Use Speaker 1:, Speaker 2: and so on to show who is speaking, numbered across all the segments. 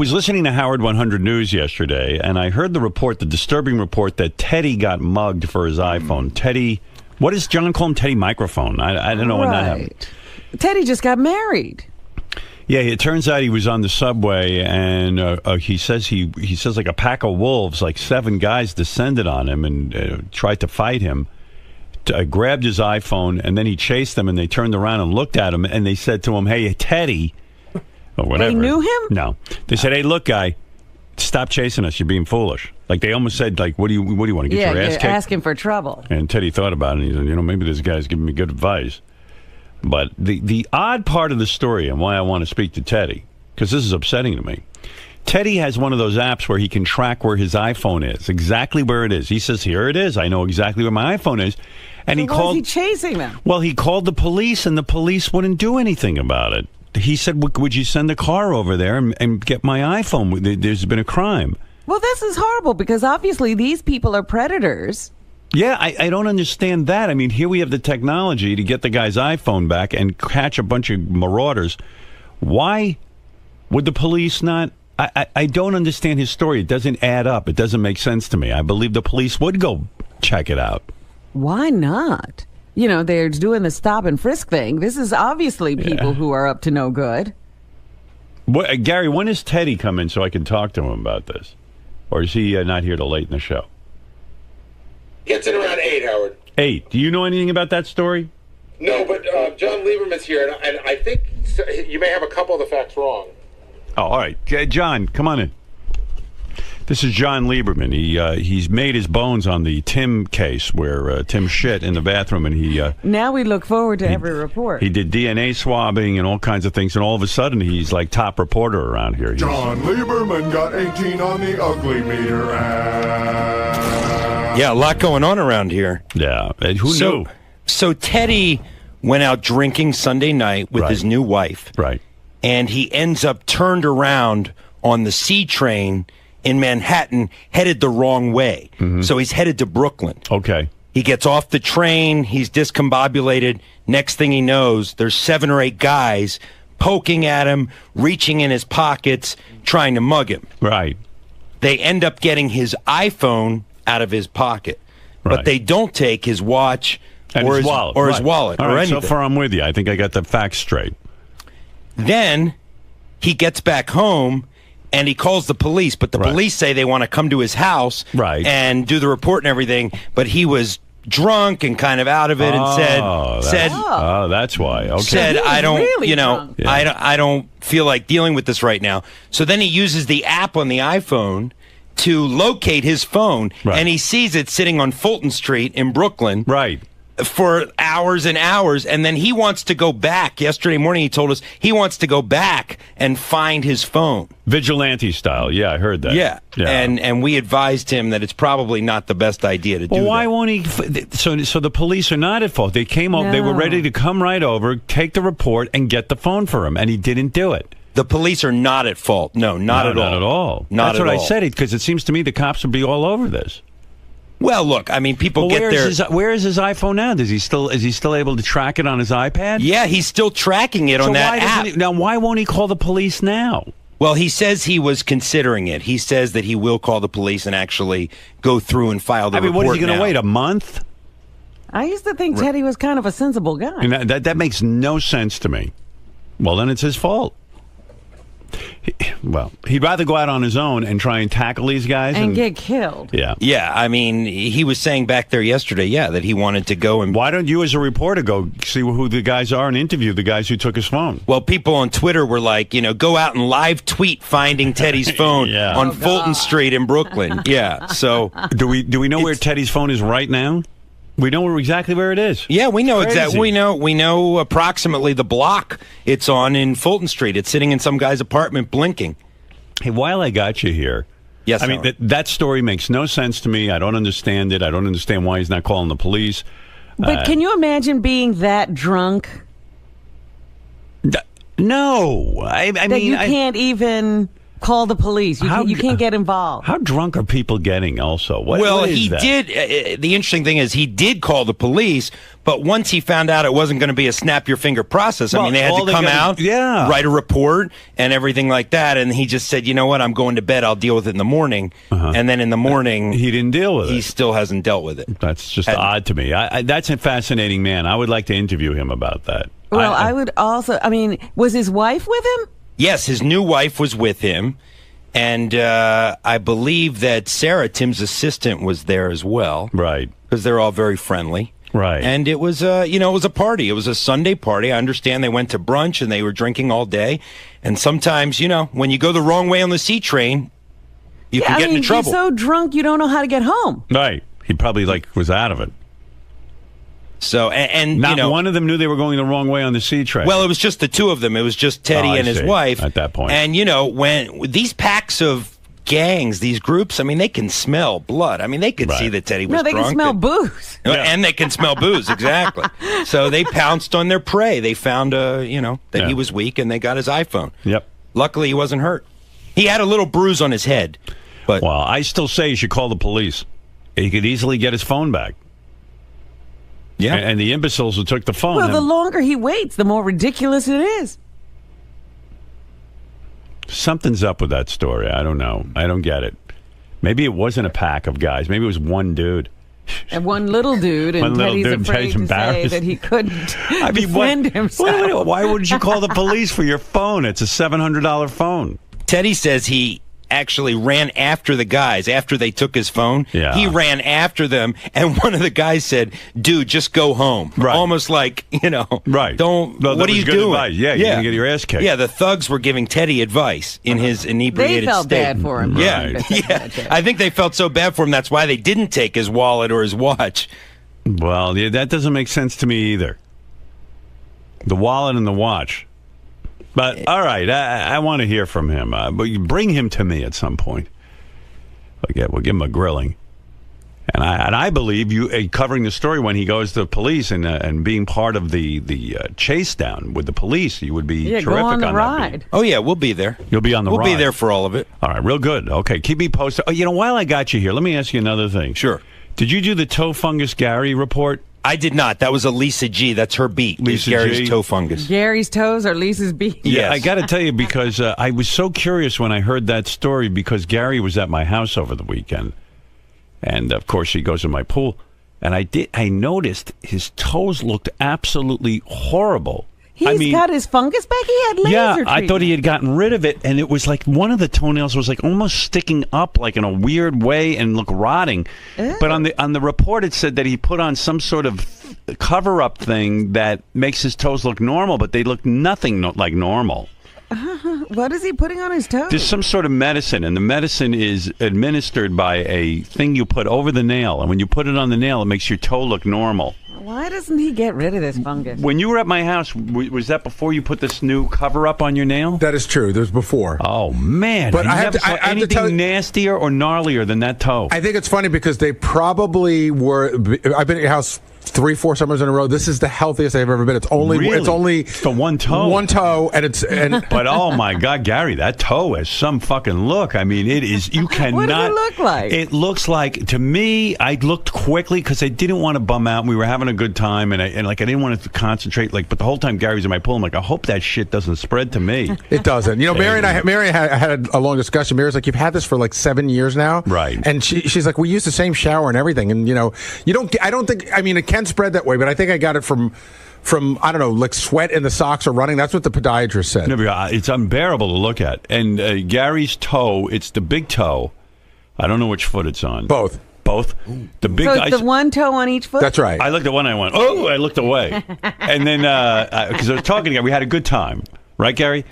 Speaker 1: was listening to Howard 100 News yesterday, and I heard the disturbing report that Teddy got mugged for his iPhone. Teddy, what does John call him? Teddy Microphone. I don't know when that happened.
Speaker 2: Teddy just got married.
Speaker 1: Yeah, it turns out he was on the subway, and he says like a pack of wolves, like 7 guys descended on him and tried to fight him. Grabbed his iPhone, and then he chased them, and they turned around and looked at him, and they said to him, "Hey, Teddy," or whatever.
Speaker 2: They knew him?
Speaker 1: No. They said, "Hey, look, guy, stop chasing us. You're being foolish." Like, they almost said, like, what do you want to get your ass kicked?
Speaker 2: Asking for trouble.
Speaker 1: And Teddy thought about it, and he said, maybe this guy's giving me good advice. But the odd part of the story, and why I want to speak to Teddy, because this is upsetting to me, Teddy has one of those apps where he can track where his iPhone is, exactly where it is. He says, "Here it is. I know exactly where my iPhone is." And
Speaker 2: so
Speaker 1: he called.
Speaker 2: Why is he chasing them?
Speaker 1: Well, he called the police, and the police wouldn't do anything about it. He said, "Would you send a car over there and get my iPhone? There's been a crime."
Speaker 2: Well, this is horrible because obviously these people are predators.
Speaker 1: Yeah, I don't understand that. I mean, here we have the technology to get the guy's iPhone back and catch a bunch of marauders. Why would the police not? I don't understand his story. It doesn't add up. It doesn't make sense to me. I believe the police would go check it out.
Speaker 2: Why not? They're doing the stop and frisk thing. This is obviously people who are up to no good.
Speaker 1: Gary, when does Teddy come in so I can talk to him about this? Or is he not here till late in the show?
Speaker 3: Gets in around 8, Howard.
Speaker 1: 8. Do you know anything about that story?
Speaker 3: No, but John Lieberman's here, and I think you may have a couple of the facts wrong.
Speaker 1: Oh, all right. John, come on in. This is John Lieberman. He's made his bones on the Tim case where Tim shit in the bathroom, and he...
Speaker 2: now we look forward to every report.
Speaker 1: He did DNA swabbing and all kinds of things, and all of a sudden he's like top reporter around here.
Speaker 4: John Lieberman got 18 on the ugly meter app.
Speaker 5: Yeah, a lot going on around here.
Speaker 1: Yeah, who knew?
Speaker 5: So Teddy went out drinking Sunday night with his new wife.
Speaker 1: Right.
Speaker 5: And he ends up turned around on the C train in Manhattan, headed the wrong way. Mm-hmm. So he's headed to Brooklyn.
Speaker 1: Okay.
Speaker 5: He gets off the train. He's discombobulated. Next thing he knows, there's 7 or 8 guys poking at him, reaching in his pockets, trying to mug him.
Speaker 1: Right.
Speaker 5: They end up getting his iPhone out of his pocket.
Speaker 1: Right.
Speaker 5: But they don't take his watch
Speaker 1: and
Speaker 5: or
Speaker 1: his wallet.
Speaker 5: Or his wallet
Speaker 1: All
Speaker 5: or
Speaker 1: right,
Speaker 5: anything.
Speaker 1: So far I'm with you. I think I got the facts straight.
Speaker 5: Then he gets back home and he calls the police, but the police say they want to come to his house and do the report and everything, but he was drunk and kind of out of it and said
Speaker 1: that's why. Okay.
Speaker 5: Said I don't
Speaker 2: really
Speaker 5: I don't feel like dealing with this right now. So then he uses the app on the iPhone to locate his phone, and he sees it sitting on Fulton Street in Brooklyn.
Speaker 1: Right.
Speaker 5: For hours and hours, and then he wants to go back. Yesterday morning he told us he wants to go back and find his phone.
Speaker 1: Vigilante style. Yeah, I heard that.
Speaker 5: Yeah. And we advised him that it's probably not the best idea to do that.
Speaker 1: Why won't he? So the police are not at fault. They came up, they were ready to come right over, take the report, and get the phone for him, and he didn't do it.
Speaker 5: The police are not at fault. No, not at all.
Speaker 1: Not at all.
Speaker 5: That's
Speaker 1: what I said, because it seems to me the cops would be all over this.
Speaker 5: Well, look, I mean, people get their...
Speaker 1: Where is his iPhone now? Is he still able to track it on his iPad?
Speaker 5: Yeah, he's still tracking it on that app.
Speaker 1: Now, why won't he call the police now?
Speaker 5: Well, he says he was considering it. He says that he will call the police and actually go through and file the report.
Speaker 1: What is he going to wait, a month?
Speaker 2: I used to think Teddy was kind of a sensible guy.
Speaker 1: And that makes no sense to me. Well, then it's his fault. He'd rather go out on his own and try and tackle these guys
Speaker 2: and get killed.
Speaker 5: Yeah. I mean, he was saying back there yesterday, that he wanted to go and...
Speaker 1: Why don't you, as a reporter, go see who the guys are and interview the guys who took his phone?
Speaker 5: Well, people on Twitter were like, go out and live tweet finding Teddy's phone on Fulton Street in Brooklyn. Yeah. So
Speaker 1: do we know where Teddy's phone is right now? We know exactly where it is.
Speaker 5: Yeah, we know exactly. We know approximately the block it's on in Fulton Street. It's sitting in some guy's apartment blinking.
Speaker 1: Hey, while I got you here,
Speaker 5: yes,
Speaker 1: I mean that story makes no sense to me. I don't understand it. I don't understand why he's not calling the police.
Speaker 2: But can you imagine being that drunk?
Speaker 1: No, I mean
Speaker 2: you can't even call the police. You can't get involved.
Speaker 1: How drunk are people getting also? What is
Speaker 5: he
Speaker 1: that?
Speaker 5: did. The interesting thing is he did call the police, but once he found out it wasn't going to be a snap your finger process, I mean, they had to come out, write a report and everything like that, and he just said, you know what, I'm going to bed, I'll deal with it in the morning. And then in the morning...
Speaker 1: He didn't deal with it.
Speaker 5: He still hasn't dealt with it.
Speaker 1: That's just odd to me. That's a fascinating man. I would like to interview him about that.
Speaker 2: Well, I would also... I mean, was his wife with him?
Speaker 5: Yes, his new wife was with him. And I believe that Sarah, Tim's assistant, was there as well.
Speaker 1: Right.
Speaker 5: Because they're all very friendly.
Speaker 1: Right.
Speaker 5: And it was, it was a party. It was a Sunday party. I understand they went to brunch and they were drinking all day. And sometimes, when you go the wrong way on the C train, you can get into trouble.
Speaker 2: You're so drunk you don't know how to get home.
Speaker 1: Right. He probably, was out of it.
Speaker 5: So, and
Speaker 1: not one of them knew they were going the wrong way on the C train.
Speaker 5: Well, it was just the two of them. It was just Teddy and his wife.
Speaker 1: At that point.
Speaker 5: And, when these packs of gangs, these groups, I mean, they can smell blood. I mean, they could see that Teddy was drunk.
Speaker 2: No, they can smell booze.
Speaker 5: And they can smell booze, exactly. So they pounced on their prey. They found, that he was weak, and they got his iPhone.
Speaker 1: Yep.
Speaker 5: Luckily, he wasn't hurt. He had a little bruise on his head. But
Speaker 1: well, I still say you should call the police. He could easily get his phone back.
Speaker 5: Yeah.
Speaker 1: And the imbeciles who took the phone.
Speaker 2: Well, the longer he waits, the more ridiculous it is.
Speaker 1: Something's up with that story. I don't know. I don't get it. Maybe it wasn't a pack of guys. Maybe it was one dude.
Speaker 2: And one little dude, and Teddy's afraid to say that he couldn't defend himself.
Speaker 1: Why wouldn't you call the police for your phone? It's a $700 phone.
Speaker 5: Teddy says he actually ran after the guys after they took his phone.
Speaker 1: Yeah.
Speaker 5: He ran after them, and one of the guys said, dude, just go home.
Speaker 1: Right.
Speaker 5: Almost like,
Speaker 1: right.
Speaker 5: What are you doing?
Speaker 1: Advice. Yeah, you're going to get your ass kicked.
Speaker 5: Yeah, the thugs were giving Teddy advice in his inebriated
Speaker 2: state. They felt
Speaker 5: state.
Speaker 2: bad for him.
Speaker 5: Yeah. I think they felt so bad for him, that's why they didn't take his wallet or his watch.
Speaker 1: Well, that doesn't make sense to me either. The wallet and the watch. But, all right, I want to hear from him. But you bring him to me at some point. We'll give him a grilling. And I believe you covering the story when he goes to the police and being part of the chase down with the police. You would be terrific
Speaker 2: go on the
Speaker 1: that
Speaker 2: ride.
Speaker 1: beat.
Speaker 5: Oh, yeah, we'll be there.
Speaker 1: You'll be on the ride.
Speaker 5: We'll be there for all of it.
Speaker 1: All right, real good. Okay, keep me posted. Oh, while I got you here, let me ask you another thing.
Speaker 5: Sure.
Speaker 1: Did you do the toe fungus Gary report?
Speaker 5: I did not. That was a Lisa G. That's her beat.
Speaker 1: Lisa
Speaker 5: Gary's
Speaker 1: G.
Speaker 5: toe fungus.
Speaker 2: Gary's toes are Lisa's beat.
Speaker 1: Yeah,
Speaker 5: Yes.
Speaker 1: I got to tell you, because I was so curious when I heard that story, because Gary was at my house over the weekend. And, of course, he goes in my pool. And I noticed his toes looked absolutely horrible.
Speaker 2: He's got his fungus back? He had laser treatment.
Speaker 1: I thought he had gotten rid of it, and it was like one of the toenails was like almost sticking up like in a weird way and look rotting. Ew. But on the report it said that he put on some sort of cover-up thing that makes his toes look normal, but they look nothing like normal.
Speaker 2: What is he putting on his toes?
Speaker 1: There's some sort of medicine, and the medicine is administered by a thing you put over the nail, and when you put it on the nail, it makes your toe look normal.
Speaker 2: Why doesn't he get rid of this fungus?
Speaker 1: When you were at my house, was that before you put this new cover-up on your nail?
Speaker 4: That is true. There's before.
Speaker 1: Oh, man.
Speaker 4: But I
Speaker 1: never saw anything nastier or gnarlier than that toe.
Speaker 4: I think it's funny because they probably were... I've been at your house 3-4 summers in a row. This is the healthiest I've ever been. It's only
Speaker 1: It's the one toe.
Speaker 4: One toe, and
Speaker 1: but oh my God, Gary, that toe has some fucking look. I mean, it is. You cannot.
Speaker 2: What does it look like?
Speaker 1: It looks like, to me, I looked quickly because I didn't want to bum out. We were having a good time, and I didn't want to concentrate. But the whole time Gary's in my pool, I'm like, I hope that shit doesn't spread to me.
Speaker 4: It doesn't. Mary and I had a long discussion. Mary's like, you've had this for like 7 years now,
Speaker 1: right?
Speaker 4: And she's like, we use the same shower and everything, and you don't. I don't think. I mean, it can spread that way, but I think I got it from I don't know, like sweat in the socks or running. That's what the podiatrist said.
Speaker 1: No, it's unbearable to look at. And Gary's toe, it's the big toe. I don't know which foot it's on.
Speaker 4: Both.
Speaker 1: The big.
Speaker 2: So it's the one toe on each foot?
Speaker 4: That's right.
Speaker 1: I looked at one and I went, oh, I looked away. And then, because I was talking to Gary, we had a good time. Right, Gary?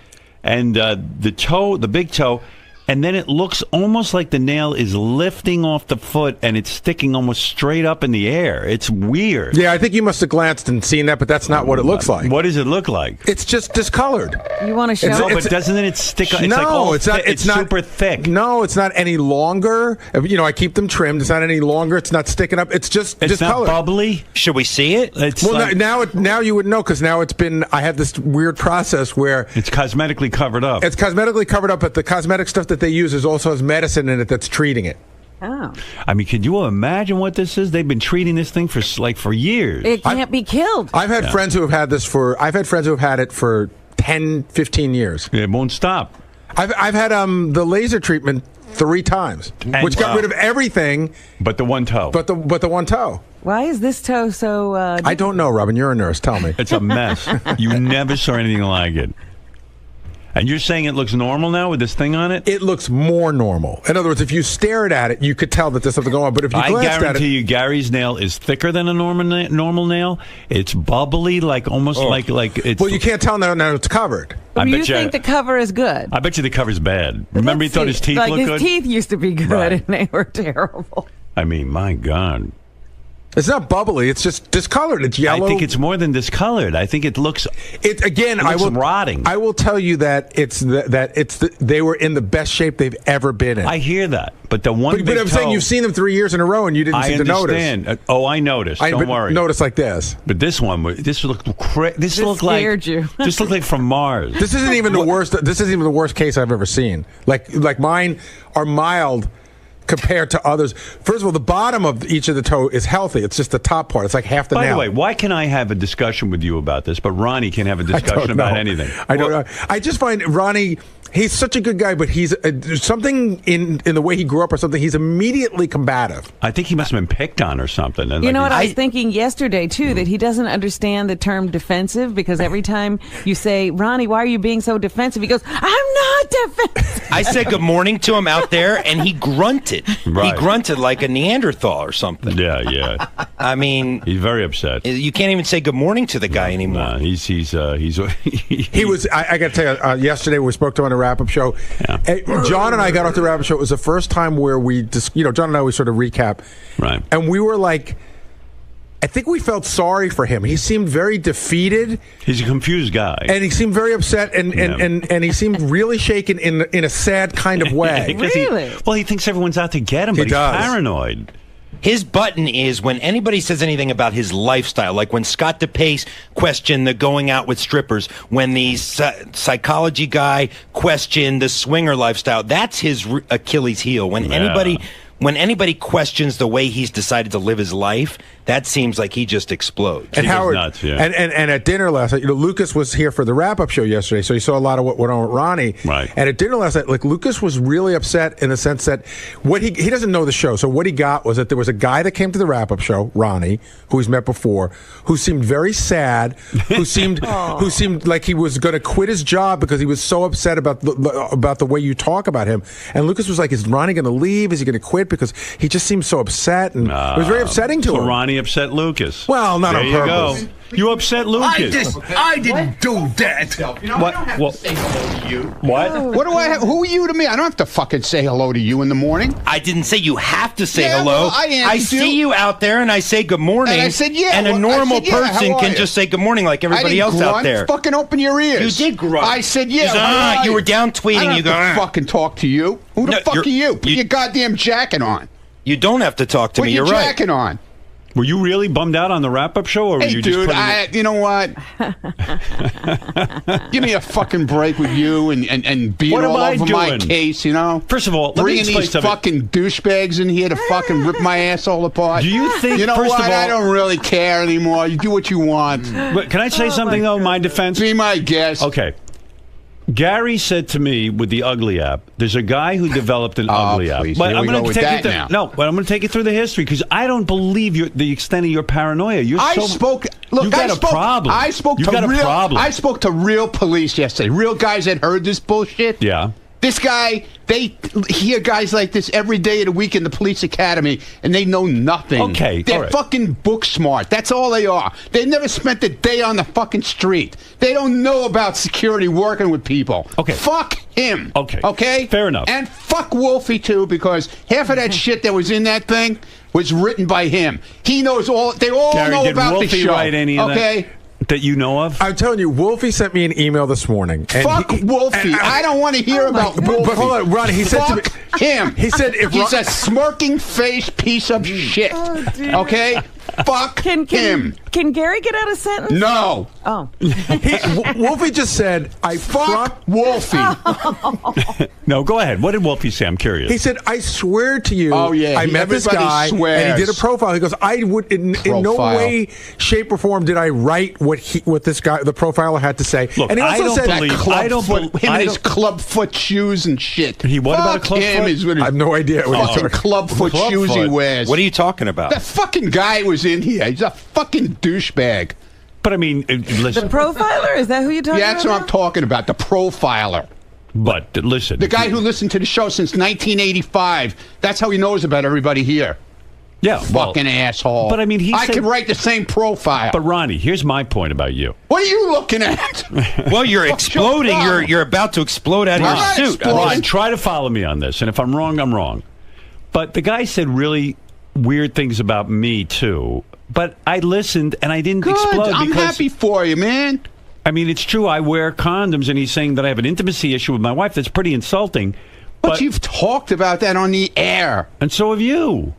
Speaker 1: And the big toe, and then it looks almost like the nail is lifting off the foot and it's sticking almost straight up in the air. It's weird.
Speaker 4: Yeah, I think you must have glanced and seen that, but that's not what it looks like.
Speaker 1: What does it look like?
Speaker 4: It's just discolored.
Speaker 2: You want to show?
Speaker 1: No, but doesn't it stick? It's
Speaker 4: no,
Speaker 1: like all
Speaker 4: it's not.
Speaker 1: It's not super thick.
Speaker 4: No, it's not any longer. I keep them trimmed. It's not any longer. It's not sticking up. It's just
Speaker 1: It's not
Speaker 4: discolored.
Speaker 1: bubbly.
Speaker 5: Should we see it?
Speaker 1: It's
Speaker 4: Well,
Speaker 1: like,
Speaker 4: now you would know because now it's been. I had this weird process where
Speaker 1: it's cosmetically covered up.
Speaker 4: it's cosmetically covered up, but the cosmetic stuff that they use also has medicine in it that's treating it.
Speaker 2: Oh.
Speaker 1: I mean, can you imagine what this is? They've been treating this thing for years.
Speaker 2: It can't be killed.
Speaker 4: I've had friends who have had this I've had friends who have had it for 10, 15 years.
Speaker 1: It won't stop.
Speaker 4: I've had the laser treatment 3 times, which got rid of everything
Speaker 1: but the one toe.
Speaker 4: but the one toe.
Speaker 2: Why is this toe so...
Speaker 4: I don't know, Robin. You're a nurse. Tell me.
Speaker 1: It's a mess. You never saw anything like it. And you're saying it looks normal now with this thing on it?
Speaker 4: It looks more normal. In other words, if you stared at it, you could tell that there's something going on. But if you glanced at it,
Speaker 1: guarantee you, Gary's nail is thicker than a normal nail. It's bubbly, like almost like it's.
Speaker 4: well, you can't tell now it's covered.
Speaker 2: You think the cover is good?
Speaker 1: I bet you the cover's bad. Remember, he thought his teeth looked good.
Speaker 2: His teeth used to be good,
Speaker 1: Right.
Speaker 2: and they were terrible.
Speaker 1: I mean, my God.
Speaker 4: It's not bubbly. It's just discolored. It's yellow.
Speaker 1: I think it's more than discolored. I think it looks.
Speaker 4: It again.
Speaker 1: It looks rotting.
Speaker 4: I will tell you that they were in the best shape they've ever been in.
Speaker 1: I hear that, but the one.
Speaker 4: But I'm saying you've seen them 3 years in a row and you didn't seem to notice.
Speaker 1: I understand. I noticed. Don't worry.
Speaker 4: Notice like this.
Speaker 1: But this one, this looked this looked like
Speaker 2: scared you.
Speaker 1: This looked like from Mars.
Speaker 4: This isn't even the worst. This isn't even the worst case I've ever seen. Like mine are mild compared to others. First of all, the bottom of each of the toe is healthy. It's just the top part. It's like half the nail.
Speaker 1: By the way, why can I have a discussion with you about this, but Ronnie can't have a discussion about anything?
Speaker 4: I don't know. I just find Ronnie, he's such a good guy, but he's there's something in the way he grew up or something. He's immediately combative.
Speaker 1: I think he must have been picked on or something. And
Speaker 2: You know what I was thinking yesterday, too, that he doesn't understand the term defensive because every time you say, Ronnie, why are you being so defensive? He goes, I'm not defensive.
Speaker 5: I said good morning to him out there, and he grunted.
Speaker 1: Right.
Speaker 5: He grunted like a Neanderthal or something.
Speaker 1: Yeah.
Speaker 5: I mean,
Speaker 1: He's very upset.
Speaker 5: you can't even say good morning to the guy anymore.
Speaker 1: Nah, he's
Speaker 4: He was. I got to tell you, yesterday we spoke to him on the wrap-up show.
Speaker 1: Yeah.
Speaker 4: John and I got off the wrap-up show. It was the first time where we just, John and I, we sort of recap,
Speaker 1: Right.
Speaker 4: And we were like, I think we felt sorry for him. He seemed very defeated.
Speaker 1: He's a confused guy.
Speaker 4: And he seemed very upset, and he seemed really shaken in a sad kind of way.
Speaker 2: Really?
Speaker 1: Well, he thinks everyone's out to get him, but he's
Speaker 4: does.
Speaker 1: paranoid.
Speaker 5: His button is when anybody says anything about his lifestyle, like when Scott DePace questioned the going out with strippers, when the psychology guy questioned the swinger lifestyle, that's his Achilles heel. When anybody questions the way he's decided to live his life, that seems like he just explodes.
Speaker 4: And
Speaker 1: He goes
Speaker 4: Howard,
Speaker 1: nuts, yeah.
Speaker 4: and at dinner last night, Lucas was here for the wrap-up show yesterday, so he saw a lot of what went on with Ronnie.
Speaker 1: Right.
Speaker 4: And at dinner last night, Lucas was really upset in the sense that what he doesn't know the show, so what he got was that there was a guy that came to the wrap-up show, Ronnie, who he's met before, who seemed very sad, who seemed like he was going to quit his job because he was so upset about the way you talk about him. And Lucas was like, "Is Ronnie going to leave? Is he going to quit?" Because he just seemed so upset, and it was very upsetting to him.
Speaker 1: So Ronnie upset Lucas.
Speaker 4: Well, not
Speaker 1: there
Speaker 4: on
Speaker 1: you
Speaker 4: purpose.
Speaker 1: Go. You upset Lucas.
Speaker 6: I didn't do that.
Speaker 1: What?
Speaker 6: I don't have to say hello to you.
Speaker 1: What?
Speaker 6: What do I have? Who are you to me? I don't have to fucking say hello to you in the morning.
Speaker 5: I didn't say you have to say
Speaker 6: Yeah,
Speaker 5: hello.
Speaker 6: well, I answered
Speaker 5: see you out there, and I say good morning.
Speaker 6: And I said, yeah.
Speaker 5: And a
Speaker 6: Well,
Speaker 5: normal
Speaker 6: I said, yeah,
Speaker 5: person
Speaker 6: how are
Speaker 5: can
Speaker 6: you?
Speaker 5: just say good morning like everybody
Speaker 6: I
Speaker 5: else
Speaker 6: didn't
Speaker 5: out
Speaker 6: grunt.
Speaker 5: there.
Speaker 6: Fucking open your ears.
Speaker 5: You did grunt.
Speaker 6: I said, yeah.
Speaker 5: You said,
Speaker 6: how are
Speaker 5: you were down tweeting.
Speaker 6: I don't
Speaker 5: You go,
Speaker 6: have to fucking talk to you. Who the
Speaker 5: No,
Speaker 6: fuck are you? Put
Speaker 5: you-
Speaker 6: your goddamn jacket on.
Speaker 5: You don't have to talk to
Speaker 6: Put
Speaker 5: me.
Speaker 6: your
Speaker 5: You're right.
Speaker 6: jacket on.
Speaker 1: Were you really bummed out on the wrap-up show, or were
Speaker 6: Hey,
Speaker 1: you just
Speaker 6: dude,
Speaker 1: putting it...
Speaker 6: you know what? Give me a fucking break with you and being
Speaker 1: What am
Speaker 6: all
Speaker 1: I
Speaker 6: over my
Speaker 1: doing?
Speaker 6: case, you know?
Speaker 1: First of all, let me
Speaker 6: bringing
Speaker 1: explain
Speaker 6: these
Speaker 1: something.
Speaker 6: fucking douchebags in here to fucking rip my asshole apart.
Speaker 1: Do you think,
Speaker 6: You know
Speaker 1: first
Speaker 6: what?
Speaker 1: of all...
Speaker 6: I don't really care anymore. You do what you want.
Speaker 1: But can I say something, though, in my defense?
Speaker 6: Be my guest.
Speaker 1: Okay. Gary said to me with the Ugly app, there's a guy who developed an Ugly app.
Speaker 6: Please.
Speaker 1: But
Speaker 6: Here
Speaker 1: I'm
Speaker 6: we
Speaker 1: going
Speaker 6: go
Speaker 1: to
Speaker 6: with
Speaker 1: take
Speaker 6: that
Speaker 1: you through,
Speaker 6: now.
Speaker 1: no, but I'm going to take you through the history because I don't believe the extent of your paranoia. You're
Speaker 6: I
Speaker 1: so,
Speaker 6: spoke. Look,
Speaker 1: you got
Speaker 6: I
Speaker 1: a
Speaker 6: spoke,
Speaker 1: problem.
Speaker 6: I spoke
Speaker 1: you
Speaker 6: to
Speaker 1: got
Speaker 6: real.
Speaker 1: a problem.
Speaker 6: I spoke to real police yesterday. Real guys that heard this bullshit.
Speaker 1: Yeah.
Speaker 6: This guy They hear guys like this every day of the week in the police academy, and they know nothing.
Speaker 1: Okay,
Speaker 6: they're
Speaker 1: all right.
Speaker 6: fucking book smart. That's all they are. They never spent a day on the fucking street. They don't know about security working with people.
Speaker 1: Okay.
Speaker 6: Fuck him.
Speaker 1: Okay.
Speaker 6: Okay?
Speaker 1: Fair enough.
Speaker 6: And fuck Wolfie, too, because half of that shit that was in that thing was written by him. He knows all. They all
Speaker 1: Gary,
Speaker 6: know
Speaker 1: did
Speaker 6: about
Speaker 1: Wolfie
Speaker 6: the show.
Speaker 1: write any of
Speaker 6: okay?
Speaker 1: that you know of?
Speaker 4: I'm telling you, Wolfie sent me an email this morning. And
Speaker 6: Fuck Wolfie. I don't want to hear about Wolfie.
Speaker 4: But hold on, Ronnie, he said to me...
Speaker 6: Fuck him.
Speaker 4: He said if
Speaker 6: he's a smirking face piece of shit. Okay? Fuck him.
Speaker 2: Can Gary get out a sentence?
Speaker 6: No.
Speaker 2: Oh.
Speaker 4: Wolfie just said,
Speaker 6: fuck Wolfie.
Speaker 1: No, go ahead. What did Wolfie say? I'm curious.
Speaker 4: He said, I swear to you,
Speaker 6: Oh, yeah.
Speaker 4: I met this
Speaker 6: Everybody
Speaker 4: guy,
Speaker 6: swears.
Speaker 4: and he did a profile. He goes, I would, in no way, shape, or form did I write what this guy, the profiler, had to say.
Speaker 1: Look,
Speaker 4: and he also
Speaker 1: I don't
Speaker 4: said,
Speaker 1: believe- I don't
Speaker 6: Clubfoot,
Speaker 1: bel-
Speaker 6: him
Speaker 1: I
Speaker 6: and his
Speaker 1: don't-
Speaker 6: clubfoot shoes and shit.
Speaker 1: He what about a
Speaker 6: Fuck
Speaker 1: clubfoot?
Speaker 6: him is what
Speaker 4: I have no idea what he's
Speaker 6: fucking
Speaker 4: talking
Speaker 6: clubfoot shoes he
Speaker 1: Clubfoot.
Speaker 6: wears.
Speaker 5: What are you talking about?
Speaker 6: That fucking guy was in here. He's a fucking douchebag.
Speaker 1: But I mean, listen.
Speaker 2: The profiler? Is that who you're talking
Speaker 6: Yeah, that's
Speaker 2: about?
Speaker 6: what I'm talking about. The profiler.
Speaker 1: But listen.
Speaker 6: The guy who listened to the show since 1985. That's how he knows about everybody here.
Speaker 1: Yeah. well,
Speaker 6: Fucking asshole.
Speaker 1: But I mean,
Speaker 6: I could write the same profile.
Speaker 1: But Ronnie, here's my point about you.
Speaker 6: What are you looking at?
Speaker 5: Well, you're exploding. You're about to explode out of
Speaker 6: I'm
Speaker 5: your
Speaker 6: not
Speaker 5: suit.
Speaker 6: exploding.
Speaker 1: Ron, try to follow me on this, and if I'm wrong, I'm wrong. But the guy said really weird things about me too. But I listened and I didn't
Speaker 6: Good.
Speaker 1: explode.
Speaker 6: I'm
Speaker 1: because,
Speaker 6: happy for you, man.
Speaker 1: I mean, it's true. I wear condoms, and he's saying that I have an intimacy issue with my wife. That's pretty insulting.
Speaker 6: But you've talked about that on the air.
Speaker 1: And so have you.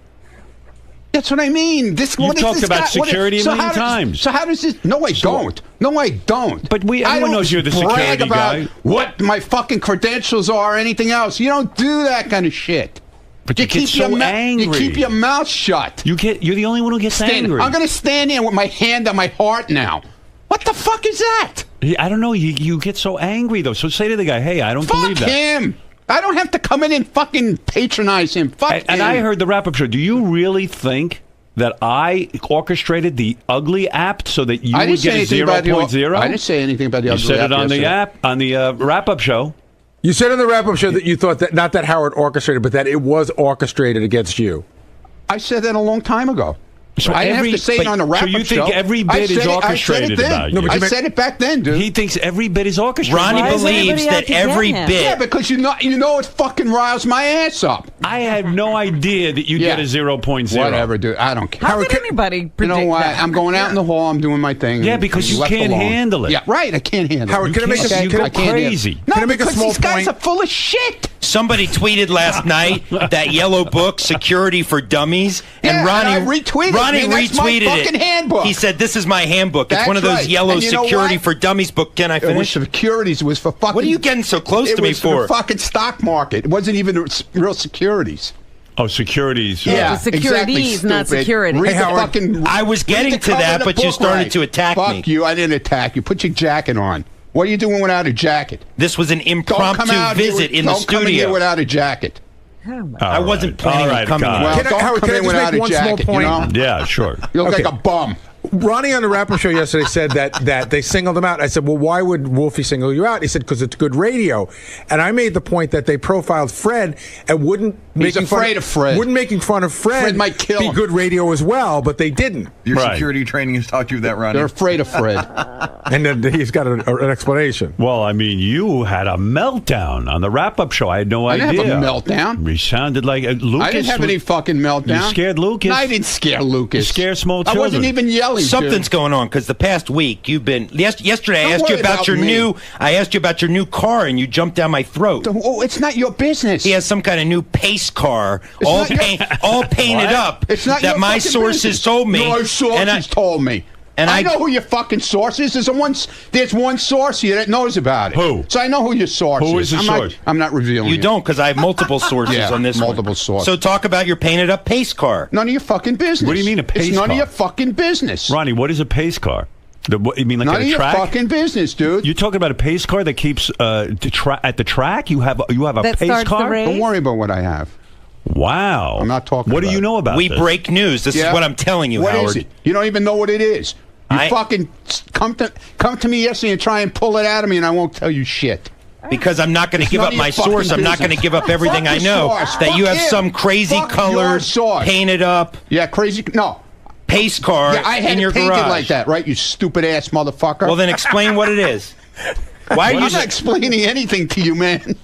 Speaker 6: That's what I mean.
Speaker 1: You've talked about security a million times.
Speaker 6: So how does this? No, I don't. No, I don't.
Speaker 1: But everyone knows you're the
Speaker 6: brag
Speaker 1: security
Speaker 6: about
Speaker 1: guy.
Speaker 6: what my fucking credentials are or anything else. You don't do that kind of shit.
Speaker 1: But you get so angry.
Speaker 6: You keep your mouth shut.
Speaker 1: You're the only one who gets angry.
Speaker 6: I'm going to stand there with my hand on my heart now. What the fuck is that?
Speaker 1: I don't know. You get so angry, though. So say to the guy, hey, I don't
Speaker 6: Fuck
Speaker 1: believe that.
Speaker 6: him. I don't have to come in and fucking patronize him. Fuck him.
Speaker 1: And I heard the wrap-up show. Do you really think that I orchestrated the ugly app so that you would get a 0.0?
Speaker 6: I didn't say anything about the ugly
Speaker 1: You said
Speaker 6: app
Speaker 1: it on
Speaker 6: yesterday.
Speaker 1: the app, on the wrap-up show.
Speaker 4: You said in the wrap-up show that you thought that, not that Howard orchestrated, but that it was orchestrated against you.
Speaker 6: I said that a long time ago.
Speaker 1: So
Speaker 6: I didn't have to say it on the wrap-up show.
Speaker 1: So you think every bit is orchestrated about you?
Speaker 6: No, I said it back then, dude.
Speaker 1: He thinks every bit is orchestrated.
Speaker 5: Ronnie
Speaker 2: Why is
Speaker 5: believes
Speaker 2: everybody out
Speaker 5: that
Speaker 2: to get
Speaker 5: every
Speaker 2: him?
Speaker 5: bit.
Speaker 6: Yeah, because you know it fucking riles my ass up.
Speaker 1: I had no idea that you'd
Speaker 6: Yeah.
Speaker 1: get a 0.0.
Speaker 6: Whatever, dude. I don't care.
Speaker 2: How did anybody
Speaker 6: You
Speaker 2: predict
Speaker 6: know what?
Speaker 2: that?
Speaker 6: I'm going out in the hall. I'm doing my thing.
Speaker 1: Yeah, because you
Speaker 6: left
Speaker 1: can't
Speaker 6: alone.
Speaker 1: handle it.
Speaker 6: Yeah, right. I can't handle
Speaker 4: Howard,
Speaker 6: it.
Speaker 4: can I make a-
Speaker 1: You
Speaker 4: can
Speaker 1: go
Speaker 4: I-
Speaker 1: crazy.
Speaker 6: No,
Speaker 4: Can I make a
Speaker 6: because
Speaker 4: small
Speaker 6: these guys
Speaker 4: point?
Speaker 6: are full of shit.
Speaker 5: Somebody tweeted last night that yellow book, Security for Dummies, and
Speaker 6: Yeah,
Speaker 5: Ronnie
Speaker 6: and I retweeted it.
Speaker 5: Ronnie
Speaker 6: Man, that's my
Speaker 5: retweeted
Speaker 6: fucking
Speaker 5: it.
Speaker 6: handbook.
Speaker 5: He said, "This is my handbook. It's
Speaker 6: That's
Speaker 5: one of those
Speaker 6: right.
Speaker 5: yellow
Speaker 6: And you know
Speaker 5: Security
Speaker 6: what?
Speaker 5: for Dummies book." Can I
Speaker 6: It was
Speaker 5: finish?
Speaker 6: for securities. It was for fucking.
Speaker 5: What are you getting so close to me
Speaker 6: It was for
Speaker 5: for?
Speaker 6: the fucking stock market. It wasn't even real securities.
Speaker 1: Oh, securities.
Speaker 6: Yeah,
Speaker 2: the securities,
Speaker 6: exactly,
Speaker 2: not
Speaker 6: stupid.
Speaker 2: security.
Speaker 6: Read
Speaker 4: Hey,
Speaker 6: the
Speaker 4: Howard,
Speaker 6: fucking,
Speaker 5: I was
Speaker 6: read
Speaker 5: getting
Speaker 6: the
Speaker 5: to
Speaker 6: cover
Speaker 5: that,
Speaker 6: of the
Speaker 5: but you
Speaker 6: book
Speaker 5: started
Speaker 6: right.
Speaker 5: to attack me.
Speaker 6: Fuck you. I didn't attack you. Put your jacket on. What are you doing without a jacket?
Speaker 5: This was an
Speaker 6: Don't
Speaker 5: impromptu
Speaker 6: come out here
Speaker 5: visit
Speaker 6: with-
Speaker 5: in the
Speaker 6: Don't come in here
Speaker 5: studio.
Speaker 6: without a jacket.
Speaker 5: I wasn't planning on coming
Speaker 1: God.
Speaker 5: here.
Speaker 6: Well,
Speaker 4: Can I-
Speaker 6: don't
Speaker 4: Howard,
Speaker 6: come
Speaker 4: can I
Speaker 6: in
Speaker 4: just
Speaker 6: without
Speaker 4: make
Speaker 6: a
Speaker 4: one small
Speaker 6: jacket,
Speaker 4: point?
Speaker 6: you know?
Speaker 1: Yeah, sure.
Speaker 6: You look
Speaker 4: Okay.
Speaker 6: like a bum.
Speaker 4: Ronnie on the wrap-up show yesterday said that they singled him out. I said, well, why would Wolfie single you out? He said, because it's good radio. And I made the point that they profiled Fred and wouldn't
Speaker 6: He's afraid of Fred.
Speaker 4: Wouldn't making fun of Fred
Speaker 6: might kill
Speaker 4: be
Speaker 6: him.
Speaker 4: good radio as well, but they didn't.
Speaker 7: Your
Speaker 1: Right.
Speaker 7: security training has taught you that, Ronnie.
Speaker 6: They're afraid of Fred.
Speaker 4: And then he's got an explanation.
Speaker 1: Well, I mean, you had a meltdown on the wrap-up show. I had no
Speaker 6: I
Speaker 1: idea.
Speaker 6: didn't have a meltdown.
Speaker 1: We sounded like Lucas.
Speaker 6: I didn't have any fucking meltdown.
Speaker 1: You scared Lucas?
Speaker 6: No, I didn't scare Lucas.
Speaker 1: You scare small
Speaker 6: I wasn't
Speaker 1: children.
Speaker 6: even yelling.
Speaker 5: Something's
Speaker 6: dude.
Speaker 5: going on because the past week you've been. Yesterday, I
Speaker 6: Don't
Speaker 5: asked you
Speaker 6: worry
Speaker 5: about
Speaker 6: about
Speaker 5: your
Speaker 6: me.
Speaker 5: new. I asked you about your new car, and you jumped down my throat.
Speaker 6: Oh, it's not your business.
Speaker 5: He has some kind of new pace car,
Speaker 6: It's
Speaker 5: all
Speaker 6: not your-
Speaker 5: all painted
Speaker 1: What?
Speaker 5: up.
Speaker 6: It's not
Speaker 5: that
Speaker 6: your
Speaker 5: my
Speaker 6: fucking
Speaker 5: sources
Speaker 6: business.
Speaker 5: told me.
Speaker 6: My sources told me.
Speaker 5: and
Speaker 6: I
Speaker 5: I-
Speaker 6: know who your fucking source is. There's one source here that knows about it.
Speaker 1: Who?
Speaker 6: So I know who your source is.
Speaker 1: Who is the source?
Speaker 6: I'm not revealing
Speaker 5: You
Speaker 6: it.
Speaker 5: don't, because I have multiple sources
Speaker 6: Yeah,
Speaker 5: on this
Speaker 6: multiple
Speaker 5: one.
Speaker 6: sources.
Speaker 5: So talk about your painted up pace car.
Speaker 6: None of your fucking business.
Speaker 1: What do you mean a pace
Speaker 6: It's none
Speaker 1: car?
Speaker 6: of your fucking business.
Speaker 1: Of Ronnie, what is a pace car? You mean like
Speaker 6: None
Speaker 1: at
Speaker 6: of
Speaker 1: a
Speaker 6: your
Speaker 1: track?
Speaker 6: fucking business, dude.
Speaker 1: You're talking about a pace car that keeps at the track? You have a
Speaker 2: That
Speaker 1: pace
Speaker 2: starts the
Speaker 1: car?
Speaker 2: race?
Speaker 6: Don't worry about what I have.
Speaker 1: Wow.
Speaker 6: I'm not talking
Speaker 1: What do
Speaker 6: about
Speaker 1: you
Speaker 6: it.
Speaker 1: know about
Speaker 5: We
Speaker 1: this?
Speaker 5: break news. This is what I'm telling you,
Speaker 6: What
Speaker 5: Howard.
Speaker 6: is it? You don't even know what it is. You
Speaker 5: I-
Speaker 6: fucking come to me yesterday and try and pull it out of me, and I won't tell you shit.
Speaker 5: Because I'm not going to give
Speaker 6: none
Speaker 5: up
Speaker 6: of
Speaker 5: my
Speaker 6: your fucking
Speaker 5: source. I'm not going to
Speaker 6: business.
Speaker 5: give up everything
Speaker 6: Fuck
Speaker 5: I
Speaker 6: your
Speaker 5: know.
Speaker 6: source.
Speaker 5: That you
Speaker 6: Fuck
Speaker 5: have
Speaker 6: him.
Speaker 5: some crazy
Speaker 6: Fuck your
Speaker 5: colored,
Speaker 6: source.
Speaker 5: painted up
Speaker 6: Yeah, crazy. No.
Speaker 5: pace car
Speaker 6: Yeah, I had
Speaker 5: in
Speaker 6: it
Speaker 5: your
Speaker 6: painted
Speaker 5: garage.
Speaker 6: like that, right? You stupid ass motherfucker.
Speaker 5: Well, then explain what it is. Why are
Speaker 6: I'm
Speaker 5: you?
Speaker 6: not explaining anything to you, man.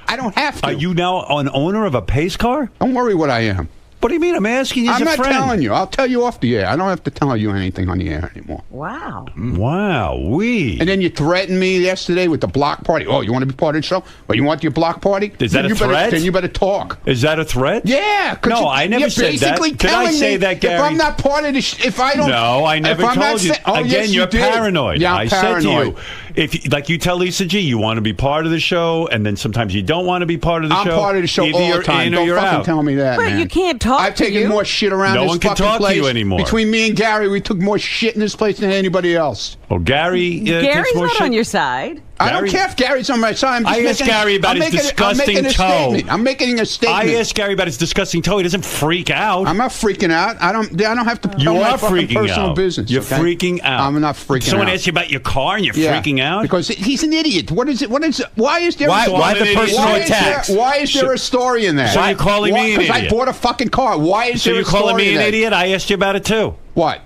Speaker 6: I don't have to.
Speaker 1: Are you now an owner of a pace car?
Speaker 6: Don't worry what I am.
Speaker 1: What do you mean? I'm asking you as
Speaker 6: I'm
Speaker 1: a
Speaker 6: not
Speaker 1: friend.
Speaker 6: telling you. I'll tell you off the air. I don't have to tell you anything on the air anymore.
Speaker 2: Wow.
Speaker 1: Wow,
Speaker 6: And then you threatened me yesterday with the block party. Oh, you want to be part of the show? Well, you want your block party?
Speaker 1: Is that
Speaker 6: Then
Speaker 1: a
Speaker 6: you better-
Speaker 1: threat?
Speaker 6: Then you better talk.
Speaker 1: Is that a threat?
Speaker 6: Yeah. 'cause
Speaker 1: No, I never
Speaker 6: you're
Speaker 1: said that.
Speaker 6: basically
Speaker 1: Did I
Speaker 6: telling
Speaker 1: say
Speaker 6: me
Speaker 1: that, Gary?
Speaker 6: If I'm not part of the if I don't...
Speaker 1: No, I never
Speaker 6: if I'm not
Speaker 1: told you.
Speaker 6: oh,
Speaker 1: Again,
Speaker 6: yes, you
Speaker 1: you're
Speaker 6: did.
Speaker 1: paranoid.
Speaker 6: Yeah, I'm
Speaker 1: I
Speaker 6: paranoid.
Speaker 1: said to you, if like you tell Lisa G, you want to be part of the show, and then sometimes you don't want to be part of the
Speaker 6: I'm
Speaker 1: show.
Speaker 6: part of the show
Speaker 1: Either
Speaker 6: all
Speaker 1: you're
Speaker 6: the time.
Speaker 1: in or
Speaker 6: Don't
Speaker 1: you're
Speaker 6: fucking
Speaker 1: out.
Speaker 6: tell me that,
Speaker 2: But
Speaker 6: man.
Speaker 2: you can't talk
Speaker 6: I've
Speaker 2: to
Speaker 6: taken
Speaker 2: you.
Speaker 6: more shit around
Speaker 1: No
Speaker 6: this
Speaker 1: one can
Speaker 6: fucking
Speaker 1: talk to
Speaker 6: place.
Speaker 1: you anymore.
Speaker 6: Between me and Gary, we took more shit in this place than anybody else.
Speaker 1: Oh, Gary takes
Speaker 2: Gary's
Speaker 1: more
Speaker 2: not
Speaker 1: shit.
Speaker 2: on your side.
Speaker 6: I don't
Speaker 1: Gary-
Speaker 6: care if Gary's on my side. I'm just
Speaker 1: I asked
Speaker 6: making,
Speaker 1: Gary about
Speaker 6: I'm
Speaker 1: his
Speaker 6: making,
Speaker 1: disgusting
Speaker 6: I'm making a
Speaker 1: toe.
Speaker 6: Statement. I'm making a statement.
Speaker 1: I asked Gary about his disgusting toe. He doesn't freak out.
Speaker 6: I'm not freaking out. I don't have to
Speaker 1: You
Speaker 6: tell my
Speaker 1: are
Speaker 6: fucking
Speaker 1: freaking
Speaker 6: personal
Speaker 1: out.
Speaker 6: business.
Speaker 1: You're
Speaker 6: okay?
Speaker 1: freaking out.
Speaker 6: I'm not freaking
Speaker 1: Someone
Speaker 6: out.
Speaker 1: asked you about your car and you're
Speaker 6: Yeah,
Speaker 1: freaking out?
Speaker 6: because he's an idiot. What is it? Why is there?
Speaker 5: Why
Speaker 6: a story?
Speaker 5: the personal
Speaker 6: Why
Speaker 5: attacks?
Speaker 6: Why is there a story in that?
Speaker 1: So you're calling me an
Speaker 6: Because I
Speaker 1: idiot?
Speaker 6: bought a fucking car. Why is
Speaker 1: So
Speaker 6: there
Speaker 1: you're
Speaker 6: a story
Speaker 1: calling me
Speaker 6: in
Speaker 1: an
Speaker 6: that?
Speaker 1: idiot? I asked you about it too.
Speaker 6: What?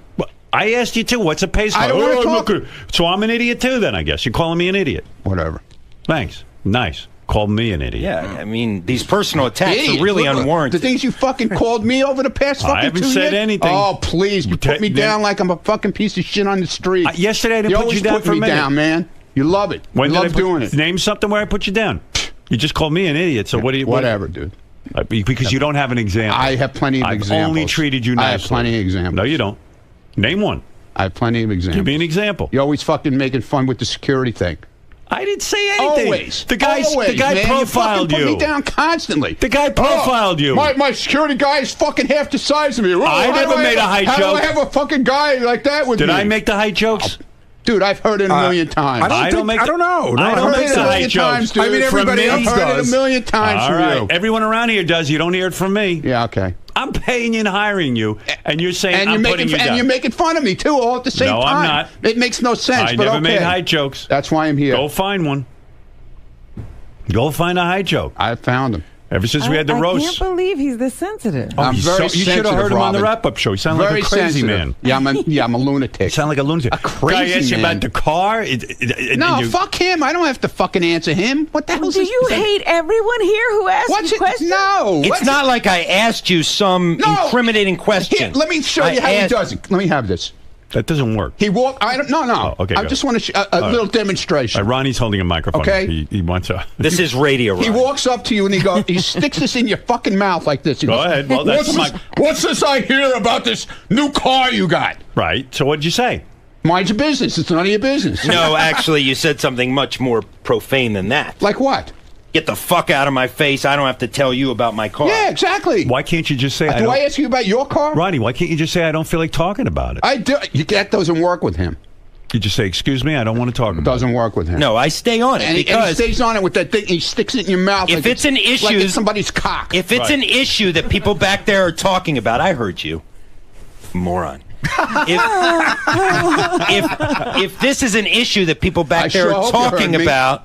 Speaker 1: I asked you too. What's a pace car?
Speaker 6: I don't wanna
Speaker 1: I'm
Speaker 6: talk.
Speaker 1: not gonna- So I'm an idiot too then, I guess. You're calling me an idiot.
Speaker 6: Whatever.
Speaker 1: Thanks. Nice. Call me an idiot.
Speaker 5: Yeah, I mean, these personal attacks
Speaker 6: Idiot.
Speaker 5: are really
Speaker 6: Look,
Speaker 5: unwarranted.
Speaker 6: The things you fucking called me over the past fucking
Speaker 1: I haven't
Speaker 6: 2
Speaker 1: said
Speaker 6: years?
Speaker 1: anything.
Speaker 6: Oh, please. You put me down like I'm a fucking piece of shit on the street.
Speaker 1: Yesterday I didn't put
Speaker 6: always
Speaker 1: you down
Speaker 6: put
Speaker 1: for a
Speaker 6: me
Speaker 1: minute.
Speaker 6: down, man. You love it.
Speaker 1: When
Speaker 6: you
Speaker 1: did
Speaker 6: love
Speaker 1: I put,
Speaker 6: doing it.
Speaker 1: Name something where I put you down. You just called me an idiot. So what do you?
Speaker 6: Whatever, dude.
Speaker 1: Because you don't have an example.
Speaker 6: I have plenty of
Speaker 1: I've
Speaker 6: examples.
Speaker 1: only treated you nicely.
Speaker 6: I have plenty of examples.
Speaker 1: No, you don't. Name one.
Speaker 6: I have plenty of examples.
Speaker 1: Give me an example.
Speaker 6: You're always fucking making fun with the security thing.
Speaker 1: I didn't say anything.
Speaker 6: Always.
Speaker 1: The guy
Speaker 6: man.
Speaker 1: profiled
Speaker 6: you.
Speaker 1: you.
Speaker 6: Put me down constantly.
Speaker 1: The guy profiled you.
Speaker 6: My security guy is fucking half the size of me.
Speaker 1: I never made a height
Speaker 6: How
Speaker 1: joke.
Speaker 6: do I have a fucking guy like that with me?
Speaker 1: Did I make the height jokes?
Speaker 6: Dude, I've heard it a million times.
Speaker 1: I don't know.
Speaker 6: I've heard
Speaker 1: make
Speaker 6: it
Speaker 1: the
Speaker 6: a
Speaker 1: height
Speaker 6: million times,
Speaker 1: jokes.
Speaker 6: dude.
Speaker 4: I mean, everybody
Speaker 6: I've
Speaker 4: else
Speaker 6: heard it
Speaker 4: does.
Speaker 6: a million times
Speaker 1: All
Speaker 6: from
Speaker 1: right.
Speaker 6: you.
Speaker 1: Everyone around here does. You don't hear it from me.
Speaker 6: Yeah, okay.
Speaker 1: I'm paying you and hiring you, and you're saying I'm putting you down.
Speaker 6: And you're making fun of me, too, all at the same
Speaker 1: No,
Speaker 6: time.
Speaker 1: I'm not.
Speaker 6: It makes no sense,
Speaker 1: I
Speaker 6: but
Speaker 1: never
Speaker 6: okay.
Speaker 1: made height jokes.
Speaker 6: That's why I'm here.
Speaker 1: Go find one. Go find a height joke.
Speaker 6: I found him.
Speaker 1: Ever since we had the
Speaker 2: I
Speaker 1: roast.
Speaker 2: can't believe he's this sensitive.
Speaker 6: I'm very
Speaker 1: You should have
Speaker 6: sensitive,
Speaker 1: heard him on the
Speaker 6: Robin.
Speaker 1: wrap-up show. You sound like
Speaker 6: Very
Speaker 1: a crazy
Speaker 6: sensitive.
Speaker 1: man.
Speaker 6: Yeah, I'm a lunatic.
Speaker 1: You sound like a lunatic.
Speaker 6: A crazy
Speaker 1: Guy asked you
Speaker 6: man.
Speaker 1: about the car.
Speaker 6: No, fuck him. I don't have to fucking answer him. What the hell
Speaker 2: Do
Speaker 6: is
Speaker 2: you
Speaker 6: this?
Speaker 2: hate everyone here who asks
Speaker 6: What's
Speaker 2: you
Speaker 6: it?
Speaker 2: questions?
Speaker 6: No.
Speaker 5: It's not like I asked you some
Speaker 6: No.
Speaker 5: incriminating question.
Speaker 6: Here, let me show you how he does it. Let me have this.
Speaker 1: That doesn't work.
Speaker 6: He walked. I don't. No.
Speaker 1: Oh, okay,
Speaker 6: I
Speaker 1: go
Speaker 6: just want to a little demonstration.
Speaker 1: Ronnie's holding a microphone.
Speaker 6: Okay.
Speaker 1: He wants a.
Speaker 5: This is radio,
Speaker 6: He
Speaker 5: Ron.
Speaker 6: walks up to you and he goes. He sticks this in your fucking mouth like this. He
Speaker 1: Go
Speaker 6: goes,
Speaker 1: ahead. Well, that's
Speaker 6: what's this I hear about this new car you got?
Speaker 1: Right. So what'd you say?
Speaker 6: Mind your business. It's none of your business.
Speaker 5: No, actually, you said something much more profane than that.
Speaker 6: Like what?
Speaker 5: Get the fuck out of my face. I don't have to tell you about my car.
Speaker 6: Yeah, exactly.
Speaker 1: Why can't you just say?
Speaker 6: Do I ask you about your car?
Speaker 1: Ronnie, why can't you just say I don't feel like talking about it?
Speaker 6: I do. That doesn't work with him.
Speaker 1: You just say, "Excuse me, I don't want to talk about it."
Speaker 6: Doesn't work with him.
Speaker 5: No, I stay on it
Speaker 6: And he
Speaker 5: because
Speaker 6: stays on it with that thing. He sticks it in your mouth.
Speaker 5: if
Speaker 6: like
Speaker 5: it's an issue,
Speaker 6: like it's somebody's cock.
Speaker 5: If it's an issue that people back there are talking about, I heard you, moron. If this is an issue that people back
Speaker 6: I
Speaker 5: there
Speaker 6: sure
Speaker 5: are
Speaker 6: hope you heard
Speaker 5: talking
Speaker 6: me.
Speaker 5: about,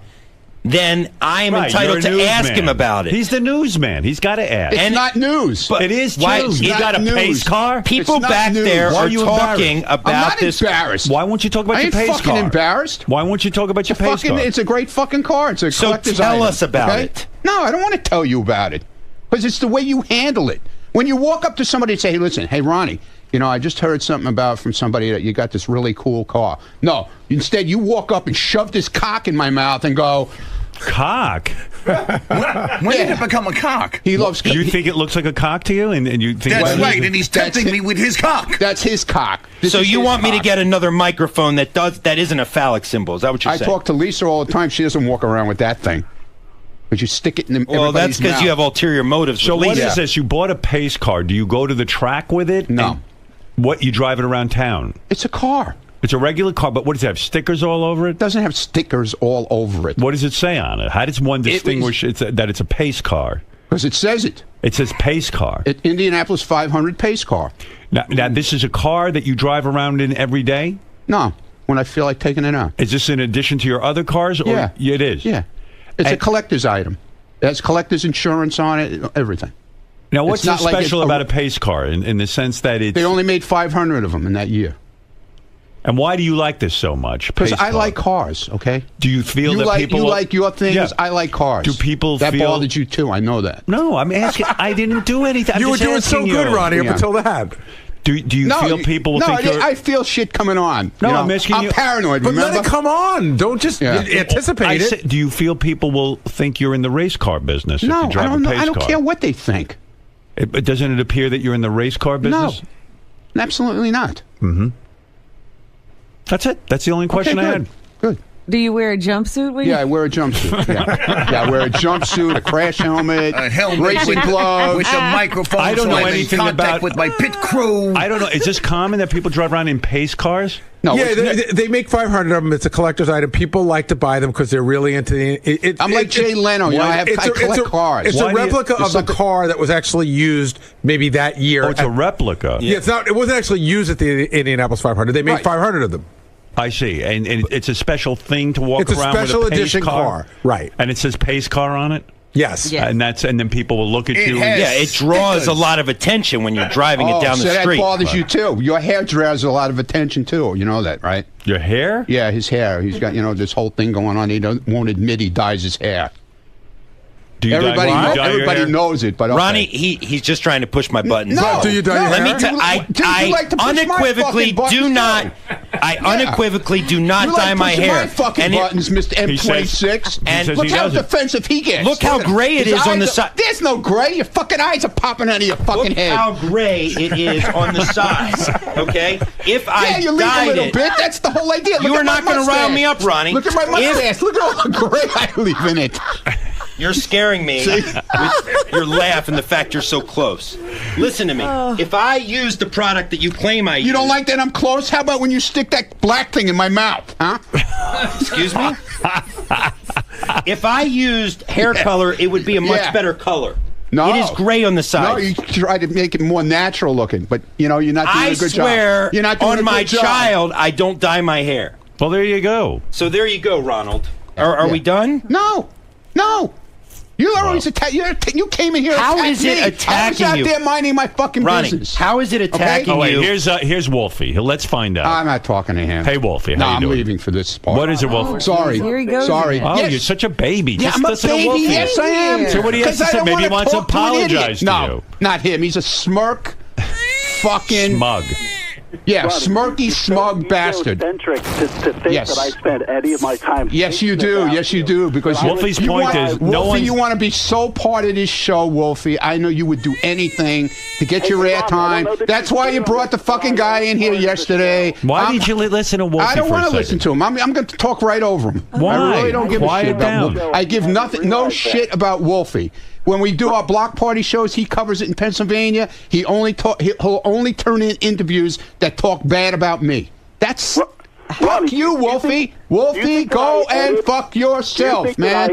Speaker 5: then I am
Speaker 1: Right,
Speaker 5: entitled
Speaker 1: you're a
Speaker 5: to ask
Speaker 1: newsman.
Speaker 5: him about it.
Speaker 1: He's the newsman. He's got to ask.
Speaker 6: it's not news.
Speaker 1: It is
Speaker 5: why-
Speaker 1: true.
Speaker 5: it's
Speaker 1: You
Speaker 5: not
Speaker 1: got a
Speaker 6: news.
Speaker 1: pace car.
Speaker 5: People
Speaker 6: It's not
Speaker 5: back
Speaker 6: news.
Speaker 5: there
Speaker 6: Why
Speaker 5: are
Speaker 6: are you
Speaker 5: talking
Speaker 6: I'm
Speaker 5: about
Speaker 6: not
Speaker 5: this.
Speaker 6: embarrassed.
Speaker 1: Why won't you talk about
Speaker 6: I
Speaker 1: your
Speaker 6: ain't
Speaker 1: pace
Speaker 6: fucking
Speaker 1: car?
Speaker 6: embarrassed.
Speaker 1: Why won't you talk about your pace car?
Speaker 6: It's a great fucking car. It's a
Speaker 5: So
Speaker 6: collector's
Speaker 5: tell
Speaker 6: item,
Speaker 5: us about
Speaker 6: okay?
Speaker 5: it.
Speaker 6: No, I don't want to tell you about it because it's the way you handle it. When you walk up to somebody and say, "Hey, listen, hey Ronnie, you know, I just heard something about from somebody that you got this really cool car." No, instead you walk up and shove this cock in my mouth and go,
Speaker 1: Cock.
Speaker 7: When did it become a cock?
Speaker 6: "He loves."
Speaker 1: You think it looks like a cock to you, and you think
Speaker 7: That's
Speaker 1: it's-
Speaker 7: right, and he's tempting me with his cock.
Speaker 6: That's his cock. This
Speaker 5: So
Speaker 6: is
Speaker 5: you
Speaker 6: his
Speaker 5: want me to
Speaker 6: cock.
Speaker 5: get another microphone that isn't a phallic symbol? Is that what you're
Speaker 6: I
Speaker 5: saying?
Speaker 6: talk to Lisa all the time. She doesn't walk around with that thing. But you stick it in
Speaker 5: Well, that's
Speaker 6: everybody's
Speaker 5: because
Speaker 6: mouth.
Speaker 5: you have ulterior motives.
Speaker 1: So
Speaker 5: with
Speaker 1: what
Speaker 5: Lisa.
Speaker 1: is this? You bought a pace car. Do you go to the track with it?
Speaker 6: No.
Speaker 1: And what, you drive it around town?
Speaker 6: It's a car.
Speaker 1: It's a regular car, but what does it have? Stickers all over it?
Speaker 6: It doesn't have stickers all over it.
Speaker 1: What does it say on it? How does one distinguish that it's a pace car?
Speaker 6: Because it says it.
Speaker 1: It says pace car.
Speaker 6: Indianapolis 500 pace car.
Speaker 1: Now, this is a car that you drive around in every day?
Speaker 6: No, when I feel like taking it out.
Speaker 1: Is this in addition to your other cars? Or
Speaker 6: Yeah.
Speaker 1: It is?
Speaker 6: Yeah. It's a collector's item. It has collector's insurance on it, everything.
Speaker 1: Now, what's
Speaker 6: It's
Speaker 1: so
Speaker 6: not like
Speaker 1: special
Speaker 6: it's a-
Speaker 1: about a pace car in the sense that it's...
Speaker 6: They only made 500 of them in that year.
Speaker 1: And why do you like this so much?
Speaker 6: Because
Speaker 1: pace
Speaker 6: I
Speaker 1: car?
Speaker 6: like cars, okay?
Speaker 1: Do you feel that people...
Speaker 6: You like your things,
Speaker 1: Yeah.
Speaker 6: I like cars.
Speaker 1: Do people
Speaker 6: that
Speaker 1: feel...
Speaker 6: bothered you too, I know that.
Speaker 1: No, I'm asking... I didn't do anything. I'm
Speaker 4: You were
Speaker 1: just
Speaker 4: doing so
Speaker 1: asking
Speaker 4: good,
Speaker 1: you.
Speaker 4: Ronnie, up until that.
Speaker 1: Do you feel people will think you're...
Speaker 6: I feel shit coming on.
Speaker 1: No,
Speaker 6: You know,
Speaker 1: I'm asking you...
Speaker 6: I'm paranoid,
Speaker 4: But
Speaker 6: remember?
Speaker 4: let it come on. Don't just anticipate it.
Speaker 1: Do you feel people will think you're in the race car business if
Speaker 6: No,
Speaker 1: you drive
Speaker 6: I don't
Speaker 1: a
Speaker 6: know.
Speaker 1: pace
Speaker 6: I don't
Speaker 1: car?
Speaker 6: care what they think.
Speaker 1: Doesn't it appear that you're in the race car business?
Speaker 6: No, absolutely not.
Speaker 1: Mm-hmm. That's it. That's the only question I had.
Speaker 6: Good.
Speaker 2: Do you wear a jumpsuit? When
Speaker 6: Yeah, I wear a jumpsuit. Yeah, I wear a jumpsuit, a crash helmet,
Speaker 7: A helmet
Speaker 6: racing gloves.
Speaker 7: with the microphone.
Speaker 1: I don't know
Speaker 7: I'm in
Speaker 1: anything
Speaker 7: contact
Speaker 1: about-
Speaker 7: with my pit crew.
Speaker 1: I don't know. Is this common that people drive around in pace cars?
Speaker 6: No,
Speaker 4: Yeah,
Speaker 6: it's-
Speaker 4: they make 500 of them. It's a collector's item. People like to buy them because they're really into the.
Speaker 6: I'm like Jay Leno. You know, I collect cars.
Speaker 4: It's
Speaker 1: Why
Speaker 4: a
Speaker 1: do you-
Speaker 4: replica of the car that was actually used maybe that year.
Speaker 1: Oh, it's a replica.
Speaker 4: Yeah, it's not. It wasn't actually used at the Indianapolis 500. They made
Speaker 6: Right.
Speaker 4: 500 of them.
Speaker 1: I see. And it's a special thing to walk
Speaker 4: It's a
Speaker 1: around
Speaker 4: special
Speaker 1: with a pace
Speaker 4: edition car. Right.
Speaker 1: And it says pace car on it?
Speaker 4: Yes.
Speaker 2: Yeah.
Speaker 1: And then people will look at
Speaker 7: It
Speaker 1: you.
Speaker 7: has-
Speaker 5: Yeah, it draws a lot of attention when you're driving it down
Speaker 6: so
Speaker 5: the
Speaker 6: that
Speaker 5: street.
Speaker 6: bothers you too. Your hair draws a lot of attention too. You know that, right?
Speaker 1: Your hair?
Speaker 6: Yeah, his hair. He's got this whole thing going on. He won't admit he dyes his hair.
Speaker 1: Do you
Speaker 6: Everybody,
Speaker 1: dye your
Speaker 6: everybody
Speaker 1: hair?
Speaker 6: knows it, but okay.
Speaker 5: Ronnie, he's just trying to push my buttons.
Speaker 6: No,
Speaker 4: Do you dye your
Speaker 5: Let
Speaker 4: hair?
Speaker 5: me tell
Speaker 6: Do you like to push my
Speaker 5: unequivocally
Speaker 6: fucking buttons
Speaker 5: do not.
Speaker 6: too?
Speaker 5: I unequivocally do not
Speaker 6: You
Speaker 5: dye
Speaker 6: like
Speaker 5: my
Speaker 6: pushing
Speaker 5: hair.
Speaker 6: my fucking
Speaker 5: And it-
Speaker 6: buttons, Mr.
Speaker 1: He says-
Speaker 6: M26.
Speaker 5: and
Speaker 1: says
Speaker 6: look
Speaker 1: he
Speaker 6: how
Speaker 1: doesn't.
Speaker 6: defensive he gets.
Speaker 5: Look how gray it
Speaker 6: His
Speaker 5: is on the
Speaker 6: eyes
Speaker 5: side.
Speaker 6: There's no gray. Your fucking eyes are popping out of your fucking
Speaker 5: Look
Speaker 6: head.
Speaker 5: how gray it is on the sides. Okay, if I
Speaker 6: Yeah, you leave a
Speaker 5: dyed
Speaker 6: little
Speaker 5: it,
Speaker 6: bit. That's the whole idea.
Speaker 5: You
Speaker 6: Look
Speaker 5: are
Speaker 6: at my
Speaker 5: not going to rile
Speaker 6: mustache.
Speaker 5: me up, Ronnie.
Speaker 6: Look at my mustache. Look at all the gray I leave in it.
Speaker 5: You're scaring me with your laugh and the fact you're so close. Listen to me. If I use the product that you claim I use...
Speaker 6: You don't like that I'm close? How about when you stick that black thing in my mouth, huh?
Speaker 5: Excuse me? If I used hair color, it would be a much
Speaker 6: Yeah.
Speaker 5: better color.
Speaker 6: No.
Speaker 5: It is gray on the
Speaker 6: No,
Speaker 5: sides.
Speaker 6: you try to make it more natural looking, but you're not doing
Speaker 5: I
Speaker 6: a good
Speaker 5: swear
Speaker 6: job. You're not doing
Speaker 5: on
Speaker 6: a
Speaker 5: my
Speaker 6: good job.
Speaker 5: child, I don't dye my hair.
Speaker 1: Well, there you go.
Speaker 5: So there you go, Ronald. Are
Speaker 6: Yeah.
Speaker 5: we done?
Speaker 6: No. You always attack. You came in here.
Speaker 5: How
Speaker 6: attacked
Speaker 5: is it
Speaker 6: me.
Speaker 5: attacking
Speaker 6: I was out
Speaker 5: you?
Speaker 6: there minding my fucking
Speaker 5: Ronnie,
Speaker 6: business.
Speaker 5: how is it attacking
Speaker 1: Oh, wait.
Speaker 5: you?
Speaker 1: Here's Wolfie. Let's find out.
Speaker 6: I'm not talking to him.
Speaker 1: Hey, Wolfie.
Speaker 6: No,
Speaker 1: How you
Speaker 6: I'm
Speaker 1: doing?
Speaker 6: leaving for this part.
Speaker 1: What is it, Wolfie?
Speaker 6: Sorry.
Speaker 2: Here he goes
Speaker 6: Sorry.
Speaker 2: again.
Speaker 1: Oh,
Speaker 6: Yes.
Speaker 1: you're such a baby.
Speaker 6: Yeah,
Speaker 1: Just
Speaker 6: I'm a
Speaker 1: listen to
Speaker 6: baby.
Speaker 1: Wolfie.
Speaker 6: Yes, I am.
Speaker 1: So what do you have
Speaker 6: 'Cause
Speaker 1: to
Speaker 6: I
Speaker 1: say?
Speaker 6: don't
Speaker 1: Maybe he
Speaker 6: wanna
Speaker 1: wants to
Speaker 6: talk to an idiot.
Speaker 1: apologize to
Speaker 6: no,
Speaker 1: you.
Speaker 6: not him. He's a smirk, fucking
Speaker 1: Smug.
Speaker 6: Yeah, smirky, smug bastard.
Speaker 8: Egocentric to think
Speaker 6: Yes.
Speaker 8: that I spend any of my time.
Speaker 6: Yes, you
Speaker 8: thinking
Speaker 6: do.
Speaker 8: about
Speaker 6: Yes, you do. Because
Speaker 1: Wolfie's
Speaker 6: you
Speaker 1: point
Speaker 6: want,
Speaker 1: is, no
Speaker 6: Wolfie,
Speaker 1: one's-
Speaker 6: you want to be so part of this show, Wolfie. I know you would do anything to get your
Speaker 8: Hey, Ron, I don't
Speaker 6: airtime.
Speaker 8: know that
Speaker 6: That's
Speaker 8: you
Speaker 6: why
Speaker 8: put
Speaker 6: you
Speaker 8: on
Speaker 6: brought the
Speaker 8: this
Speaker 6: fucking guy in here yesterday.
Speaker 1: Why did you listen to Wolfie
Speaker 6: I don't
Speaker 1: for a
Speaker 6: want to
Speaker 1: second?
Speaker 6: listen to him. I'm going to talk right over him.
Speaker 1: Why?
Speaker 6: I really don't give a
Speaker 1: Quiet
Speaker 6: shit about
Speaker 1: down.
Speaker 6: Wolfie. I give nothing, no shit about Wolfie. When we do our block party shows, he covers it in Pennsylvania. He'll only turn in interviews that talk bad about me. That's fuck
Speaker 8: Ronnie,
Speaker 6: you, Wolfie. Wolfie, go and fuck yourself, man.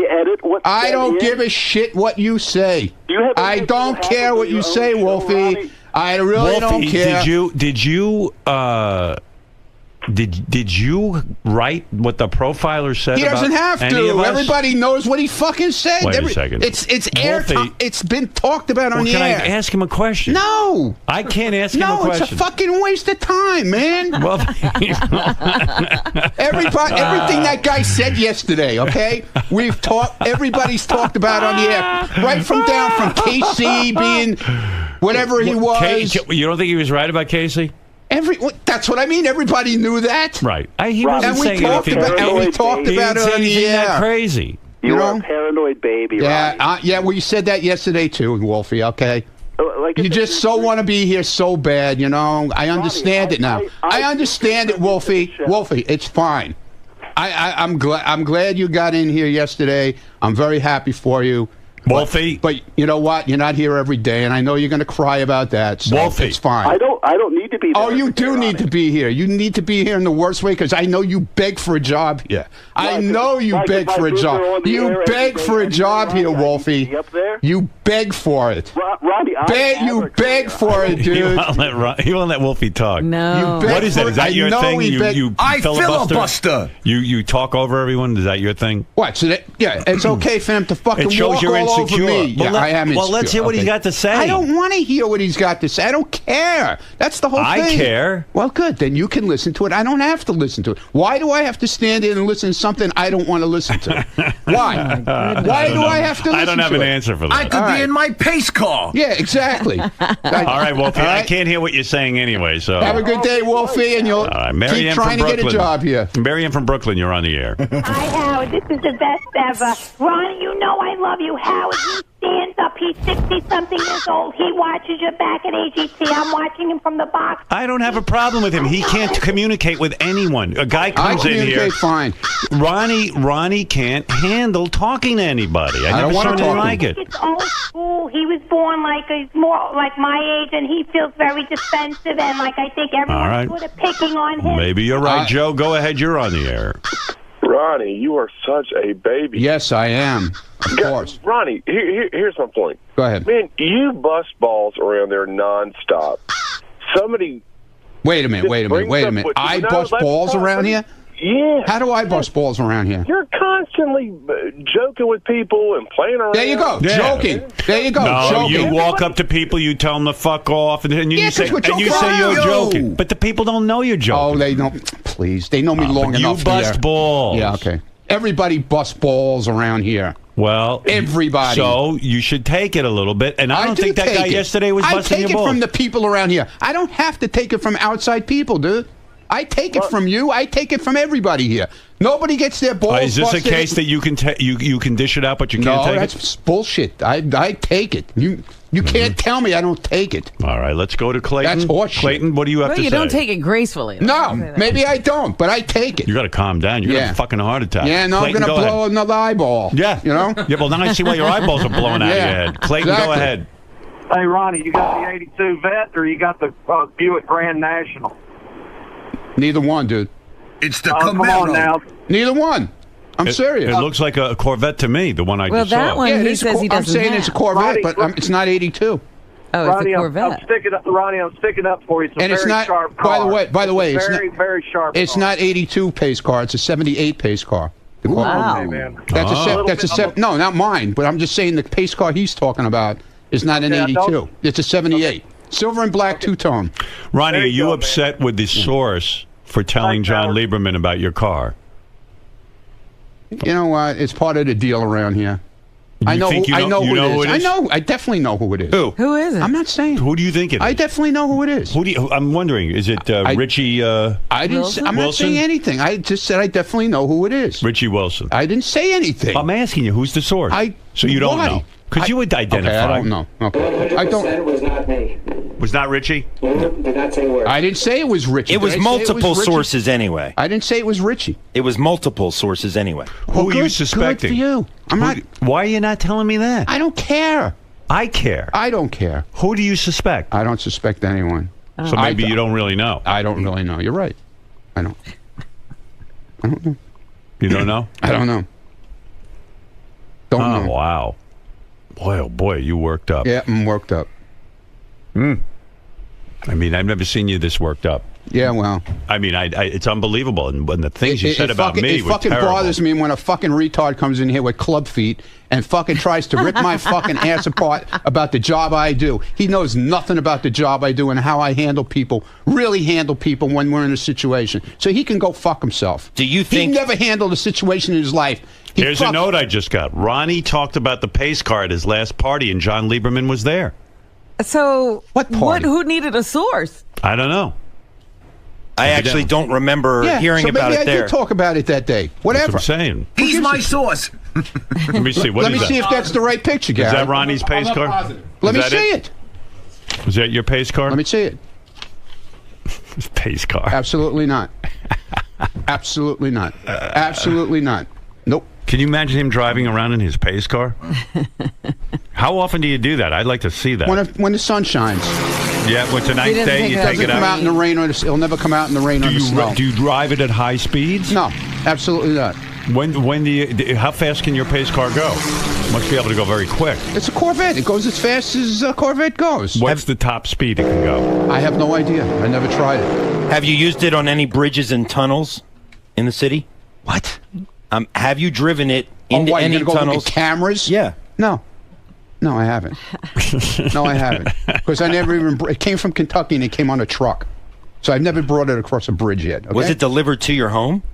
Speaker 6: I don't give a shit what you say. I don't care what you say, Wolfie. I really don't care.
Speaker 1: Did you write what the profiler said?
Speaker 6: He doesn't
Speaker 1: about
Speaker 6: have
Speaker 1: any of
Speaker 6: to.
Speaker 1: us?
Speaker 6: Everybody knows what he fucking said.
Speaker 1: Wait a second.
Speaker 6: It's air.
Speaker 1: Wolfie-
Speaker 6: It's been talked about on
Speaker 1: Well,
Speaker 6: the
Speaker 1: can
Speaker 6: air.
Speaker 1: I ask him a question?
Speaker 6: No.
Speaker 1: I can't ask him a
Speaker 6: No,
Speaker 1: question.
Speaker 6: it's a fucking waste of time, man.
Speaker 1: Well,
Speaker 6: Everything that guy said yesterday, okay? We've talked. Everybody's talked about on the air, right from KC being whatever he was.
Speaker 1: You don't think he was right about Casey?
Speaker 6: That's what I mean. Everybody knew that,
Speaker 1: right? He wasn't saying anything.
Speaker 6: We talked about it on the air.
Speaker 1: That crazy.
Speaker 8: You are a paranoid baby.
Speaker 6: Yeah, yeah. Well, you said that yesterday too, Wolfie. Okay. You just so want to be here so bad, you know. I understand it now. I understand it, Wolfie. Wolfie, it's fine. I'm glad you got in here yesterday. I'm very happy for you.
Speaker 1: Wolfie.
Speaker 6: But you know what? You're not here every day, and I know you're going to cry about that. So
Speaker 1: Wolfie.
Speaker 6: it's fine.
Speaker 8: I don't. I don't need to be there.
Speaker 6: Oh, you do need to be here. You need to be here in the worst way because I know you beg for a job here. I know you beg for a job. You beg for a job here, Wolfie.
Speaker 8: Up there?
Speaker 6: You beg for it.
Speaker 8: Ronnie,
Speaker 6: You beg for it, dude.
Speaker 1: You won't let Wolfie talk.
Speaker 2: No.
Speaker 6: You beg
Speaker 1: What is that?
Speaker 6: for
Speaker 1: Is that
Speaker 6: it.
Speaker 1: your
Speaker 6: I know
Speaker 1: thing?
Speaker 6: he beg-
Speaker 1: You
Speaker 7: I
Speaker 1: filibuster?
Speaker 7: filibuster.
Speaker 1: You talk over everyone? Is that your thing?
Speaker 6: What? So that, yeah, it's okay for him to fucking
Speaker 1: It shows
Speaker 6: walk
Speaker 1: you're
Speaker 6: all
Speaker 1: insecure.
Speaker 6: over me.
Speaker 1: Well,
Speaker 6: Yeah, I am insecure.
Speaker 1: well, let's hear what he's
Speaker 6: Okay.
Speaker 1: got to say.
Speaker 6: I don't want to hear what he's got to say. I don't care. That's the whole
Speaker 1: I
Speaker 6: thing.
Speaker 1: care.
Speaker 6: Well, good. Then you can listen to it. I don't have to listen to it. Why do I have to stand in and listen to something I don't want to listen to? Why? Why do I have to listen to it?
Speaker 1: I don't have an answer for that.
Speaker 7: I could be in my pace car.
Speaker 6: Yeah, exactly. All
Speaker 1: All right, Wolfie,
Speaker 6: All
Speaker 1: I
Speaker 6: right.
Speaker 1: can't hear what you're saying anyway, so...
Speaker 6: Have a good day, Wolfie, and you'll
Speaker 1: All right, Mary
Speaker 6: keep
Speaker 1: Ann
Speaker 6: trying
Speaker 1: from
Speaker 6: to
Speaker 1: Brooklyn.
Speaker 6: get a job here.
Speaker 1: Mary Ann from Brooklyn, you're on the air.
Speaker 9: Hi, Howard. This is the best ever. Ronnie, you know I love you. Howard, he stands up. He's 60-something years old. He watches your back at AGT. I'm watching him from the box.
Speaker 1: I don't have a problem with him. He can't communicate with anyone. A guy
Speaker 6: I
Speaker 1: comes in here...
Speaker 6: communicate fine.
Speaker 1: Ronnie can't handle talking to anybody. I
Speaker 6: don't
Speaker 1: never
Speaker 6: wanna
Speaker 1: saw anything
Speaker 6: talk to
Speaker 1: like it.
Speaker 9: It's old school. He was born he's more like my age, and he feels very defensive, and I think
Speaker 1: All right.
Speaker 9: everyone's sort of picking on him.
Speaker 1: Maybe you're right, Joe. Go ahead. You're on the air.
Speaker 10: Ronnie, you are such a baby.
Speaker 6: Yes, I am. Of course.
Speaker 10: Ronnie, here's my point.
Speaker 6: Go ahead.
Speaker 10: Man, you bust balls around there nonstop. Somebody...
Speaker 6: Wait a minute. I bust balls around here?
Speaker 10: Yeah.
Speaker 6: How do I bust balls around here?
Speaker 10: You're constantly joking with people and playing around.
Speaker 6: There you go.
Speaker 1: Yeah.
Speaker 6: Joking. There you go.
Speaker 1: No,
Speaker 6: joking.
Speaker 1: you walk up to people, you tell them to fuck off, and
Speaker 6: Yeah,
Speaker 1: you
Speaker 6: 'cause
Speaker 1: say
Speaker 6: we're joking.
Speaker 1: you're
Speaker 7: Yo.
Speaker 1: joking. But the people don't know you're joking.
Speaker 6: Oh, they don't. Please. They know me long
Speaker 1: but
Speaker 6: enough.
Speaker 1: you bust
Speaker 6: here.
Speaker 1: balls.
Speaker 6: Yeah, okay. Everybody busts balls around here.
Speaker 1: Well,
Speaker 6: Everybody.
Speaker 1: So you should take it a little bit. And I don't
Speaker 6: do
Speaker 1: think that
Speaker 6: take
Speaker 1: guy
Speaker 6: it.
Speaker 1: yesterday was
Speaker 6: I
Speaker 1: busting your
Speaker 6: take it
Speaker 1: balls.
Speaker 6: from the people around here. I don't have to take it from outside people, dude. I take it from you. I take it from everybody here. Nobody gets their balls
Speaker 1: Is this a
Speaker 6: busted.
Speaker 1: case that you can you can dish it out, but you can't
Speaker 6: No,
Speaker 1: take
Speaker 6: that's bullshit. I take it. You can't tell me I don't take it.
Speaker 1: it? All right, let's go to Clayton.
Speaker 6: That's horseshit.
Speaker 1: Clayton, what do you have
Speaker 2: Well,
Speaker 1: to
Speaker 2: you
Speaker 1: say?
Speaker 2: don't take it gracefully.
Speaker 6: No, maybe I don't, but I take it.
Speaker 1: You got to calm down. You're gonna
Speaker 6: Yeah.
Speaker 1: have a fucking heart attack.
Speaker 6: Yeah, no,
Speaker 1: Clayton,
Speaker 6: I'm going
Speaker 1: go
Speaker 6: to blow
Speaker 1: ahead.
Speaker 6: another eyeball.
Speaker 1: Yeah,
Speaker 6: You know?
Speaker 1: Yeah, well, now I see why your eyeballs are blowing out of your
Speaker 6: Yeah,
Speaker 1: head. Clayton, go
Speaker 6: exactly.
Speaker 1: ahead.
Speaker 11: Hey, Ronnie, you got the 82 Vet or you got the Buick Grand National?
Speaker 6: Neither one, dude.
Speaker 7: It's the
Speaker 11: Come on
Speaker 7: Camaro.
Speaker 11: now.
Speaker 6: Neither one. I'm serious.
Speaker 1: It looks like a Corvette to me, the one I
Speaker 2: Well,
Speaker 1: just
Speaker 2: that
Speaker 1: saw.
Speaker 2: one
Speaker 6: Yeah, it
Speaker 2: he
Speaker 6: is
Speaker 2: says he
Speaker 6: I'm
Speaker 2: doesn't
Speaker 6: saying
Speaker 2: have.
Speaker 6: it's a Corvette, but it's not 82.
Speaker 2: Oh,
Speaker 11: Ronnie,
Speaker 2: it's a
Speaker 11: I'm
Speaker 2: Corvette.
Speaker 11: sticking up. Ronnie, I'm sticking up for you. It's a
Speaker 6: And
Speaker 11: very
Speaker 6: it's not.
Speaker 11: sharp car.
Speaker 6: By the way,
Speaker 11: it's
Speaker 6: it's
Speaker 11: very,
Speaker 6: not.
Speaker 11: very sharp.
Speaker 6: It's
Speaker 11: car.
Speaker 6: not 82 pace car. It's a 78 pace car. The car-
Speaker 2: Wow.
Speaker 11: Okay, man.
Speaker 6: That's
Speaker 1: Oh.
Speaker 6: that's a no, not mine. But I'm just saying the pace car he's talking about is not an
Speaker 11: Okay, I
Speaker 6: 82.
Speaker 11: don't-
Speaker 6: It's a 78, silver and black two-tone.
Speaker 1: Ronnie,
Speaker 11: There
Speaker 1: are
Speaker 11: you
Speaker 1: you
Speaker 11: go,
Speaker 1: upset with the source for telling
Speaker 11: Thanks,
Speaker 1: John
Speaker 11: Howard.
Speaker 1: Lieberman about your car?
Speaker 6: You know what? It's part of the deal around here. I know.
Speaker 1: think you
Speaker 6: I know
Speaker 1: you
Speaker 6: who
Speaker 1: know
Speaker 6: it is. I know. I definitely know who it is.
Speaker 2: Who is it?
Speaker 6: I'm not saying.
Speaker 1: Who do you think it is?
Speaker 6: I definitely know who it is.
Speaker 1: Who do you, I'm wondering, is it Richie
Speaker 6: I didn't.
Speaker 2: Wilson?
Speaker 6: I'm not
Speaker 1: Wilson?
Speaker 6: saying anything. I just said I definitely know who it is.
Speaker 1: Richie Wilson?
Speaker 6: I didn't say anything.
Speaker 1: I'm asking you, who's the source? So you don't
Speaker 6: why?
Speaker 1: know? Because you would identify.
Speaker 6: Okay, I don't know. Okay. I don't.
Speaker 3: It was not me.
Speaker 1: Was not Richie?
Speaker 3: Did not say a word.
Speaker 6: I didn't say it was Richie.
Speaker 5: It was
Speaker 6: Did I say
Speaker 5: multiple
Speaker 6: Richie?
Speaker 5: sources anyway.
Speaker 6: I didn't say it was Richie.
Speaker 5: It was multiple sources anyway.
Speaker 1: Who are you
Speaker 6: Good
Speaker 1: suspecting?
Speaker 6: for you. I'm not.
Speaker 1: Why are you not telling me that?
Speaker 6: I don't care.
Speaker 1: I care.
Speaker 6: I don't care.
Speaker 1: Who do you suspect?
Speaker 6: I don't suspect anyone.
Speaker 1: So maybe you don't really know.
Speaker 6: I don't really know. You're right. I don't. I don't know.
Speaker 1: You don't know?
Speaker 6: I don't know. Don't
Speaker 1: Oh,
Speaker 6: know.
Speaker 1: wow. Boy, oh boy, you worked up.
Speaker 6: Yeah, I'm worked up.
Speaker 1: I mean, I've never seen you this worked up.
Speaker 6: Yeah, well.
Speaker 1: I mean, it's unbelievable. And when the things you said about me
Speaker 6: it
Speaker 1: were
Speaker 6: fucking
Speaker 1: terrible.
Speaker 6: bothers me when a fucking retard comes in here with club feet and fucking tries to rip my fucking ass apart about the job I do. He knows nothing about the job I do and how I handle people, really handle people when we're in a situation. So he can go fuck himself.
Speaker 5: Do you think
Speaker 6: He never handled a situation in his life.
Speaker 1: Here's a note I just got. Ronnie talked about the pace car at his last party, and John Lieberman was there.
Speaker 2: So
Speaker 6: What party?
Speaker 2: Who needed a source?
Speaker 1: I don't know.
Speaker 5: I actually don't remember
Speaker 6: Yeah,
Speaker 5: hearing
Speaker 6: so
Speaker 5: about
Speaker 6: maybe
Speaker 5: it
Speaker 6: I
Speaker 5: there?
Speaker 6: did talk about it that day. Whatever.
Speaker 1: That's what I'm saying.
Speaker 7: He's my source.
Speaker 1: Let me see. What
Speaker 6: Let
Speaker 1: is
Speaker 6: me
Speaker 1: that?
Speaker 6: see if that's the right picture, Gary.
Speaker 1: Is that Ronnie's pace car?
Speaker 6: Let me
Speaker 1: Is that
Speaker 6: see it.
Speaker 1: Is that your pace car?
Speaker 6: Let me see it.
Speaker 1: Pace car.
Speaker 6: Absolutely not. Absolutely not. Absolutely not. Nope.
Speaker 1: Can you imagine him driving around in his pace car? How often do you do that? I'd like to see that.
Speaker 6: When the sun shines.
Speaker 1: Yeah, what's a nice day? You take it
Speaker 6: Come out
Speaker 1: out.
Speaker 6: in the rain or it'll never come out in the rain or the snow.
Speaker 1: Do you drive it at high speeds?
Speaker 6: No, absolutely not.
Speaker 1: How fast can your pace car go? Must be able to go very quick.
Speaker 6: It's a Corvette. It goes as fast as a Corvette goes.
Speaker 1: What's the top speed it can go?
Speaker 6: I have no idea. I never tried it.
Speaker 5: Have you used it on any bridges and tunnels in the city?
Speaker 6: What?
Speaker 5: Have you driven it into any
Speaker 6: you're gonna go look
Speaker 5: tunnels?
Speaker 6: at cameras?
Speaker 5: Yeah.
Speaker 6: No, I haven't. No, I haven't. Because I never even. It came from Kentucky and it came on a truck, so I've never brought it across a bridge yet. Okay?
Speaker 5: Was it delivered to your home?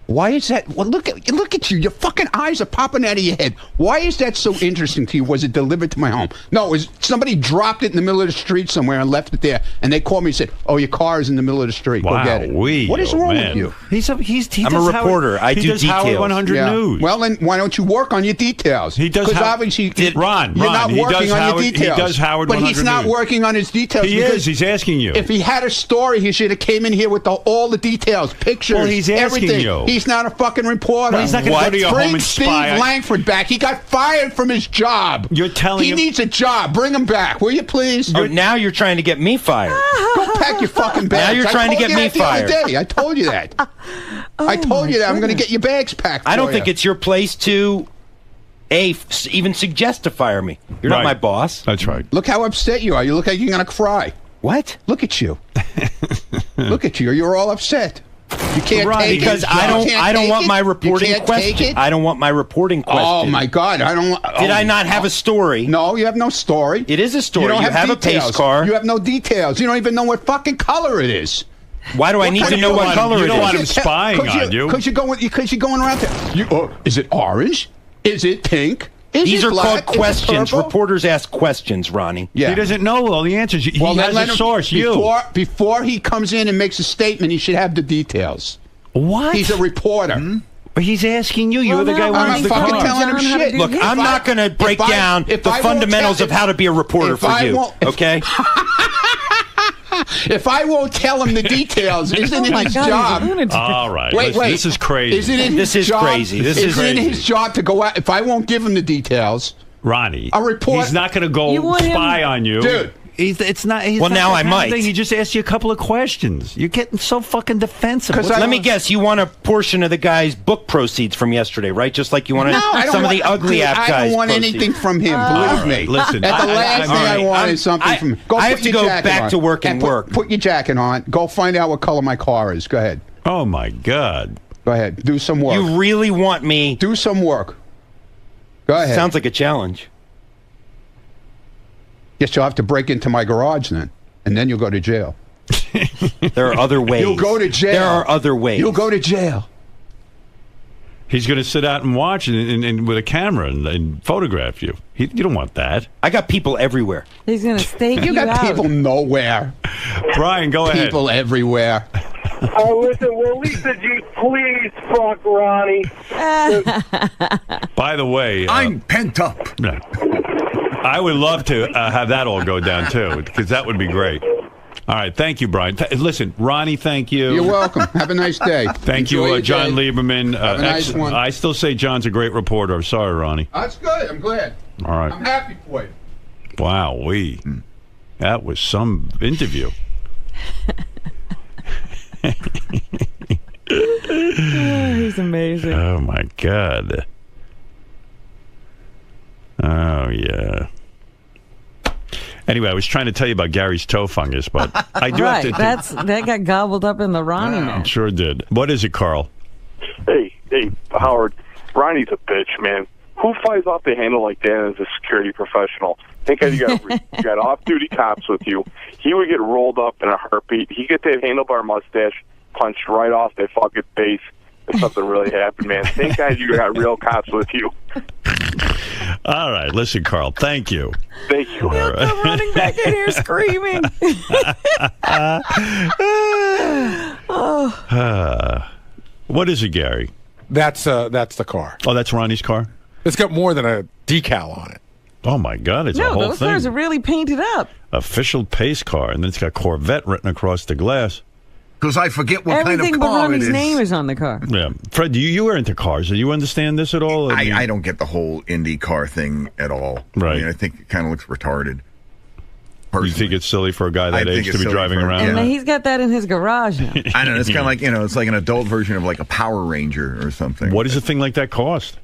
Speaker 6: Why is that? Well, look at you. Your fucking eyes are popping out of your head. Why is that so interesting to you? Was it delivered to my home? No, somebody dropped it in the middle of the street somewhere and left it there. And they called me and said, "Oh, your car is in the middle of the street. Go get it." What is wrong with you?
Speaker 5: I'm a reporter. I do details.
Speaker 1: Howard 100 News.
Speaker 6: Well, then why don't you work on your details?
Speaker 1: He does.
Speaker 6: Because obviously,
Speaker 1: Ron,
Speaker 6: you're not working on your details.
Speaker 1: He does Howard 100
Speaker 6: But he's not
Speaker 1: News.
Speaker 6: working on his details.
Speaker 1: He is. He's asking you.
Speaker 6: If he had a story, he should have came in here with all the details, pictures,
Speaker 1: Well, he's asking
Speaker 6: everything.
Speaker 1: you.
Speaker 6: He's not a fucking reporter.
Speaker 1: Well, he's not gonna go to your home and
Speaker 6: Steve
Speaker 1: spy.
Speaker 6: Langford back. He got fired from his job.
Speaker 1: You're telling
Speaker 6: he
Speaker 1: him
Speaker 6: needs a job. Bring him back, will you please?
Speaker 5: Now you're trying to get me fired.
Speaker 6: Go pack your fucking bags.
Speaker 5: Now you're trying to get me fired.
Speaker 6: I told you that. I told you that. I'm going to get your bags packed.
Speaker 5: I don't think it's your place to even suggest to fire me. You're not my boss.
Speaker 1: That's right.
Speaker 6: Look how upset you are. You look like you're going to cry.
Speaker 5: What?
Speaker 6: Look at you. Look at you. You're all upset. You can't take
Speaker 5: because
Speaker 6: it.
Speaker 5: I don't want my reporting question. I don't want my reporting question.
Speaker 6: Oh my God! I don't.
Speaker 5: Did I not have a story?
Speaker 6: No, you have no story.
Speaker 5: It is a story.
Speaker 6: You don't
Speaker 5: have a pace car.
Speaker 6: You have no details. You don't even know what fucking color it is.
Speaker 5: Why do I need to know what color it is?
Speaker 1: You don't want him spying on you.
Speaker 6: Because you're going around there. Is it orange? Is it pink?
Speaker 5: These are called questions. Reporters ask questions, Ronnie.
Speaker 1: Yeah. He doesn't know all the answers. He has a source.
Speaker 6: Before he comes in and makes a statement, he should have the details.
Speaker 1: What?
Speaker 6: He's a reporter.
Speaker 1: He's asking you. You're the guy who
Speaker 6: I'm
Speaker 1: runs the
Speaker 6: fucking
Speaker 1: car.
Speaker 6: telling him shit.
Speaker 5: Look, I'm not going to break down the fundamentals of how to be a reporter for you. Okay?
Speaker 6: If I won't tell him the details, isn't it his job?
Speaker 1: All right.
Speaker 6: Wait.
Speaker 1: This is crazy.
Speaker 6: Isn't it his job?
Speaker 5: Crazy. This is
Speaker 6: crazy. His job to go out. If I won't give him the details,
Speaker 1: Ronnie,
Speaker 6: a report.
Speaker 1: He's not going to go spy on you,
Speaker 6: dude.
Speaker 1: It's not.
Speaker 5: Well, now I might.
Speaker 1: He just asked you a couple of questions. You're getting so fucking defensive.
Speaker 5: Let me guess. You want a portion of the guy's book proceeds from yesterday, right? Just like you wanted some of the ugly app guys.
Speaker 6: I don't want anything from him. Believe me.
Speaker 1: Listen,
Speaker 6: at the last thing I want is something from him.
Speaker 5: I have to go back to work and work.
Speaker 6: Put your jacket on. Go find out what color my car is. Go ahead.
Speaker 1: Oh my God.
Speaker 6: Go ahead. Do some work.
Speaker 5: You really want me?
Speaker 6: Do some work. Go ahead.
Speaker 5: Sounds like a challenge.
Speaker 6: Guess you'll have to break into my garage then, and then you'll go to jail.
Speaker 5: There are other ways.
Speaker 6: You'll go to jail.
Speaker 5: There are other ways.
Speaker 6: You'll go to jail.
Speaker 1: He's going to sit out and watch and with a camera and photograph you. You don't want that.
Speaker 5: I got people everywhere.
Speaker 2: He's going to stake you
Speaker 6: got
Speaker 2: out.
Speaker 6: people nowhere.
Speaker 1: Brian, go ahead.
Speaker 6: People everywhere.
Speaker 12: Oh, listen, will Lisa G please fuck Ronnie?
Speaker 1: By the way,
Speaker 7: I'm pent up.
Speaker 1: I would love to have that all go down too, because that would be great. All right, thank you, Brian. Listen, Ronnie, thank you.
Speaker 6: You're welcome. Have a nice day.
Speaker 1: Thank you, John Lieberman.
Speaker 6: Have a nice one.
Speaker 1: I still say John's a great reporter. I'm sorry, Ronnie.
Speaker 6: That's good. I'm glad.
Speaker 1: All right.
Speaker 6: I'm happy for you.
Speaker 1: Wow, that was some interview.
Speaker 2: He's amazing.
Speaker 1: Oh my God. Oh yeah. Anyway, I was trying to tell you about Gary's toe fungus, but I do have to.
Speaker 2: That got gobbled up in the Ronnie man.
Speaker 1: Sure did. What is it, Carl?
Speaker 10: Hey, Howard. Ronnie's a bitch, man. Who flies off the handle like that as a security professional? Think you got off-duty cops with you. He would get rolled up in a heartbeat. He'd get that handlebar mustache punched right off that fucking face if something really happened, man. Thank God you got real cops with you.
Speaker 1: All right, listen, Carl. Thank you.
Speaker 10: Thank you.
Speaker 2: He'll come running back in here screaming.
Speaker 1: What is it, Gary?
Speaker 4: That's the car.
Speaker 1: Oh, that's Ronnie's car?
Speaker 4: It's got more than a decal on it.
Speaker 1: Oh, my God. It's a whole
Speaker 2: those
Speaker 1: thing.
Speaker 2: cars are really painted up.
Speaker 1: Official pace car, and then it's got Corvette written across the glass.
Speaker 7: Because I forget what
Speaker 2: Everything
Speaker 7: kind of
Speaker 2: but
Speaker 7: car it
Speaker 2: Ronnie's
Speaker 7: is.
Speaker 2: name is on the car.
Speaker 1: Yeah. Fred, you are into cars. Do you understand this at all?
Speaker 13: I don't get the whole Indy car thing at all.
Speaker 1: Right.
Speaker 13: I think it kind of looks retarded.
Speaker 1: You think it's silly for a guy that age to be driving around?
Speaker 2: And he's got that in his garage now.
Speaker 7: I don't know. It's kind of like, it's like an adult version of like a Power Ranger or something.
Speaker 1: What does a thing like that cost?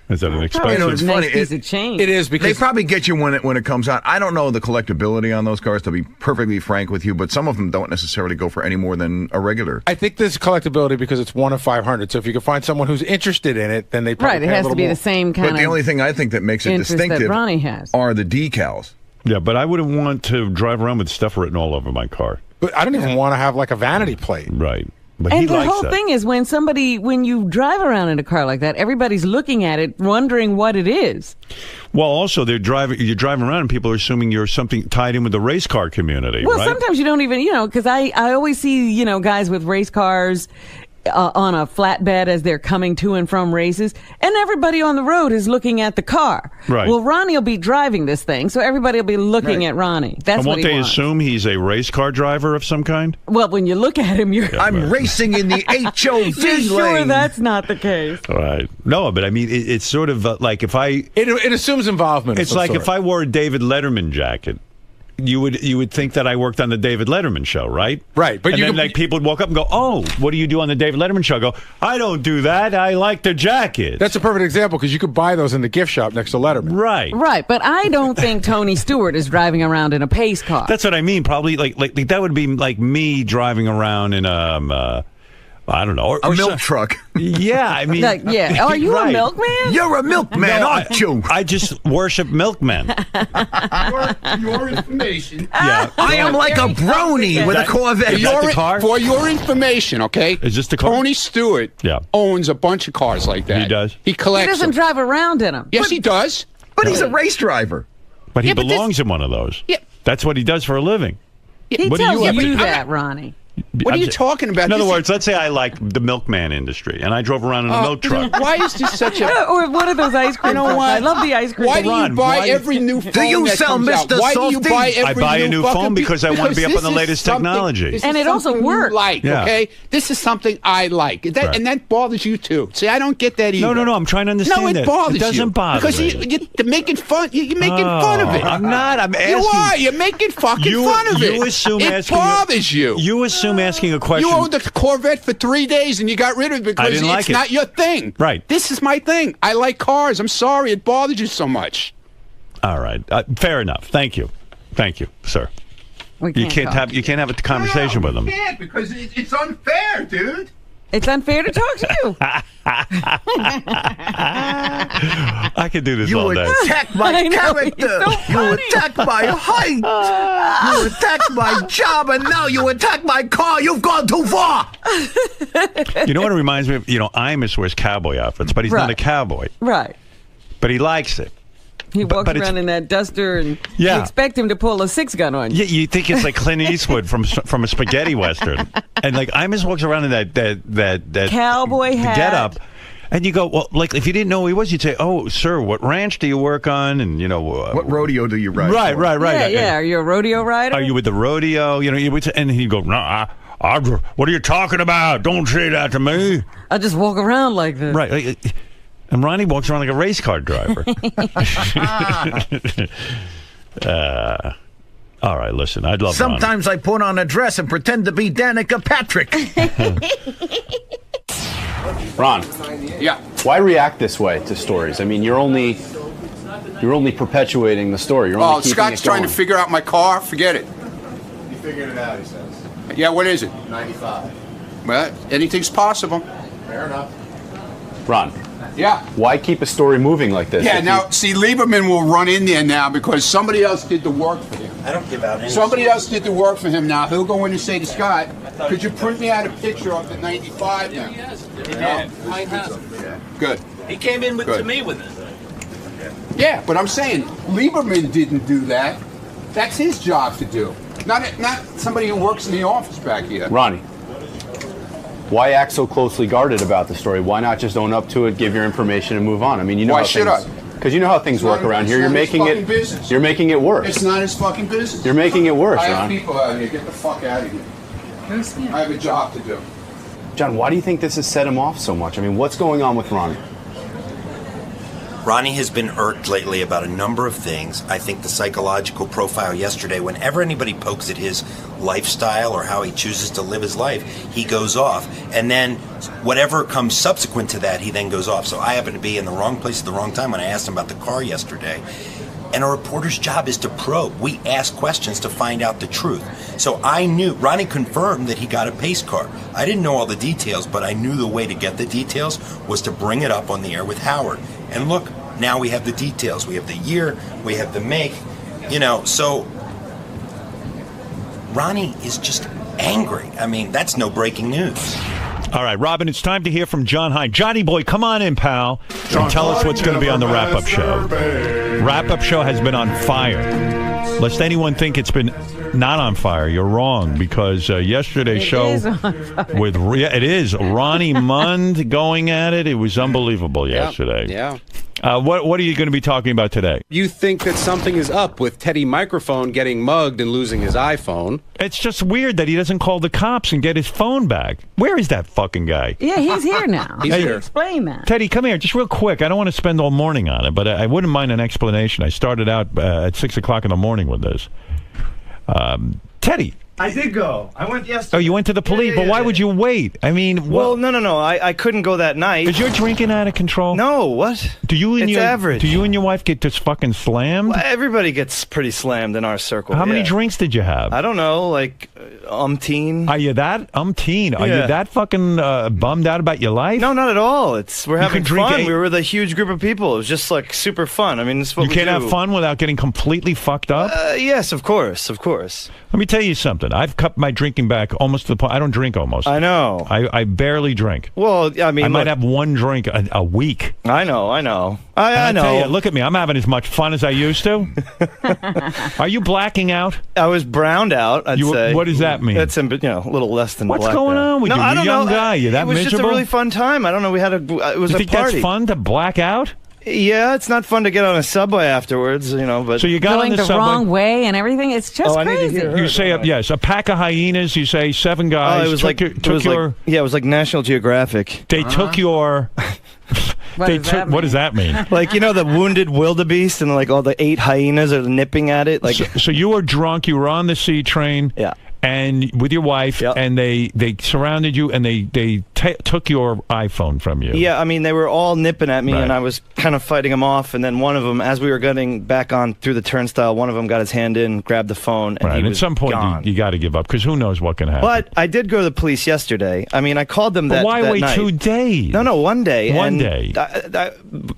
Speaker 1: Is that an expensive?
Speaker 7: It's funny.
Speaker 2: Piece of change.
Speaker 4: It is because
Speaker 7: they probably get you when it comes out. I don't know the collectability on those cars, to be perfectly frank with you, but some of them don't necessarily go for any more than a regular.
Speaker 4: I think there's collectability because it's 1 of 500. So if you can find someone who's interested in it, then they probably
Speaker 2: Right, it has to be the same kind of.
Speaker 7: But the only thing I think that makes it distinctive
Speaker 2: that Ronnie has
Speaker 7: are the decals.
Speaker 1: Yeah, but I wouldn't want to drive around with stuff written all over my car.
Speaker 4: But I don't even want to have like a vanity plate.
Speaker 1: Right. But
Speaker 2: and
Speaker 1: he
Speaker 2: the
Speaker 1: likes
Speaker 2: whole
Speaker 1: that.
Speaker 2: thing is when you drive around in a car like that, everybody's looking at it, wondering what it is.
Speaker 1: Well, also you're driving around and people are assuming you're something tied in with the race car community.
Speaker 2: Well,
Speaker 1: right?
Speaker 2: sometimes you don't even, because I always see, guys with race cars on a flatbed as they're coming to and from races, and everybody on the road is looking at the car.
Speaker 1: Right.
Speaker 2: Well, Ronnie will be driving this thing, so everybody will be looking at Ronnie. That's
Speaker 1: and
Speaker 2: what
Speaker 1: won't
Speaker 2: he
Speaker 1: they
Speaker 2: wants.
Speaker 1: assume he's a race car driver of some kind?
Speaker 2: Well, when you look at him,
Speaker 7: I'm racing in the HOV
Speaker 2: you're sure
Speaker 7: lane.
Speaker 2: that's not the case.
Speaker 1: Right. No, but I mean, it's sort of like if I...
Speaker 4: It assumes involvement.
Speaker 1: It's like if I wore a David Letterman jacket, you would think that I worked on the David Letterman show, right?
Speaker 4: Right. But
Speaker 1: and then like people would walk up and go, "Oh, what do you do on the David Letterman show?" I go, "I don't do that. I like the jacket."
Speaker 4: That's a perfect example because you could buy those in the gift shop next to Letterman.
Speaker 1: Right.
Speaker 2: Right, but I don't think Tony Stewart is driving around in a pace car.
Speaker 1: That's what I mean. Probably like that would be like me driving around in I don't know.
Speaker 7: A milk truck.
Speaker 1: Yeah, I mean...
Speaker 2: yeah. Are you
Speaker 1: right.
Speaker 2: a milkman?
Speaker 7: You're a milkman, aren't you?
Speaker 1: I just worship milkmen.
Speaker 6: Your information.
Speaker 1: Yeah.
Speaker 7: I am like a brony with a Corvette.
Speaker 1: Is that the car?
Speaker 6: For your information, okay?
Speaker 1: Is this the car?
Speaker 6: Tony Stewart owns a bunch of cars like that.
Speaker 1: He does?
Speaker 6: He collects
Speaker 2: He doesn't
Speaker 6: them.
Speaker 2: drive around in them.
Speaker 6: Yes, he does.
Speaker 7: But he's a race driver.
Speaker 1: But he
Speaker 6: Yeah, but
Speaker 1: belongs in one of those.
Speaker 6: Yeah.
Speaker 1: That's what he does for a living.
Speaker 2: He
Speaker 1: What do
Speaker 2: tells
Speaker 1: you have to
Speaker 2: you
Speaker 1: do?
Speaker 2: that, Ronnie.
Speaker 6: What are you talking about?
Speaker 1: In other
Speaker 6: This is-
Speaker 1: words, let's say I like the milkman industry, and I drove around in a milk truck.
Speaker 6: Why is this such a...
Speaker 2: Or one of those ice cream
Speaker 6: You know
Speaker 2: trucks.
Speaker 6: what?
Speaker 2: I love the ice cream.
Speaker 6: Why do you
Speaker 1: Ron,
Speaker 6: buy
Speaker 1: why-
Speaker 6: every new phone
Speaker 7: Do you
Speaker 6: that
Speaker 7: sell
Speaker 6: comes out?
Speaker 7: Mr.
Speaker 6: Why do you
Speaker 7: Softy?
Speaker 6: buy
Speaker 1: I
Speaker 6: every
Speaker 1: buy a new phone
Speaker 6: fucking
Speaker 1: because I want to be up
Speaker 6: this
Speaker 1: on the
Speaker 6: is
Speaker 1: latest
Speaker 6: something-
Speaker 1: technology.
Speaker 6: this
Speaker 2: And
Speaker 6: is
Speaker 2: it also
Speaker 6: something you
Speaker 2: works.
Speaker 6: like,
Speaker 1: Yeah.
Speaker 6: okay? This is something I like.
Speaker 1: Right.
Speaker 6: And that bothers you too. See, I don't get that either.
Speaker 1: No, I'm trying to understand
Speaker 6: No, it
Speaker 1: that.
Speaker 6: bothers
Speaker 1: It doesn't
Speaker 6: you.
Speaker 1: bother
Speaker 6: because
Speaker 1: me.
Speaker 6: you're making fun. You're making fun of it.
Speaker 1: I'm not. I'm asking.
Speaker 6: You are. You're making fucking fun of it.
Speaker 1: You assume
Speaker 6: it
Speaker 1: asking
Speaker 6: bothers you.
Speaker 1: You assume asking a question.
Speaker 6: You owned a Corvette for 3 days and you got rid of it because
Speaker 1: I didn't like
Speaker 6: it's
Speaker 1: it.
Speaker 6: not your thing.
Speaker 1: Right.
Speaker 6: This is my thing. I like cars. I'm sorry it bothers you so much.
Speaker 1: All right. Fair enough. Thank you, sir.
Speaker 2: We
Speaker 1: You can't
Speaker 2: talk.
Speaker 1: have a conversation with him.
Speaker 6: You can't because it's unfair, dude.
Speaker 2: It's unfair to talk to you.
Speaker 1: I could do this all
Speaker 7: You
Speaker 1: day.
Speaker 7: attack my
Speaker 2: I know,
Speaker 7: character.
Speaker 2: it's so
Speaker 7: You
Speaker 2: funny.
Speaker 7: attack my height. You attack my job, and now you attack my car. You've gone too far.
Speaker 1: You know what it reminds me of? Imus wears cowboy outfits, but he's not a
Speaker 2: Right.
Speaker 1: cowboy.
Speaker 2: Right.
Speaker 1: But he likes it.
Speaker 2: He walks
Speaker 1: but it's-
Speaker 2: around in that duster, and
Speaker 1: Yeah.
Speaker 2: you expect him to pull a 6-gun on you.
Speaker 1: Yeah, you think it's like Clint Eastwood from a spaghetti western, and like Imus walks around in that
Speaker 2: Cowboy hat.
Speaker 1: get up, and you go, well, like if you didn't know who he was, you'd say, "Oh, sir, what ranch do you work on?" And
Speaker 7: What rodeo do you ride?
Speaker 1: right,
Speaker 7: for?
Speaker 1: right, right.
Speaker 2: Yeah. Are you a rodeo rider?
Speaker 1: Are you with the rodeo? You would say, and he'd go, "No, what are you talking about? Don't say that to me."
Speaker 2: I just walk around like this.
Speaker 1: Right. And Ronnie walks around like a race car driver. All right, listen, I'd love Ronnie.
Speaker 7: Sometimes I put on a dress and pretend to be Danica Patrick.
Speaker 13: Ron,
Speaker 6: Yeah.
Speaker 13: why react this way to stories? I mean, you're only perpetuating the story. You're only
Speaker 6: Oh,
Speaker 13: keeping
Speaker 6: Scott's
Speaker 13: it
Speaker 6: trying
Speaker 13: going.
Speaker 6: to figure out my car. Forget it.
Speaker 14: He figured it out, he says.
Speaker 6: Yeah, what is it?
Speaker 14: 95.
Speaker 6: Well, anything's possible.
Speaker 14: Fair enough.
Speaker 13: Ron,
Speaker 6: Yeah.
Speaker 13: why keep a story moving like this?
Speaker 6: Yeah,
Speaker 13: If
Speaker 6: now, see, Lieberman will run in there now because somebody else did the work for him.
Speaker 14: I don't give out any.
Speaker 6: Somebody else did the work for him now. He'll go in and say to Scott, could you print me out a picture of the 95 now? Good.
Speaker 15: He came in
Speaker 6: Good.
Speaker 15: to me with it.
Speaker 6: Yeah, but I'm saying Lieberman didn't do that. That's his job to do. Not somebody who works in the office back here.
Speaker 13: Ronnie, why act so closely guarded about the story? Why not just own up to it, give your information, and move on? I mean, you know
Speaker 6: Why
Speaker 13: how
Speaker 6: should
Speaker 13: things, because you know how things
Speaker 6: It's not
Speaker 13: work
Speaker 6: his-
Speaker 13: around
Speaker 6: it's
Speaker 13: here.
Speaker 6: not
Speaker 13: You're
Speaker 6: his
Speaker 13: making
Speaker 6: fucking
Speaker 13: it.
Speaker 6: business.
Speaker 13: You're making it worse.
Speaker 6: It's not his fucking business.
Speaker 13: You're making it worse,
Speaker 6: I have
Speaker 13: Ron.
Speaker 6: people out here. Get the fuck out of here. I have a job to do.
Speaker 13: John, why do you think this has set him off so much? I mean, what's going on with Ronnie?
Speaker 5: Ronnie has been irked lately about a number of things. I think the psychological profile yesterday, whenever anybody pokes at his lifestyle or how he chooses to live his life, he goes off. And then whatever comes subsequent to that, he then goes off. So I happened to be in the wrong place at the wrong time when I asked him about the car yesterday. And a reporter's job is to probe. We ask questions to find out the truth. So I knew, Ronnie confirmed that he got a pace car. I didn't know all the details, but I knew the way to get the details was to bring it up on the air with Howard. And look, now we have the details. We have the year, we have the make, so Ronnie is just angry. I mean, that's no breaking news.
Speaker 1: All right, Robin, it's time to hear from John Hein. Johnny boy, come on in, pal, and tell us what's going to be on the wrap-up show. Wrap-up show has been on fire. Lest anyone think it's been not on fire, you're wrong, because yesterday's show with it is Ronnie Mund going at it. It was unbelievable yesterday.
Speaker 15: Yeah.
Speaker 1: What are you going to be talking about today?
Speaker 15: You think that something is up with Teddy Microphone getting mugged and losing his iPhone.
Speaker 1: It's just weird that he doesn't call the cops and get his phone back. Where is that fucking guy?
Speaker 2: Yeah, he's here now.
Speaker 15: He's here.
Speaker 2: Explain that.
Speaker 1: Teddy, come here, just real quick. I don't want to spend all morning on it, but I wouldn't mind an explanation. I started out at 6 o'clock in the morning with this. Teddy.
Speaker 16: I did go. I went yesterday.
Speaker 1: Oh, you went to the police, but why would you wait? I mean,
Speaker 16: well, no. I couldn't go that night.
Speaker 1: Is your drinking out of control?
Speaker 16: No, what?
Speaker 1: It's
Speaker 16: average.
Speaker 1: Do you and your wife get just fucking slammed?
Speaker 16: Well, everybody gets pretty slammed in our circle.
Speaker 1: How many drinks did you have?
Speaker 16: I don't know, like umpteen.
Speaker 1: Are you that umpteen? Are you that fucking bummed out about your life?
Speaker 16: No, not at all. We're having fun.
Speaker 1: 8.
Speaker 16: We were with a huge group of people. It was just like super fun. I mean, it's what
Speaker 1: you can't have fun without getting completely fucked up.
Speaker 16: Yes, of course.
Speaker 1: Let me tell you something. I've cut my drinking back almost to the point. I don't drink almost.
Speaker 16: I know.
Speaker 1: I barely drink.
Speaker 16: Well, I mean,
Speaker 1: I might have one drink a week.
Speaker 16: I know. I know.
Speaker 1: Tell you, look at me. I'm having as much fun as I used to. Are you blacking out?
Speaker 16: I was browned out, I'd say.
Speaker 1: What does that mean?
Speaker 16: That's a little less than
Speaker 1: What's
Speaker 16: blacked
Speaker 1: going on with you?
Speaker 16: I
Speaker 1: You're a
Speaker 16: don't
Speaker 1: young
Speaker 16: know.
Speaker 1: guy. You're that miserable?
Speaker 16: It was just a really fun time. I don't know. It was
Speaker 1: you
Speaker 16: a
Speaker 1: think
Speaker 16: party.
Speaker 1: That's fun to black out?
Speaker 16: Yeah, it's not fun to get on a subway afterwards, But
Speaker 1: so you got
Speaker 2: going
Speaker 1: on the subway
Speaker 2: wrong way and everything. It's just crazy.
Speaker 16: I need to hear her,
Speaker 1: you say a pack of hyenas. You say 7 guys.
Speaker 16: It was it was like National Geographic.
Speaker 1: They took your. What does that mean?
Speaker 16: Like, the wounded wildebeest and like all the 8 hyenas are nipping at it. Like,
Speaker 1: so you were drunk. You were on the C train.
Speaker 16: Yeah.
Speaker 1: And with your wife, and they surrounded you, and they took your iPhone from you.
Speaker 16: Yeah, I mean, they were all nipping at me, and I was kind of fighting them off. And then one of them, as we were getting back on through the turnstile, one of them got his hand in, grabbed the phone, and he was
Speaker 1: at some point,
Speaker 16: gone.
Speaker 1: you got to give up, because who knows what can happen.
Speaker 16: But I did go to the police yesterday. I mean, I called them that
Speaker 1: why wait
Speaker 16: night.
Speaker 1: 2 days?
Speaker 16: No, 1 day.
Speaker 1: One day.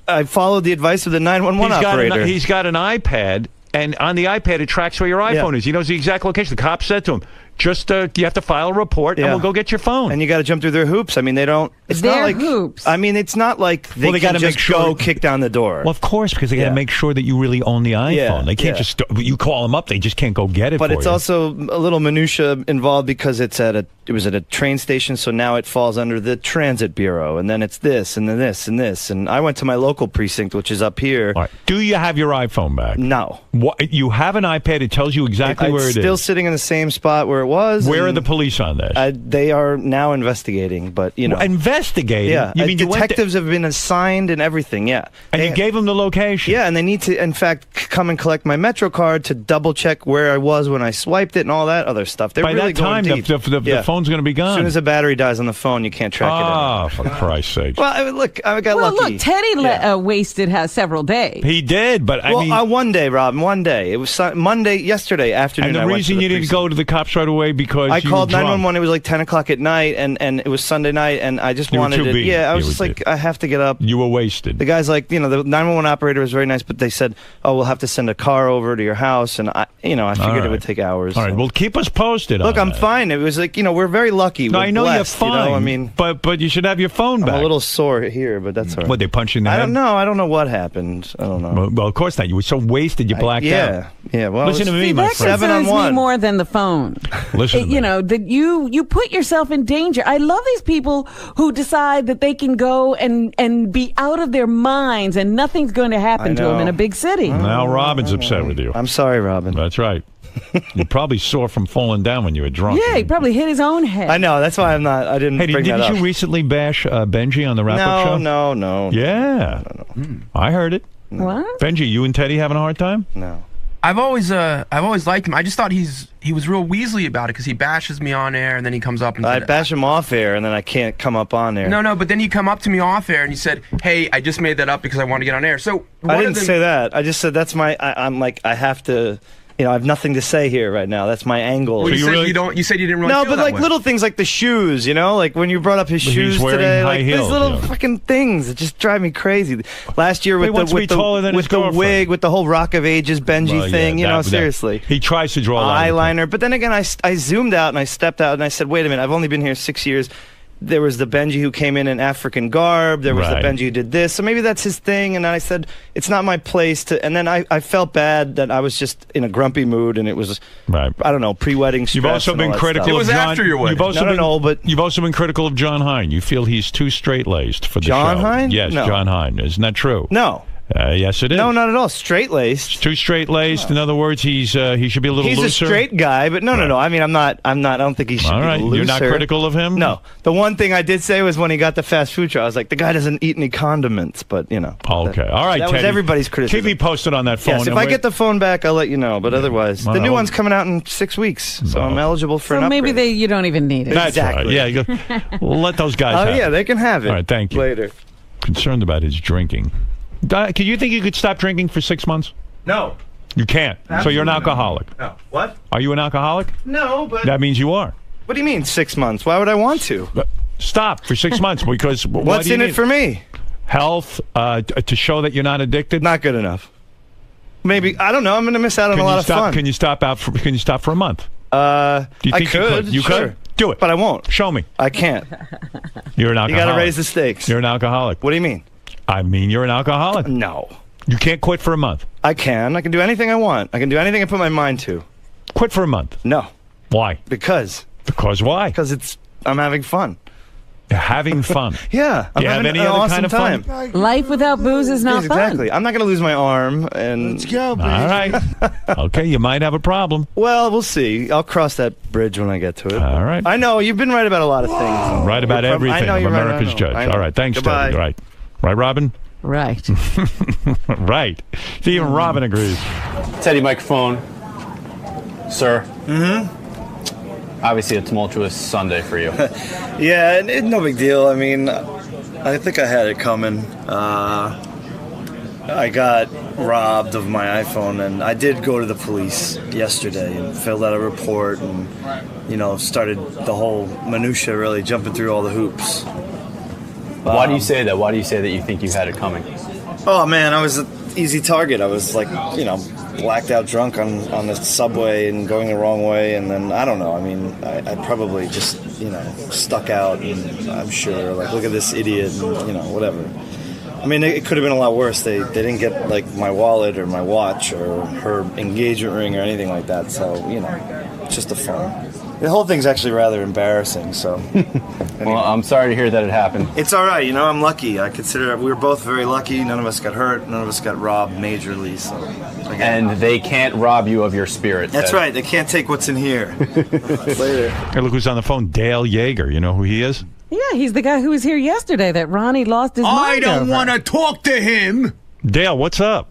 Speaker 16: I followed the advice of the 911 operator.
Speaker 1: He's got an iPad, and on the iPad, it tracks where your iPhone is. He knows the exact location. The cop said to him, just you have to file a report, and we'll go get your phone.
Speaker 16: And you got to jump through their hoops. I mean, they don't. It's not like
Speaker 2: hoops.
Speaker 16: I mean, it's not like they
Speaker 1: got
Speaker 16: can
Speaker 1: to
Speaker 16: just
Speaker 1: make sure
Speaker 16: go kick down the door.
Speaker 1: Well, of course, because they got to make sure that you really own the iPhone.
Speaker 16: Yeah,
Speaker 1: They can't just you call them up. They just can't go get it.
Speaker 16: But
Speaker 1: for
Speaker 16: it's
Speaker 1: you.
Speaker 16: also a little minutia involved because it was at a train station, so now it falls under the Transit Bureau, and then it's this, and then this, and this. And I went to my local precinct, which is up here.
Speaker 1: All right. Do you have your iPhone back?
Speaker 16: No.
Speaker 1: What, you have an iPad. It tells you exactly where it is.
Speaker 16: It's still sitting in the same spot where it was.
Speaker 1: Where are the police on this?
Speaker 16: They are now investigating, but
Speaker 1: investigating.
Speaker 16: Yeah,
Speaker 1: you mean
Speaker 16: detectives have been assigned and everything. Yeah,
Speaker 1: and you gave them the location.
Speaker 16: Yeah, and they need to, in fact, come and collect my Metro card to double check where I was when I swiped it and all that other stuff. They're
Speaker 1: By
Speaker 16: really
Speaker 1: that time,
Speaker 16: going deep.
Speaker 1: the phone's going to be gone.
Speaker 16: As soon as the battery dies on the phone, you can't track it down.
Speaker 1: Oh, for Christ's sake!
Speaker 16: Well, look, I got lucky.
Speaker 2: Look, Teddy wasted several days.
Speaker 1: He did, but I mean,
Speaker 16: 1 day, Rob. 1 day. It was yesterday afternoon.
Speaker 1: And the reason you didn't go to the cops right away because
Speaker 16: I
Speaker 1: you
Speaker 16: called
Speaker 1: were drunk.
Speaker 16: 911. It was like 10 o'clock at night, and it was Sunday night, and I just wanted it. Yeah, I was just like, I have to get up.
Speaker 1: You were wasted.
Speaker 16: The guy's like, the 911 operator was very nice, but they said, oh, we'll have to send a car over to your house, and I figured it would take hours.
Speaker 1: All right, well, keep us posted.
Speaker 16: Look, I'm fine. It was like, we're very lucky.
Speaker 1: No,
Speaker 16: we're
Speaker 1: I know
Speaker 16: blessed,
Speaker 1: you're fine.
Speaker 16: I mean,
Speaker 1: but you should have your phone back.
Speaker 16: I'm a little sore here, but that's all right.
Speaker 1: What, they punched you in the head?
Speaker 16: I don't know. I don't know what happened. I don't know.
Speaker 1: Well, of course not. You were so wasted, you blacked out.
Speaker 16: Yeah. Well,
Speaker 1: listen to me, my friend.
Speaker 16: 7 on 1.
Speaker 2: Me more than the phone.
Speaker 1: Listen to me.
Speaker 2: You know, that you put yourself in danger. I love these people who decide that they can go and be out of their minds and nothing's going to happen to them in a big city.
Speaker 1: Now Robin's upset with you.
Speaker 16: I'm sorry, Robin.
Speaker 1: That's right. You probably sore from falling down when you were drunk.
Speaker 2: Yeah, he probably hit his own head.
Speaker 16: I know. That's why I didn't
Speaker 1: Hey,
Speaker 16: bring that up.
Speaker 1: didn't you recently bash Benji on the wrap-up show?
Speaker 16: No.
Speaker 1: Yeah.
Speaker 16: No.
Speaker 1: I heard it.
Speaker 2: What?
Speaker 1: Benji, you and Teddy having a hard time?
Speaker 16: No.
Speaker 17: I've always liked him. I just thought he was real Weasley about it because he bashes me on air and then he comes up and
Speaker 16: I bash him off air and then I can't come up on air.
Speaker 17: No, but then you come up to me off air and you said, "Hey, I just made that up because I want to get on air." So
Speaker 16: I didn't say that. I just said that's my. I'm like I have to. You know, I have nothing to say here right now. That's my angle.
Speaker 17: Well, you said you didn't really
Speaker 16: No,
Speaker 17: feel
Speaker 16: but
Speaker 17: that
Speaker 16: like
Speaker 17: way.
Speaker 16: little things like the shoes, you know? Like when you brought up his
Speaker 1: But
Speaker 16: shoes
Speaker 1: he's wearing
Speaker 16: today,
Speaker 1: high
Speaker 16: like
Speaker 1: heels,
Speaker 16: these little
Speaker 1: yeah.
Speaker 16: fucking things that just drive me crazy. Last year
Speaker 1: He
Speaker 16: with
Speaker 1: wants to be taller than his
Speaker 16: the
Speaker 1: girlfriend.
Speaker 16: wig, with the whole Rock of Ages Benji
Speaker 1: Well, yeah,
Speaker 16: thing, you know,
Speaker 1: that-
Speaker 16: seriously.
Speaker 1: He tries to draw a line.
Speaker 16: Eyeliner. But then again, I zoomed out and I stepped out and I said, wait a minute, I've only been here 6 years. There was the Benji who came in African garb. There was
Speaker 1: Right.
Speaker 16: the Benji who did this. So maybe that's his thing. And I said, it's not my place to. And then I felt bad that I was just in a grumpy mood and it was,
Speaker 1: right.
Speaker 16: I don't know, pre-wedding stress.
Speaker 1: You've also
Speaker 16: and all
Speaker 1: been
Speaker 16: that
Speaker 1: critical
Speaker 16: stuff.
Speaker 1: of John. You've also been,
Speaker 16: but
Speaker 1: you've also been critical of John Hine. You feel he's too straight-laced for the
Speaker 16: John
Speaker 1: show.
Speaker 16: Hine?
Speaker 1: Yes,
Speaker 16: No.
Speaker 1: John Hine. Isn't that true?
Speaker 16: No.
Speaker 1: Yes, it is.
Speaker 16: No, not at all. Straight-laced.
Speaker 1: Too straight-laced. In other words, he should be a little
Speaker 16: He's
Speaker 1: looser.
Speaker 16: a straight guy, but no. I mean, I'm not. I don't think he should
Speaker 1: All
Speaker 16: be
Speaker 1: right.
Speaker 16: looser.
Speaker 1: You're not critical of him?
Speaker 16: No. The one thing I did say was when he got the fast food show, I was like, the guy doesn't eat any condiments, but you know.
Speaker 1: Okay. All right,
Speaker 16: That was
Speaker 1: Teddy.
Speaker 16: everybody's criticism.
Speaker 1: Keep me posted on that phone.
Speaker 16: Yes, if
Speaker 1: and
Speaker 16: I
Speaker 1: we're-
Speaker 16: get the phone back, I'll let you know. But otherwise, the new
Speaker 1: Well,
Speaker 16: one's coming out in 6 weeks, so I'm eligible for an
Speaker 2: So
Speaker 16: upgrade.
Speaker 2: maybe you don't even need it.
Speaker 1: That's
Speaker 16: Exactly.
Speaker 1: right. Yeah, you go, let those guys
Speaker 16: Oh
Speaker 1: have
Speaker 16: yeah,
Speaker 1: it.
Speaker 16: they can have it.
Speaker 1: All right, thank you.
Speaker 16: Later.
Speaker 1: Concerned about his drinking. Can you think you could stop drinking for 6 months?
Speaker 16: No.
Speaker 1: You can't. So you're an alcoholic.
Speaker 16: No. What?
Speaker 1: Are you an alcoholic?
Speaker 16: No, but
Speaker 1: That means you are.
Speaker 16: what do you mean 6 months? Why would I want to?
Speaker 1: Stop for 6 months because why
Speaker 16: What's
Speaker 1: do you
Speaker 16: in it
Speaker 1: need
Speaker 16: for me?
Speaker 1: Health to show that you're not addicted.
Speaker 16: Not good enough. Maybe I don't know. I'm going to miss out on a lot of fun.
Speaker 1: Can you stop for a month?
Speaker 16: Do
Speaker 1: you think
Speaker 16: I could.
Speaker 1: You
Speaker 16: sure.
Speaker 1: could do it,
Speaker 16: but I won't.
Speaker 1: Show me.
Speaker 16: I can't.
Speaker 1: You're an alcoholic.
Speaker 16: You got to raise the stakes.
Speaker 1: You're an alcoholic.
Speaker 16: What do you mean?
Speaker 1: I mean, you're an alcoholic.
Speaker 16: No.
Speaker 1: You can't quit for a month.
Speaker 16: I can. I can do anything I want. I can do anything I put my mind to.
Speaker 1: Quit for a month.
Speaker 16: No.
Speaker 1: Why?
Speaker 16: Because
Speaker 1: why?
Speaker 16: Because I'm having fun.
Speaker 1: You're having fun.
Speaker 16: Yeah.
Speaker 1: Do you
Speaker 16: I'm
Speaker 1: have
Speaker 16: having
Speaker 1: any
Speaker 16: an
Speaker 1: other
Speaker 16: awesome
Speaker 1: kind of
Speaker 16: time.
Speaker 1: fun?
Speaker 2: Life without booze is not
Speaker 16: Yes, exactly. I'm not going to lose my arm. And let's
Speaker 2: go,
Speaker 1: baby. All right. Okay, you might have a problem.
Speaker 16: Well, we'll see. I'll cross that bridge when I get to it.
Speaker 1: All right.
Speaker 16: I know you've been right about a lot of things.
Speaker 1: Right about
Speaker 16: You're
Speaker 1: everything.
Speaker 16: I know
Speaker 1: I'm
Speaker 16: you're right,
Speaker 1: America's
Speaker 16: I know.
Speaker 1: judge.
Speaker 16: I know.
Speaker 1: All right. Thanks,
Speaker 16: Goodbye.
Speaker 1: Teddy. Right. Right, Robin?
Speaker 2: Right.
Speaker 1: Right. See, even Robin agrees.
Speaker 13: Teddy microphone. Sir. Mm-hmm. Obviously a tumultuous Sunday for you.
Speaker 16: Yeah, no big deal. I mean, I think I had it coming. I got robbed of my iPhone, and I did go to the police yesterday and filled out a report and, started the whole minutia, really jumping through all the hoops.
Speaker 13: Why do you say that? Why do you say that you think you had it coming?
Speaker 16: Oh, man, I was an easy target. I was blacked out drunk on the subway and going the wrong way, and then I don't know. I mean, I probably just stuck out, and I'm sure look at this idiot, and whatever. I mean, it could have been a lot worse. They didn't get my wallet or my watch or her engagement ring or anything like that. So it's just a fun. The whole thing's actually rather embarrassing. So.
Speaker 13: Well, I'm sorry to hear that it happened.
Speaker 16: It's all right. I'm lucky. I consider we were both very lucky. None of us got hurt. None of us got robbed majorly. So.
Speaker 13: And they can't rob you of your spirit.
Speaker 16: That's
Speaker 13: Ted.
Speaker 16: right. They can't take what's in here. Later.
Speaker 1: Hey, look who's on the phone. Dale Yeager. You know who he is?
Speaker 2: Yeah, he's the guy who was here yesterday that Ronnie lost his mind over.
Speaker 6: to talk to him.
Speaker 1: Dale, what's up?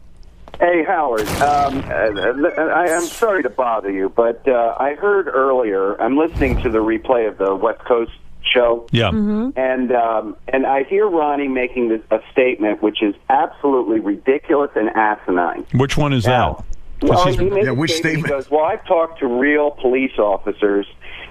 Speaker 8: Hey, Howard. I'm sorry to bother you, but I heard earlier, I'm listening to the replay of the West Coast show.
Speaker 1: Yeah.
Speaker 2: Mm-hmm.
Speaker 8: And I hear Ronnie making a statement which is absolutely ridiculous and asinine.
Speaker 1: Which one is that?
Speaker 8: Well, he makes a statement. He goes, well, I've talked to real police officers,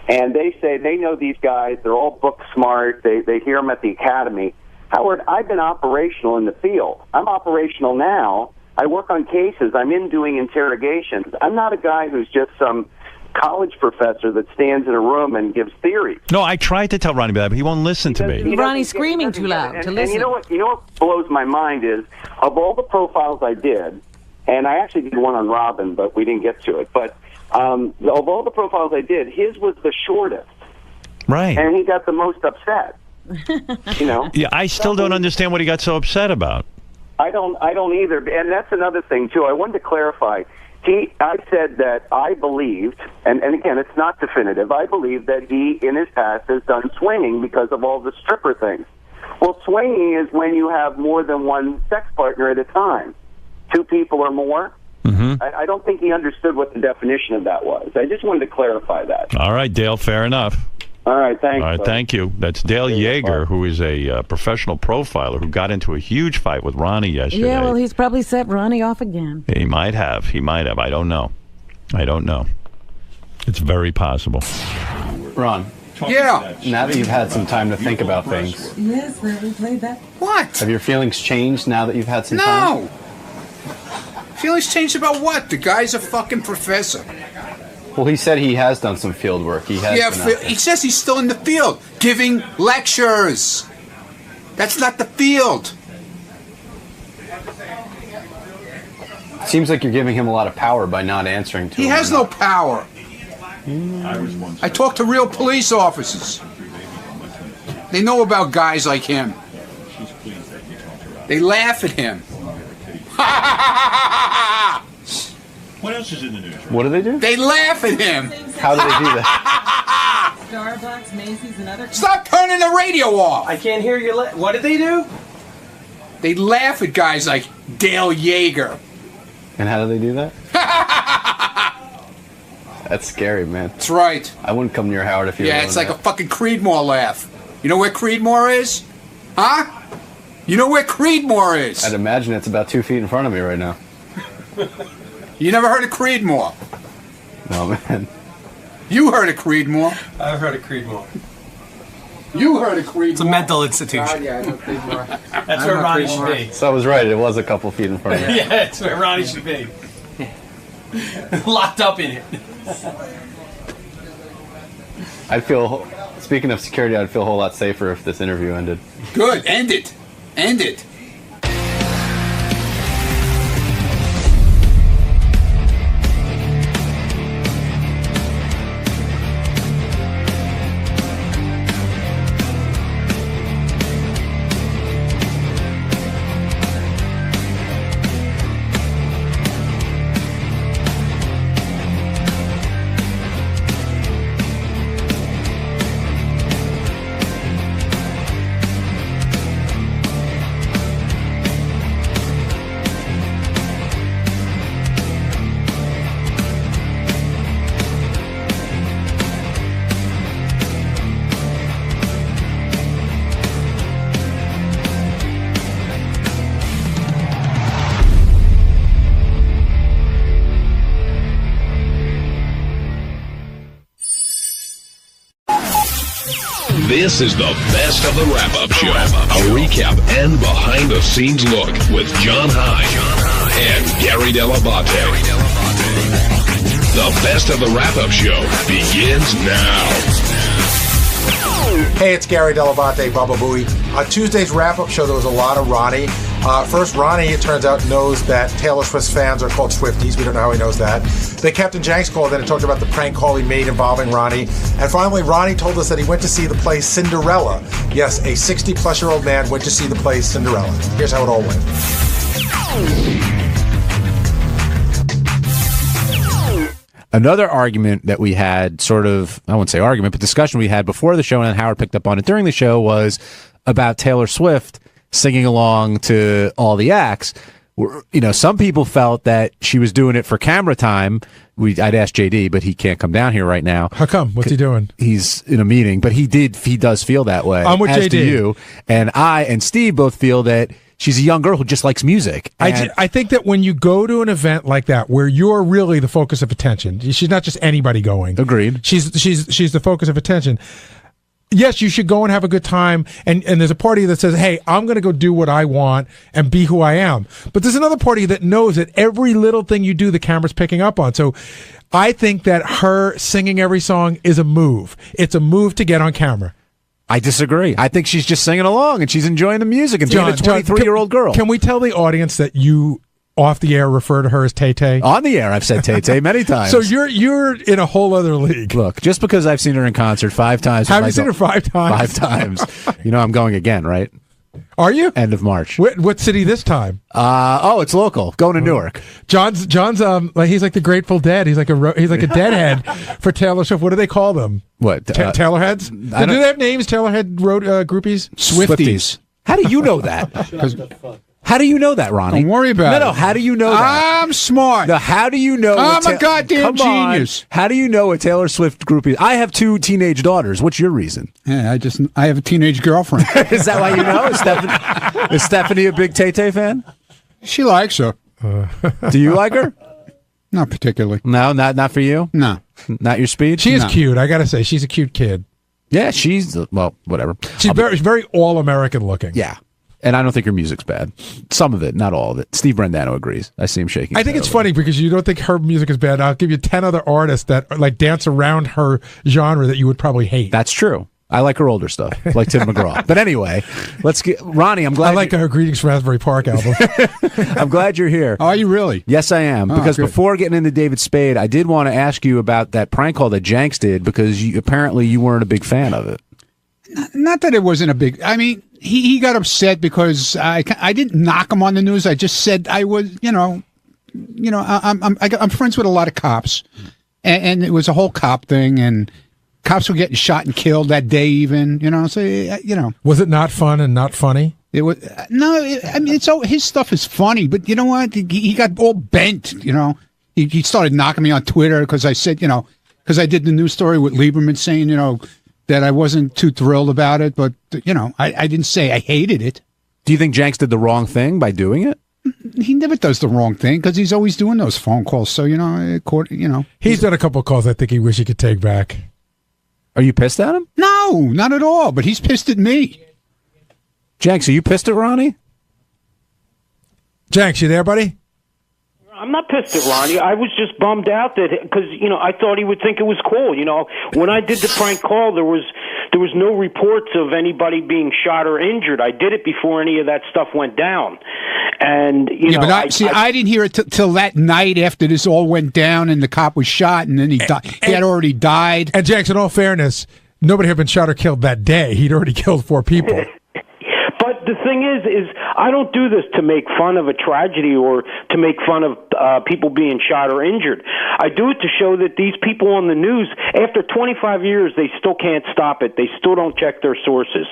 Speaker 8: and they say they know these guys. They're all book smart. They hear them at the academy. Howard, I've been operational in the field. I'm operational now. I work on cases. I'm in doing interrogations. I'm not a guy who's just some college professor that stands in a room and gives theories.
Speaker 1: No, I tried to tell Ronnie that, but he won't listen to me.
Speaker 2: Ronnie's screaming too loud to listen.
Speaker 8: And you know what blows my mind is, of all the profiles I did, And I actually did one on Robin, but we didn't get to it. But of all the profiles I did, his was the shortest.
Speaker 1: Right.
Speaker 8: And he got the most upset. You know?
Speaker 1: Yeah, I still don't understand what he got so upset about.
Speaker 8: I don't either. And that's another thing, too. I wanted to clarify. I said that I believed, and again, it's not definitive, I believe that he, in his past, has done swinging because of all the stripper things. Well, swinging is when you have more than one sex partner at a time. 2 people or more.
Speaker 1: Mm-hmm.
Speaker 8: I don't think he understood what the definition of that was. I just wanted to clarify that.
Speaker 1: All right, Dale, fair enough.
Speaker 8: All right, thanks.
Speaker 1: All right, thank you. That's Dale Yeager, who is a professional profiler who got into a huge fight with Ronnie yesterday.
Speaker 2: Yeah, well, he's probably set Ronnie off again.
Speaker 1: He might have. I don't know. It's very possible.
Speaker 13: Ron.
Speaker 6: Yeah.
Speaker 13: Now that you've had some time to think about things,
Speaker 2: Yes, we played that.
Speaker 6: What?
Speaker 13: have your feelings changed now that you've had some time?
Speaker 6: No. Feelings changed about what? The guy's a fucking professor.
Speaker 13: Well, he said he has done some field work. He has.
Speaker 6: Yeah, he says he's still in the field, giving lectures. That's not the field.
Speaker 13: Seems like you're giving him a lot of power by not answering to him.
Speaker 6: He has no power. I talk to real police officers. They know about guys like him. They laugh at him.
Speaker 1: What else is in the news?
Speaker 13: What do they do?
Speaker 6: They laugh at him.
Speaker 13: How do they do that?
Speaker 2: Starbucks, Macy's, and other...
Speaker 6: Stop turning the radio off.
Speaker 5: I can't hear you. What did they do?
Speaker 6: They laugh at guys like Dale Yeager.
Speaker 13: And how do they do that? That's scary, man.
Speaker 6: That's right.
Speaker 13: I wouldn't come near Howard if you were
Speaker 6: Yeah,
Speaker 13: doing
Speaker 6: it's like
Speaker 13: that.
Speaker 6: a fucking Creedmoor laugh. You know where Creedmoor is? Huh? You know where Creedmoor is?
Speaker 13: I'd imagine it's about 2 feet in front of me right now.
Speaker 6: You never heard of Creedmoor?
Speaker 13: No, man.
Speaker 6: You heard of Creedmoor.
Speaker 5: I've heard of Creedmoor.
Speaker 6: You heard of Creedmoor.
Speaker 5: It's a mental institution.
Speaker 6: Yeah, I know Creedmoor.
Speaker 5: That's where Ronnie should be.
Speaker 13: So I was right. It was a couple feet in front of me.
Speaker 5: Yeah, that's where Ronnie should be. Locked up in it.
Speaker 13: I'd feel, speaking of security, I'd feel a whole lot safer if this interview ended.
Speaker 6: Good. End it. End it.
Speaker 18: This is the best of the wrap-up show. A recap and behind-the-scenes look with John High and Gary Dell'Abate. The best of the wrap-up show begins now.
Speaker 4: Hey, it's Gary Dell'Abate, Baba Booey. On Tuesday's wrap-up show, there was a lot of Ronnie. First, Ronnie, it turns out, knows that Taylor Swift's fans are called Swifties. We don't know how he knows that. Then Captain Jenks called in and talked about the prank call he made involving Ronnie. And finally, Ronnie told us that he went to see the play Cinderella. Yes, a 60-plus-year-old man went to see the play Cinderella. Here's how it all went.
Speaker 19: Another argument that we had, sort of, I wouldn't say argument, but discussion we had before the show, and Howard picked up on it during the show, was about Taylor Swift singing along to all the acts. You know, some people felt that she was doing it for camera time. I'd ask JD, but he can't come down here right now.
Speaker 4: How come? What's he doing?
Speaker 19: He's in a meeting, but he does feel that way.
Speaker 4: I'm with
Speaker 19: as
Speaker 4: JD.
Speaker 19: Do you. And I and Steve both feel that she's a young girl who just likes music.
Speaker 4: I think that when you go to an event like that, where you're really the focus of attention, she's not just anybody going.
Speaker 19: Agreed.
Speaker 4: She's the focus of attention. Yes, you should go and have a good time, and there's a party that says, hey, I'm going to go do what I want and be who I am. But there's another party that knows that every little thing you do, the camera's picking up on. So I think that her singing every song is a move. It's a move to get on camera.
Speaker 19: I disagree. I think she's just singing along, and she's enjoying the music and being a 23-year-old girl.
Speaker 4: Can we tell the audience that you
Speaker 20: off the air refer to her as Tay-Tay?
Speaker 19: On the air, I've said Tay-Tay many times.
Speaker 20: So you're in a whole other league.
Speaker 19: Look, just because I've seen her in concert 5 times.
Speaker 20: Have you seen her 5 times?
Speaker 19: 5 times. You know I'm going again, right?
Speaker 20: Are you?
Speaker 19: End of March.
Speaker 20: What city this time?
Speaker 19: It's local. Going to Newark.
Speaker 20: John's like he's like the Grateful Dead. He's like a deadhead for Taylor Swift. What do they call them?
Speaker 19: What?
Speaker 20: Taylor heads? Do they have names? Taylor head road groupies?
Speaker 19: Swifties. How do you know that? How do you know that, Ronnie?
Speaker 6: Don't worry about it.
Speaker 19: No, how do you know that?
Speaker 6: I'm smart.
Speaker 19: No, how do you know?
Speaker 6: I'm a goddamn genius.
Speaker 19: How do you know a Taylor Swift groupie? I have 2 teenage daughters. What's your reason?
Speaker 6: Yeah, I have a teenage girlfriend.
Speaker 19: Is that why you know? Is Stephanie a big Tay-Tay fan?
Speaker 6: She likes her.
Speaker 19: Do you like her?
Speaker 6: Not particularly.
Speaker 19: No, not for you?
Speaker 6: No.
Speaker 19: Not your speed?
Speaker 20: She is cute. I got to say, she's a cute kid.
Speaker 19: Yeah, she's, well, whatever.
Speaker 20: She's very all-American looking.
Speaker 19: Yeah. And I don't think her music's bad. Some of it, not all of it. Steve Brandano agrees. I see him shaking.
Speaker 20: I think it's funny because you don't think her music is bad. I'll give you 10 other artists that like dance around her genre that you would probably hate.
Speaker 19: That's true. I like her older stuff, like Tim McGraw. But anyway, let's get Ronnie. I'm glad.
Speaker 20: I like her Greetings from Asbury Park album.
Speaker 19: I'm glad you're here.
Speaker 6: Are you really?
Speaker 19: Yes, I am. Because before getting into David Spade, I did want to ask you about that prank call that Jenks did because apparently you weren't a big fan of it.
Speaker 6: Not that it wasn't a big. I mean, he got upset because I didn't knock him on the news. I just said I was, I'm friends with a lot of cops, and it was a whole cop thing, and cops were getting shot and killed that day, even. So
Speaker 20: was it not fun and not funny?
Speaker 6: It was his stuff is funny, but you know what? He got all bent. He started knocking me on Twitter because I said, because I did the news story with Lieberman saying, that I wasn't too thrilled about it, but, I didn't say I hated it.
Speaker 19: Do you think Jenks did the wrong thing by doing it?
Speaker 6: He never does the wrong thing because he's always doing those phone calls. So,
Speaker 20: He's done a couple of calls I think he wish he could take back.
Speaker 19: Are you pissed at him?
Speaker 6: No, not at all, but he's pissed at me.
Speaker 19: Jenks, are you pissed at Ronnie?
Speaker 20: Jenks, you there, buddy?
Speaker 21: I'm not pissed at Ronnie. I was just bummed out that because I thought he would think it was cool. When I did the prank call, there was no reports of anybody being shot or injured. I did it before any of that stuff went down, and
Speaker 6: but I didn't hear it till that night after this all went down and the cop was shot and then he had already died.
Speaker 20: And Jackson, in all fairness, nobody had been shot or killed that day. He'd already killed 4 people.
Speaker 21: But the thing is I don't do this to make fun of a tragedy or to make fun of people being shot or injured. I do it to show that these people on the news, after 25 years, they still can't stop it. They still don't check their sources.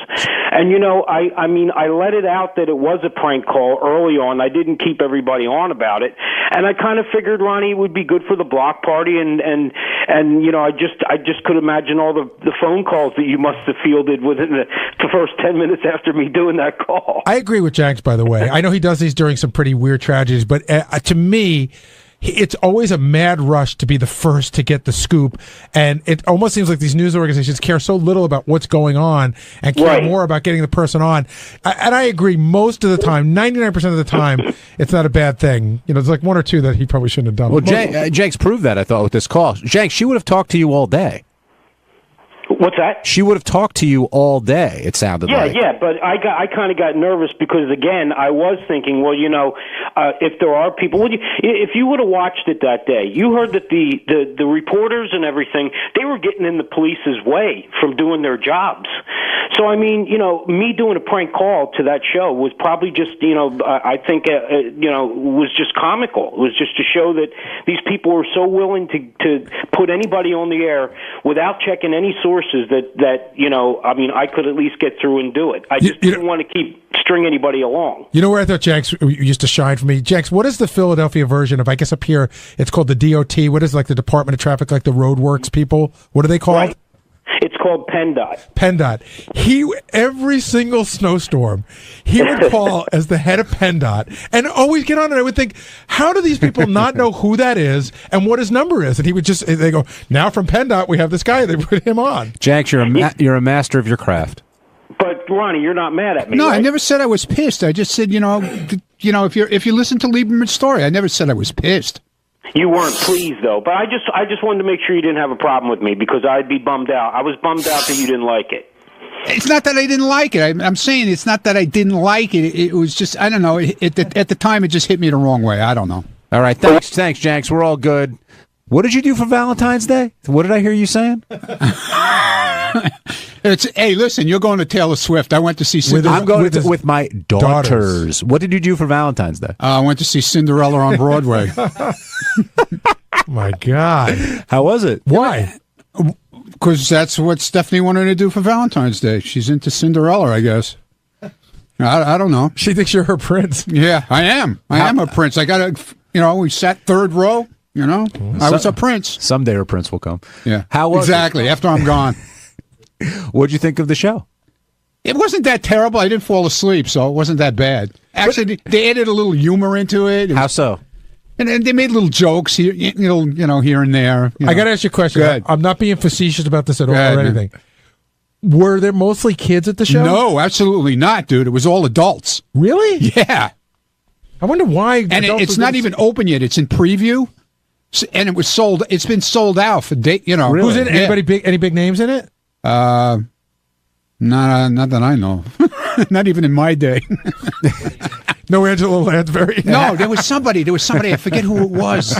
Speaker 21: And, I let it out that it was a prank call early on. I didn't keep everybody on about it. And I kind of figured, Ronnie, it would be good for the block party. And I just could imagine all the phone calls that you must have fielded within the first 10 minutes after me doing that call.
Speaker 20: I agree with Jenks, by the way. I know he does these during some pretty weird tragedies, but to me, it's always a mad rush to be the first to get the scoop, and it almost seems like these news organizations care so little about what's going on and care more about getting the person on. And I agree, most of the time, 99% of the time, it's not a bad thing. There's like 1 or 2 that he probably shouldn't have done.
Speaker 19: Well, Jenks proved that, I thought, with this call. Jenks, she would have talked to you all day.
Speaker 21: What's that?
Speaker 19: She would have talked to you all day, it sounded like.
Speaker 21: Yeah, but I kind of got nervous because, again, I was thinking, well, if there are people, if you would have watched it that day, you heard that the reporters and everything, they were getting in the police's way from doing their jobs. So, me doing a prank call to that show was probably just, I think, was just comical. It was just to show that these people were so willing to put anybody on the air without checking any sources that I could at least get through and do it. I just didn't want to string anybody along. You know where
Speaker 20: I thought Jenks used to shine for me? Jenks, what is the Philadelphia version of, I guess up here, it's called the DOT. What is like the Department of Traffic, like the roadworks people? What are they called?
Speaker 21: Right. It's called PennDOT.
Speaker 20: PennDOT. Every single snowstorm, he would call as the head of PennDOT and always get on it. I would think, how do these people not know who that is and what his number is? And he would they go, now from PennDOT, we have this guy. They put him on.
Speaker 19: Jenks, you're a master of your craft.
Speaker 21: But Ronnie, you're not mad at me.
Speaker 6: No,
Speaker 21: right?
Speaker 6: I never said I was pissed. I just said, if you listen to Lieberman's story, I never said I was pissed.
Speaker 21: You weren't pleased, though. But I just wanted to make sure you didn't have a problem with me because I'd be bummed out. I was bummed out that you didn't like it.
Speaker 6: It's not that I didn't like it. I'm saying it's not that I didn't like it. It was just, I don't know. At the time, it just hit me the wrong way. I don't know.
Speaker 19: All right, thanks, Janks. We're all good. What did you do for Valentine's Day? What did I hear you saying?
Speaker 6: Hey, listen, you're going to Taylor Swift. I went to see Cinderella.
Speaker 19: I'm going with my daughters. What did you do for Valentine's Day?
Speaker 6: I went to see Cinderella on Broadway.
Speaker 20: My God.
Speaker 19: How was it?
Speaker 20: Why?
Speaker 6: Because that's what Stephanie wanted to do for Valentine's Day. She's into Cinderella, I guess. I don't know.
Speaker 20: She thinks you're her prince.
Speaker 6: Yeah, I am. I am a prince. I got we sat third row, I was a prince.
Speaker 19: Someday her prince will come.
Speaker 6: Yeah.
Speaker 19: How was
Speaker 6: Exactly, after I'm gone.
Speaker 19: What'd you think of the show?
Speaker 6: It wasn't that terrible. I didn't fall asleep, so it wasn't that bad. Actually, they added a little humor into it.
Speaker 19: How so?
Speaker 6: And they made little jokes here, here and there.
Speaker 20: I got to ask you a question.
Speaker 6: Good.
Speaker 20: I'm not being facetious about this at all
Speaker 6: Good,
Speaker 20: or anything. Were there mostly kids at the show?
Speaker 6: No, absolutely not, dude. It was all adults.
Speaker 20: Really?
Speaker 6: Yeah.
Speaker 20: I wonder why.
Speaker 6: And it's not even open yet. It's in preview, and it was sold. It's been sold out for date.
Speaker 20: Really? Who's in it? Anybody big? Any big names in it?
Speaker 6: Not that I know. Not even in my day.
Speaker 20: No Angela Lansbury.
Speaker 6: No, there was somebody. I forget who it was.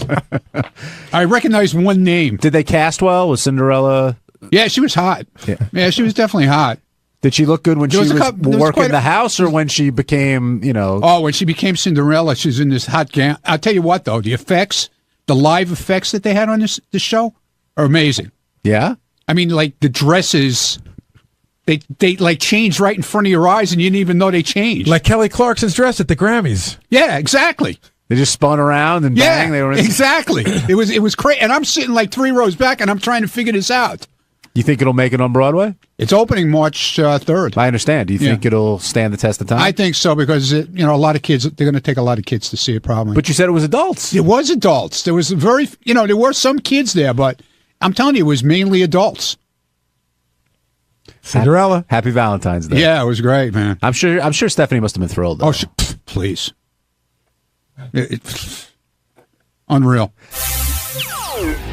Speaker 6: I recognized one name.
Speaker 19: Did they cast well? Was Cinderella?
Speaker 6: Yeah, she was hot. Yeah, she was definitely hot.
Speaker 19: Did she look good when she was working the house, or when she became,
Speaker 6: Oh, when she became Cinderella, she's in this hot gown. I'll tell you what, though, the live effects that they had on this show are amazing.
Speaker 19: Yeah?
Speaker 6: I mean, like, the dresses, they like changed right in front of your eyes, and you didn't even know they changed.
Speaker 20: Like Kelly Clarkson's dress at the Grammys.
Speaker 6: Yeah, exactly.
Speaker 19: They just spun around and bang. They were
Speaker 6: exactly. It was crazy. And I'm sitting like 3 rows back, and I'm trying to figure this out.
Speaker 19: You think it'll make it on Broadway?
Speaker 6: It's opening March 3rd.
Speaker 19: I understand. Do you think it'll stand the test of time?
Speaker 6: I think so, because a lot of kids, they're going to take a lot of kids to see it probably.
Speaker 19: But you said it was adults.
Speaker 6: It was adults. There was there were some kids there, but I'm telling you, it was mainly adults.
Speaker 20: Cinderella.
Speaker 19: Happy Valentine's Day.
Speaker 6: Yeah, it was great, man.
Speaker 19: I'm sure Stephanie must have been thrilled, though.
Speaker 6: Oh, please. Unreal.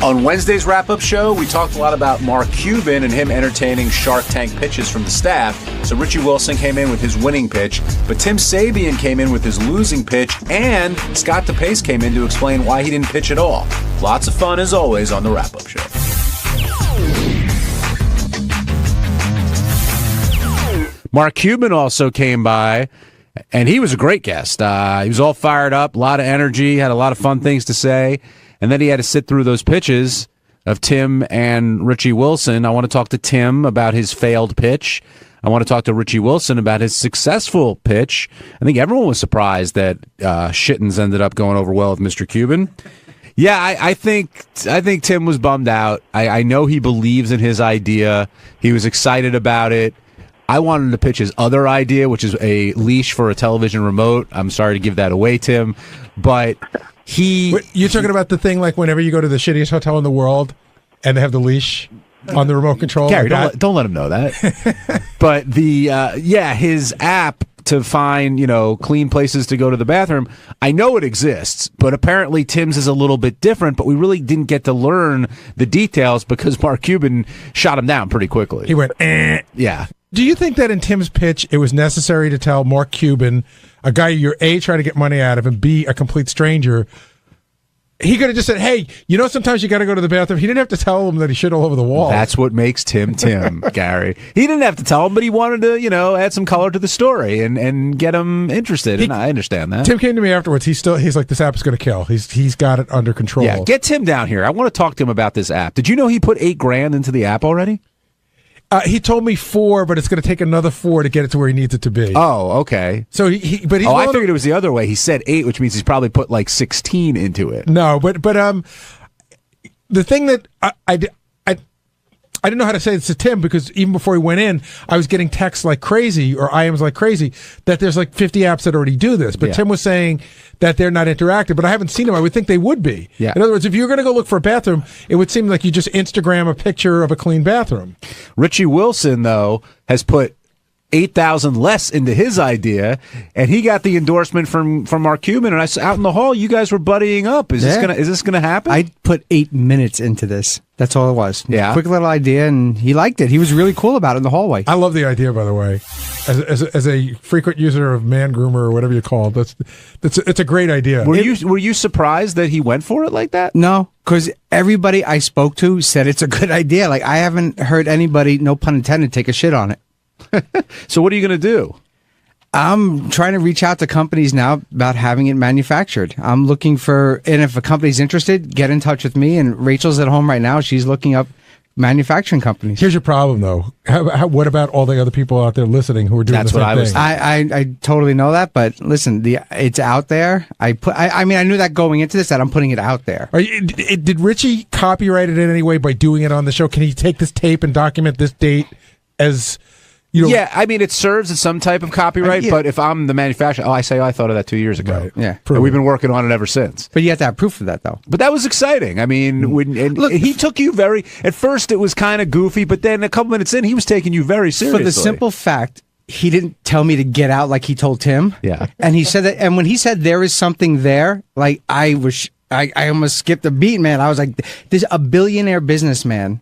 Speaker 19: On Wednesday's wrap-up show, we talked a lot about Mark Cuban and him entertaining Shark Tank pitches from the staff. So Richie Wilson came in with his winning pitch, but Tim Sabean came in with his losing pitch, and Scott DePace came in to explain why he didn't pitch at all. Lots of fun, as always, on the wrap-up show. Mark Cuban also came by, and he was a great guest. He was all fired up, a lot of energy, had a lot of fun things to say. And then he had to sit through those pitches of Tim and Richie Wilson. I want to talk to Tim about his failed pitch. I want to talk to Richie Wilson about his successful pitch. I think everyone was surprised that Shittens ended up going over well with Mr. Cuban. Yeah, I think Tim was bummed out. I know he believes in his idea. He was excited about it. I wanted to pitch his other idea, which is a leash for a television remote. I'm sorry to give that away, Tim, but...
Speaker 20: You're talking about the thing like whenever you go to the shittiest hotel in the world and they have the leash on the remote control?
Speaker 19: Gary, don't let him know that. But his app to find, clean places to go to the bathroom, I know it exists, but apparently Tim's is a little bit different, but we really didn't get to learn the details because Mark Cuban shot him down pretty quickly.
Speaker 20: He went, eh.
Speaker 19: Yeah.
Speaker 20: Do you think that in Tim's pitch, it was necessary to tell Mark Cuban, a guy you're A, trying to get money out of, and B, a complete stranger, he could have just said, hey, sometimes you got to go to the bathroom. He didn't have to tell him that he shit all over the wall.
Speaker 19: That's what makes Tim, Gary. He didn't have to tell him, but he wanted to, add some color to the story and get him interested, and I understand that.
Speaker 20: Tim came to me afterwards. He's like, this app is going to kill. He's got it under control.
Speaker 19: Yeah, get Tim down here. I want to talk to him about this app. Did you know he put $8,000 into the app already?
Speaker 20: He told me 4, but it's going to take another 4 to get it to where he needs it to be.
Speaker 19: Oh, okay.
Speaker 20: So I
Speaker 19: figured it was the other way. He said 8, which means he's probably put like 16 into it.
Speaker 20: No, but the thing that I didn't know how to say this to Tim because even before he went in, I was getting texts like crazy or IMs like crazy that there's like 50 apps that already do this. But Tim was saying that they're not interactive, but I haven't seen them. I would think they would be.
Speaker 19: Yeah.
Speaker 20: In other words, if you're going to go look for a bathroom, it would seem like you just Instagram a picture of a clean bathroom.
Speaker 19: Richie Wilson, though, has put $8,000 less into his idea, and he got the endorsement from Mark Cuban. And I said, out in the hall, you guys were buddying up. Is this gonna happen?
Speaker 9: I put 8 minutes into this. That's all it was.
Speaker 19: Yeah,
Speaker 9: quick little idea, and he liked it. He was really cool about it in the hallway.
Speaker 20: I love the idea, by the way. As a frequent user of Man Groomer or whatever you call it, it's a great idea.
Speaker 19: Were you surprised that he went for it like that?
Speaker 9: No, because everybody I spoke to said it's a good idea. Like, I haven't heard anybody, no pun intended, take a shit on it.
Speaker 19: So what are you going to do?
Speaker 9: I'm trying to reach out to companies now about having it manufactured. I'm looking for, and if a company's interested, get in touch with me. And Rachel's at home right now. She's looking up manufacturing companies.
Speaker 20: Here's your problem, though. What about all the other people out there listening who are doing the same thing?
Speaker 9: I totally know that, but listen, it's out there. I mean, I knew that going into this, that I'm putting it out there.
Speaker 20: Did Richie copyright it in any way by doing it on the show? Can he take this tape and document this date as...
Speaker 19: Yeah, I mean, it serves as some type of copyright, but if I'm the manufacturer, I thought of that 2 years ago.
Speaker 20: Right.
Speaker 9: Yeah.
Speaker 19: And we've been working on it ever since.
Speaker 9: But you have to have proof of that, though.
Speaker 19: But that was exciting. I mean, look, he took you at first it was kind of goofy, but then a couple minutes in, he was taking you very seriously.
Speaker 9: For the simple fact, he didn't tell me to get out like he told Tim.
Speaker 19: Yeah.
Speaker 9: And he said that, and when he said there is something there, like I almost skipped a beat, man. I was like, there's a billionaire businessman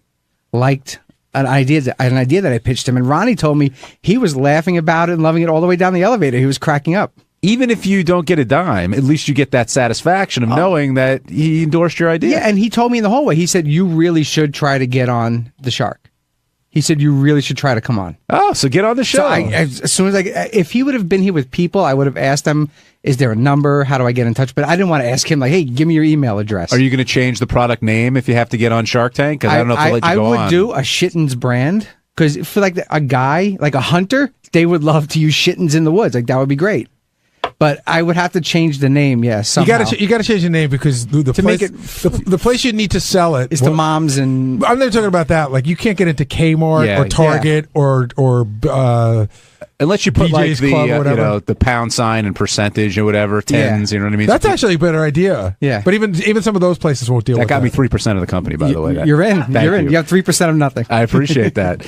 Speaker 9: liked an idea that I pitched him, and Ronnie told me he was laughing about it and loving it all the way down the elevator. He was cracking up.
Speaker 19: Even if you don't get a dime, at least you get that satisfaction of knowing that he endorsed your idea.
Speaker 9: Yeah, and he told me in the hallway, he said, you really should try to get on the Shark. He said, you really should try to come on.
Speaker 19: Oh, so get on the show.
Speaker 9: So as soon as if he would have been here with people, I would have asked him, is there a number? How do I get in touch? But I didn't want to ask him, like, hey, give me your email address.
Speaker 19: Are you going to change the product name if you have to get on Shark Tank? Because I don't know if they'll let you go on.
Speaker 9: I would do a Shittens brand, because for like a guy, like a hunter, they would love to use Shittens in the woods. Like, that would be great. But I would have to change the name, somehow.
Speaker 20: You got to change the name, because the place you need to sell it
Speaker 9: is the moms, and
Speaker 20: I'm not talking about that. Like, you can't get into Kmart or Target or
Speaker 19: unless you put
Speaker 20: BJ's
Speaker 19: like the pound sign and percentage or whatever, tens. You know what I mean?
Speaker 20: That's actually a better idea.
Speaker 9: Yeah.
Speaker 20: But even some of those places won't deal with that.
Speaker 19: That got me 3% of the company, by the way.
Speaker 9: You're in. You're in. You have 3% of nothing.
Speaker 19: I appreciate that.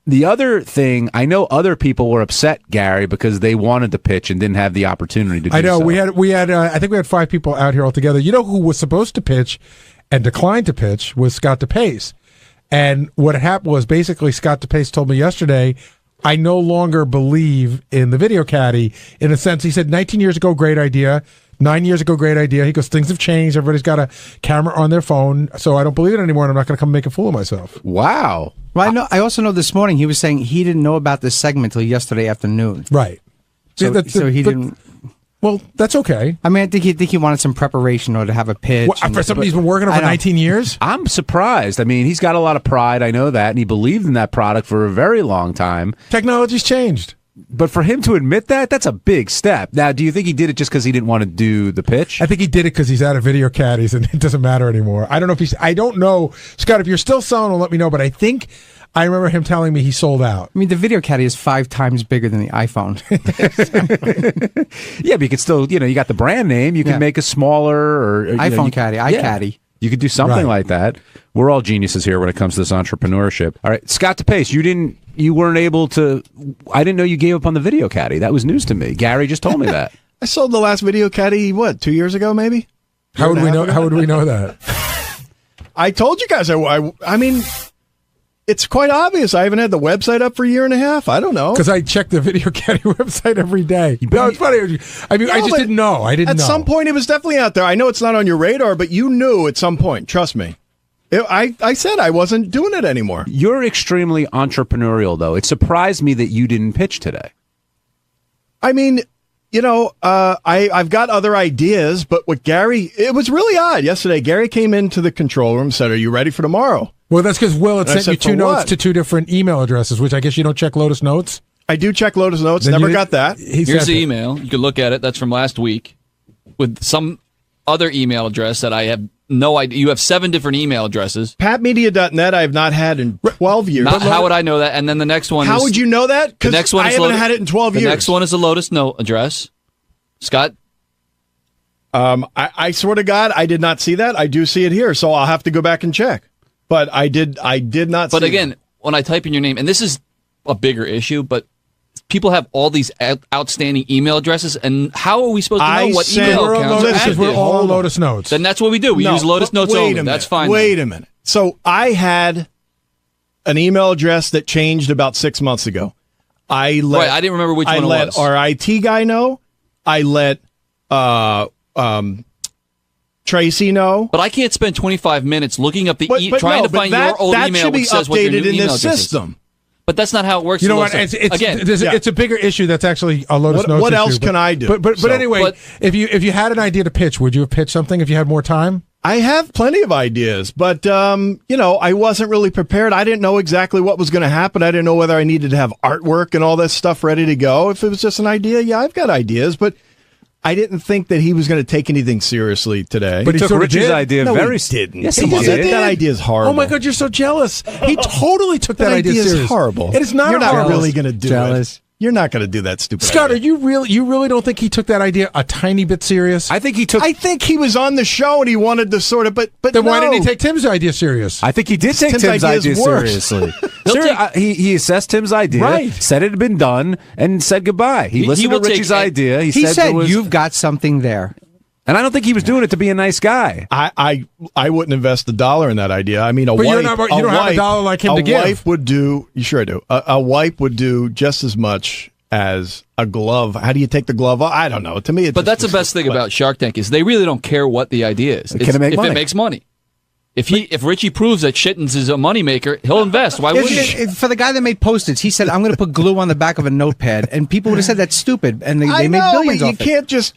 Speaker 19: The other thing, I know other people were upset, Gary, because they wanted to pitch and didn't have the opportunity to do so.
Speaker 20: I know. We had I think we had 5 people out here altogether. You know who was supposed to pitch and declined to pitch was Scott DePace. And what happened was, basically, Scott DePace told me yesterday, I no longer believe in the video caddy. In a sense, he said 19 years ago, great idea. 9 years ago, great idea. He goes, things have changed. Everybody's got a camera on their phone, so I don't believe it anymore, and I'm not going to come make a fool of myself.
Speaker 19: Wow.
Speaker 9: Well, I also know this morning he was saying he didn't know about this segment till yesterday afternoon.
Speaker 20: Right.
Speaker 9: So he didn't.
Speaker 20: Well, that's okay.
Speaker 9: I mean, I think he wanted some preparation or to have a pitch.
Speaker 20: For somebody who's been working on for 19 years?
Speaker 19: I'm surprised. I mean, he's got a lot of pride. I know that, and he believed in that product for a very long time.
Speaker 20: Technology's changed.
Speaker 19: But for him to admit that, that's a big step. Now, do you think he did it just because he didn't want to do the pitch?
Speaker 20: I think he did it because he's out of video caddies and it doesn't matter anymore. I don't know if I don't know. Scott, if you're still selling, let me know. But I remember him telling me he sold out.
Speaker 9: I mean, the video caddy is 5 times bigger than the iPhone.
Speaker 19: Yeah, but you could still, you got the brand name. You can make a smaller or
Speaker 9: iPhone caddy, iCaddy.
Speaker 19: You could do something like that. We're all geniuses here when it comes to this entrepreneurship. All right, Scott DePace, you weren't able to. I didn't know you gave up on the video caddy. That was news to me. Gary just told me that.
Speaker 22: I sold the last video caddy 2 years ago, maybe.
Speaker 20: How would we know? How would we know that?
Speaker 22: I told you guys. I mean, it's quite obvious. I haven't had the website up for a year and a half. I don't know,
Speaker 20: because I check the video caddy website every day. No, it's funny. I mean, I just didn't know. At
Speaker 22: some point, it was definitely out there. I know it's not on your radar, but you knew at some point. Trust me. I said I wasn't doing it anymore.
Speaker 19: You're extremely entrepreneurial, though. It surprised me that you didn't pitch today.
Speaker 22: I mean, I've got other ideas, but with Gary, it was really odd. Yesterday, Gary came into the control room and said, "Are you ready for tomorrow?"
Speaker 20: Well, that's because Will had sent you 2 notes to 2 different email addresses, which I guess you don't check Lotus Notes.
Speaker 22: I do check Lotus Notes. Never got that.
Speaker 23: Here's the email. You can look at it. That's from last week with some other email address that I have no idea. You have 7 different email addresses.
Speaker 22: PatMedia.net I have not had in 12 years.
Speaker 23: How would I know that? And then the next one
Speaker 22: How would you know that? Because I haven't had it in 12 years.
Speaker 23: The next one is a Lotus Note address. Scott?
Speaker 22: I swear to God, I did not see that. I do see it here, so I'll have to go back and check. But I did not see
Speaker 23: But again, when I type in your name, and this is a bigger issue, but people have all these outstanding email addresses, and how are we supposed to know what email accounts are active?
Speaker 20: We're all on Lotus Notes.
Speaker 23: Then that's what we do. We use Lotus Notes only. That's fine.
Speaker 22: Wait a minute. So I had an email address that changed about 6 months ago. I
Speaker 23: didn't remember which one it was.
Speaker 22: I let our IT guy know. I let Tracy know.
Speaker 23: But I can't spend 25 minutes looking up trying to find your old email which says what your new email address is. But that's not how it works.
Speaker 20: You know what? It's a bigger issue. That's actually a Lotus Notes.
Speaker 22: What else
Speaker 20: issue,
Speaker 22: can I do?
Speaker 20: But anyway, if you had an idea to pitch, would you have pitched something if you had more time?
Speaker 22: I have plenty of ideas, but I wasn't really prepared. I didn't know exactly what was going to happen. I didn't know whether I needed to have artwork and all this stuff ready to go. If it was just an idea, yeah, I've got ideas, but I didn't think that he was going to take anything seriously today.
Speaker 19: But he took Richie's idea
Speaker 22: no,
Speaker 19: very
Speaker 22: he didn't.
Speaker 19: Yes,
Speaker 22: he did. That idea is horrible.
Speaker 20: Oh my God, you're so jealous. He totally took that idea
Speaker 22: serious.
Speaker 20: serious.
Speaker 22: Horrible.
Speaker 20: It is not.
Speaker 22: You're not
Speaker 20: horrible.
Speaker 22: really going to do it. You're not going to do that stupid
Speaker 20: Scott,
Speaker 22: idea.
Speaker 20: you really don't think he took that idea a tiny bit serious?
Speaker 22: I think he was on the show and he wanted to sort of, but
Speaker 20: then why
Speaker 22: no.
Speaker 20: didn't he take Tim's idea serious?
Speaker 19: I think he did take Tim's idea seriously. He assessed Tim's idea,
Speaker 20: right.
Speaker 19: Said it had been done, and said goodbye. He listened to Richie's idea.
Speaker 9: He said you've got something there.
Speaker 19: And I don't think he was doing it to be a nice guy.
Speaker 22: I wouldn't invest $1 in that idea. I mean,
Speaker 20: you don't have $1 like him to give.
Speaker 22: A wife would do. You sure I do. A wife would do just as much as a glove. How do you take the glove off? I don't know. To me,
Speaker 23: but that's the best thing about Shark Tank is they really don't care what the idea is.
Speaker 19: If it
Speaker 23: makes money. If Richie proves that Shittens is a moneymaker, he'll invest. Why wouldn't he?
Speaker 9: For the guy that made Post-its, he said, "I'm going to put glue on the back of a notepad," and people would have said that's stupid, and they made billions
Speaker 22: but
Speaker 9: off
Speaker 22: you can't just.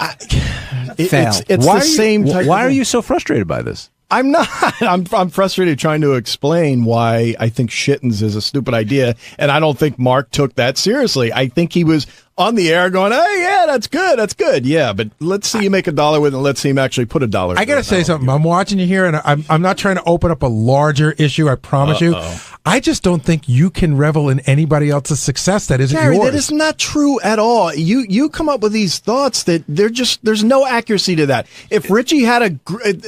Speaker 22: It's the same type.
Speaker 19: Why are you so frustrated by this?
Speaker 22: I'm not. I'm frustrated trying to explain why I think Shittens is a stupid idea, and I don't think Mark took that seriously. I think he was on the air going, "Hey, yeah, that's good, yeah." But let's see you make $1 with it. And let's see him actually put $1.
Speaker 20: I gotta say something. I'm watching you here, and I'm not trying to open up a larger issue. I promise you. I just don't think you can revel in anybody else's success that isn't
Speaker 22: Gary,
Speaker 20: yours.
Speaker 22: that is not true at all. You come up with these thoughts that there's no accuracy to that. If Richie had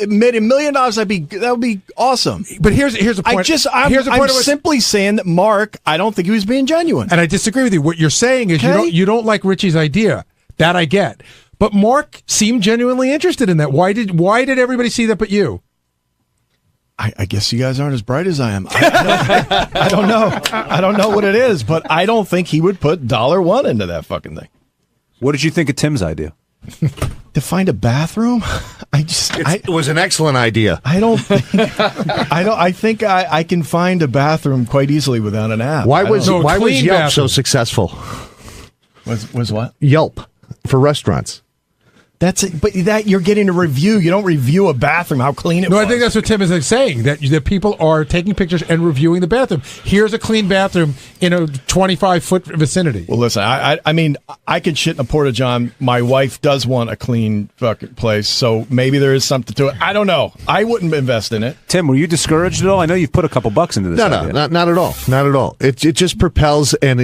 Speaker 22: made $1 million, that would be awesome.
Speaker 20: But here's a point.
Speaker 22: I'm simply saying that Mark, I don't think he was being genuine.
Speaker 20: And I disagree with you. What you're saying is you don't like Richie's idea. That I get. But Mark seemed genuinely interested in that. Why did everybody see that but you?
Speaker 22: I guess you guys aren't as bright as I am. I don't know. I don't know what it is, but I don't think he would put $1 into that fucking thing.
Speaker 19: What did you think of Tim's idea?
Speaker 22: To find a bathroom?
Speaker 14: It was an excellent idea.
Speaker 22: I think I can find a bathroom quite easily without an app.
Speaker 14: Why was Yelp so successful?
Speaker 22: Was what?
Speaker 14: Yelp for restaurants.
Speaker 22: That's it. But that you're getting a review. You don't review a bathroom, how clean it was.
Speaker 20: No, I think that's what Tim is saying, that people are taking pictures and reviewing the bathroom. Here's a clean bathroom in a 25-foot vicinity.
Speaker 22: Well, listen, I mean, I could shit in a porta-john. My wife does want a clean fucking place, so maybe there is something to it. I don't know. I wouldn't invest in it.
Speaker 19: Tim, were you discouraged at all? I know you've put a couple bucks into this.
Speaker 14: No, not at all. Not at all. It just propels, and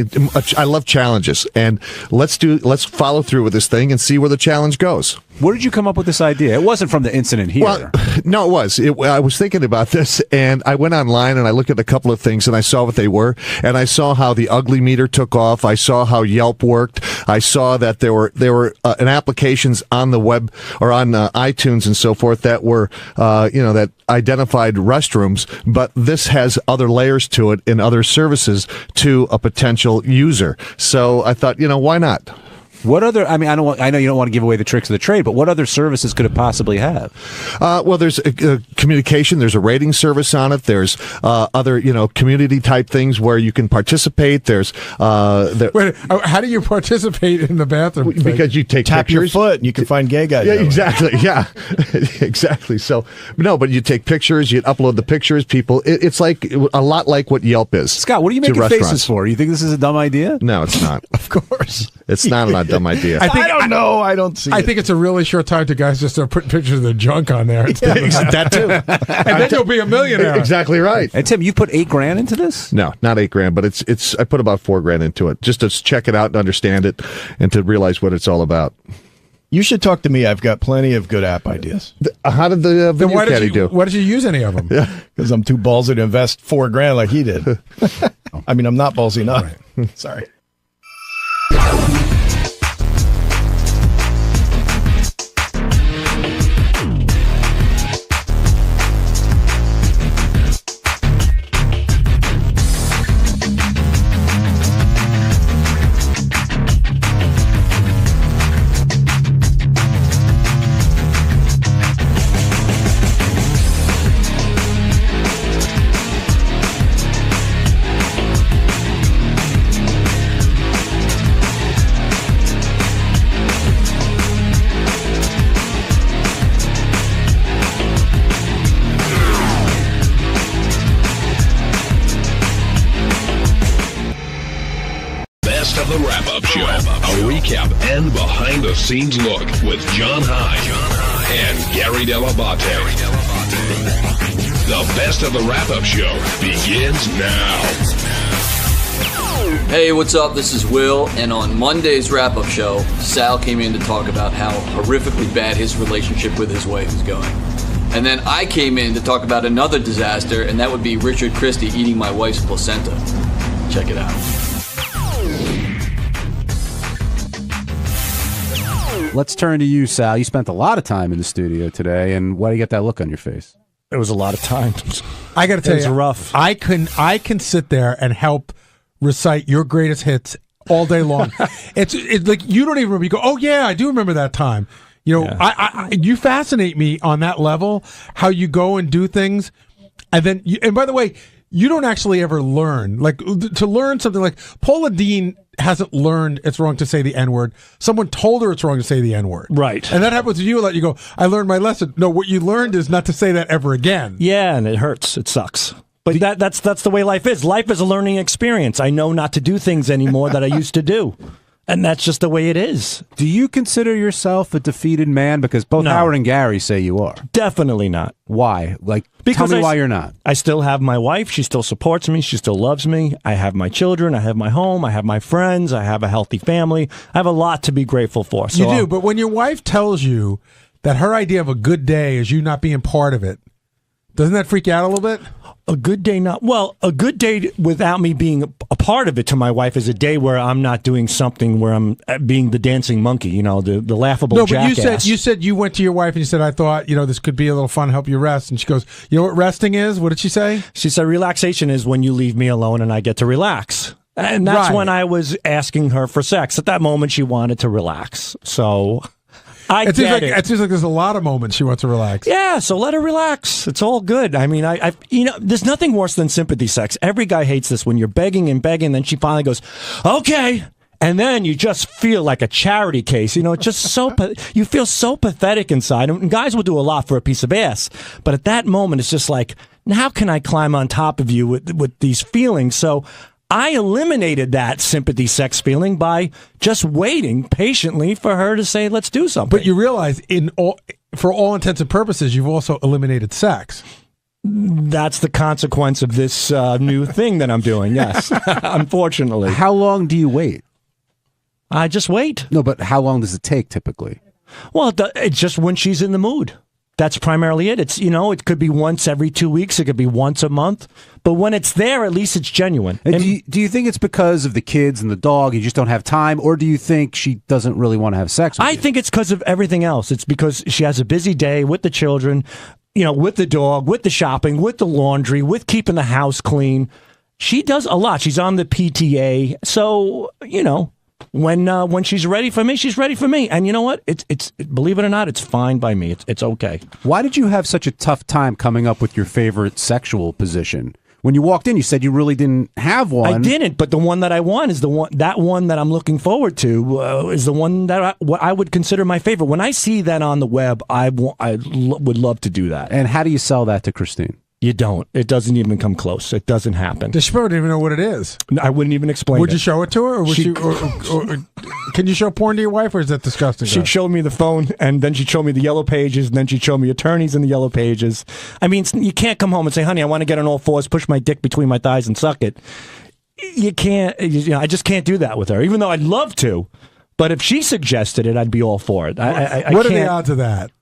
Speaker 14: I love challenges. And let's follow through with this thing and see where the challenge goes.
Speaker 19: Where did you come up with this idea? It wasn't from the incident here.
Speaker 14: Well, no, it was. I was thinking about this, and I went online and I looked at a couple of things, and I saw what they were, and I saw how the ugly meter took off. I saw how Yelp worked. I saw that there were applications on the web or on iTunes and so forth that were that identified restrooms, but this has other layers to it and other services to a potential user. So I thought, why not?
Speaker 19: What other? I mean, I know you don't want to give away the tricks of the trade, but what other services could it possibly have?
Speaker 14: Well, there's communication. There's a rating service on it. There's other, community type things where you can participate. There's
Speaker 20: Wait, how do you participate in the bathroom?
Speaker 14: Because you tap
Speaker 22: your foot and you can find gay guys.
Speaker 14: Yeah, exactly. Yeah, exactly. So but you take pictures. You upload the pictures. People, it's like a lot like what Yelp is.
Speaker 19: Scott, what are you making faces for? You think this is a dumb idea?
Speaker 14: No, it's not.
Speaker 22: Of course,
Speaker 14: it's not a dumb idea.
Speaker 22: I don't know. I don't see.
Speaker 20: I think it's a really short time to guys just start putting pictures of their junk on there.
Speaker 14: That too.
Speaker 20: And then you'll be a millionaire.
Speaker 14: Exactly right.
Speaker 19: And Tim, you put $8,000 into this?
Speaker 14: No, not $8,000, but it's. I put about $4,000 into it just to check it out and understand it, and to realize what it's all about.
Speaker 22: You should talk to me. I've got plenty of good app ideas.
Speaker 14: How did the video caddy do?
Speaker 20: Why did you use any of them?
Speaker 14: Because
Speaker 22: I'm too ballsy to invest $4,000 like he did. I mean, I'm not ballsy enough. Right. Sorry.
Speaker 18: of the Wrap-Up Show. A recap and behind-the-scenes look with John High and Gary Dell'Abate. The best of the Wrap-Up Show begins now.
Speaker 23: Hey, what's up? This is Will, and on Monday's wrap-up show, Sal came in to talk about how horrifically bad his relationship with his wife is going. And then I came in to talk about another disaster, and that would be Richard Christie eating my wife's placenta. Check it out.
Speaker 19: Let's turn to you, Sal. You spent a lot of time in the studio today, and why do you get that look on your face?
Speaker 3: It was a lot of time.
Speaker 20: I got to tell you,
Speaker 3: it was rough.
Speaker 20: I can sit there and help recite your greatest hits all day long. It's like you don't even remember. You go, oh yeah, I do remember that time. You know, yeah. You fascinate me on that level. How you go and do things, and then and by the way, you don't actually ever learn. Like to learn something like Paula Deen hasn't learned it's wrong to say the N-word. Someone told her it's wrong to say the N-word.
Speaker 3: Right.
Speaker 20: And that happens to you a lot. You go, I learned my lesson. No, what you learned is not to say that ever again.
Speaker 3: Yeah, and it hurts. It sucks. But that's the way life is. Life is a learning experience. I know not to do things anymore that I used to do. And that's just the way it is.
Speaker 19: Do you consider yourself a defeated man? Because both Howard and Gary say you are.
Speaker 3: Definitely not.
Speaker 19: Why?
Speaker 3: Because
Speaker 19: tell me why you're not.
Speaker 3: I still have my wife. She still supports me. She still loves me. I have my children. I have my home. I have my friends. I have a healthy family. I have a lot to be grateful for. So
Speaker 20: you do, but when your wife tells you that her idea of a good day is you not being part of it, doesn't that freak you out a little bit?
Speaker 3: A good day, a good day without me being a part of it to my wife is a day where I'm not doing something where I'm being the dancing monkey, you know, the laughable jackass.
Speaker 20: No, but you said you went to your wife and you said, I thought, you know, this could be a little fun, help you rest. And she goes, you know what resting is? What did she say?
Speaker 3: She said, relaxation is when you leave me alone and I get to relax. And that's when I was asking her for sex. At that moment, she wanted to relax. So
Speaker 20: it seems like there's a lot of moments she wants to relax.
Speaker 3: Yeah, so let her relax. It's all good. I mean, there's nothing worse than sympathy sex. Every guy hates this when you're begging and begging, then she finally goes, okay. And then you just feel like a charity case. You know, it's just you feel so pathetic inside. And guys will do a lot for a piece of ass. But at that moment, it's just like, how can I climb on top of you with these feelings? So I eliminated that sympathy sex feeling by just waiting patiently for her to say, let's do something.
Speaker 20: But you realize for all intents and purposes, you've also eliminated sex.
Speaker 3: That's the consequence of this new thing that I'm doing, yes, unfortunately.
Speaker 19: How long do you wait?
Speaker 3: I just wait.
Speaker 19: No, but how long does it take typically?
Speaker 3: Well, it's just when she's in the mood. That's primarily it. It's, you know, it could be once every 2 weeks. It could be once a month. But when it's there, at least it's genuine.
Speaker 19: And do you think it's because of the kids and the dog, you just don't have time? Or do you think she doesn't really want to have sex with you?
Speaker 3: I think it's because of everything else. It's because she has a busy day with the children, you know, with the dog, with the shopping, with the laundry, with keeping the house clean. She does a lot. She's on the PTA. So, you know, when she's ready for me, she's ready for me. And you know what? It's believe it or not, it's fine by me. It's okay.
Speaker 19: Why did you have such a tough time coming up with your favorite sexual position? When you walked in, you said you really didn't have one.
Speaker 3: I didn't, but the one that I want is the one that I'm looking forward to is the one that I would consider my favorite. When I see that on the web, I would love to do that.
Speaker 19: And how do you sell that to Christine?
Speaker 3: You don't. It doesn't even come close. It doesn't happen.
Speaker 20: Does she probably don't even know what it is?
Speaker 3: I wouldn't even explain
Speaker 20: Would
Speaker 3: it.
Speaker 20: you show it to her? Or would can you show porn to your wife, or is that disgusting?
Speaker 3: She'd show me the phone, and then she'd show me the yellow pages, and then she'd show me attorneys in the yellow pages. I mean, you can't come home and say, honey, I want to get on all fours, push my dick between my thighs, and suck it. You can't. You know, I just can't do that with her, even though I'd love to. But if she suggested it, I'd be all for it.
Speaker 20: What are the odds of that?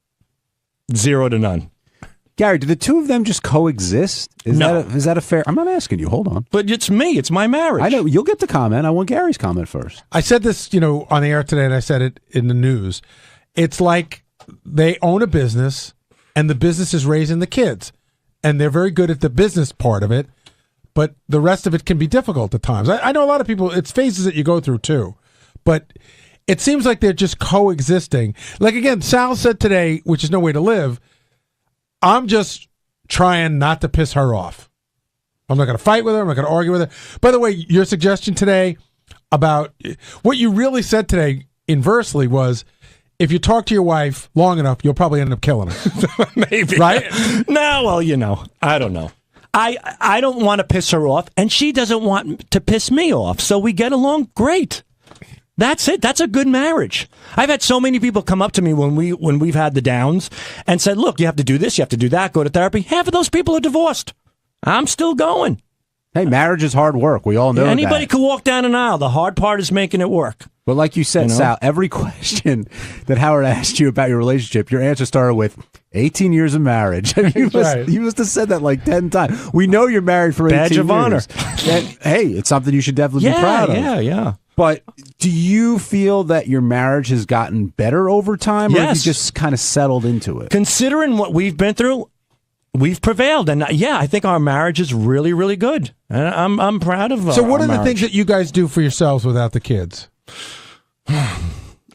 Speaker 3: 0 to none.
Speaker 19: Gary, do the two of them just coexist?
Speaker 3: No.
Speaker 19: Is that a fair... I'm not asking you. Hold on.
Speaker 3: But it's me. It's my marriage.
Speaker 19: I know. You'll get the comment. I want Gary's comment first.
Speaker 20: I said this, you know, on the air today, and I said it in the news. It's like they own a business, and the business is raising the kids. And they're very good at the business part of it, but the rest of it can be difficult at times. I know a lot of people, it's phases that you go through, too. But it seems like they're just coexisting. Like, again, Sal said today, which is no way to live, I'm just trying not to piss her off. I'm not going to fight with her. I'm not going to argue with her. By the way, your suggestion today about what you really said today inversely was, if you talk to your wife long enough, you'll probably end up killing her.
Speaker 3: Maybe.
Speaker 20: Right?
Speaker 3: No, well, you know, I don't know. I don't want to piss her off, and she doesn't want to piss me off, so we get along great. That's it. That's a good marriage. I've had so many people come up to me when we've had the downs and said, look, you have to do this, you have to do that, go to therapy. Half of those people are divorced. I'm still going.
Speaker 19: Hey, marriage is hard work. We all know
Speaker 3: Anybody
Speaker 19: that.
Speaker 3: can walk down an aisle. The hard part is making it work.
Speaker 19: But like you said,
Speaker 3: You know?
Speaker 19: Sal, every question that Howard asked you about your relationship, your answer started with 18 years of marriage. You must have said that like 10 times. We know you're married for 18 years.
Speaker 3: Badge of honor.
Speaker 19: And, hey, it's something you should definitely be proud of.
Speaker 3: Yeah.
Speaker 19: But do you feel that your marriage has gotten better over time, or have you
Speaker 3: Yes.
Speaker 19: just kind of settled into it?
Speaker 3: Considering what we've been through, we've prevailed. And yeah, I think our marriage is really, really good. And I'm proud of
Speaker 20: So what
Speaker 3: our
Speaker 20: are the
Speaker 3: marriage.
Speaker 20: things that you guys do for yourselves without the kids?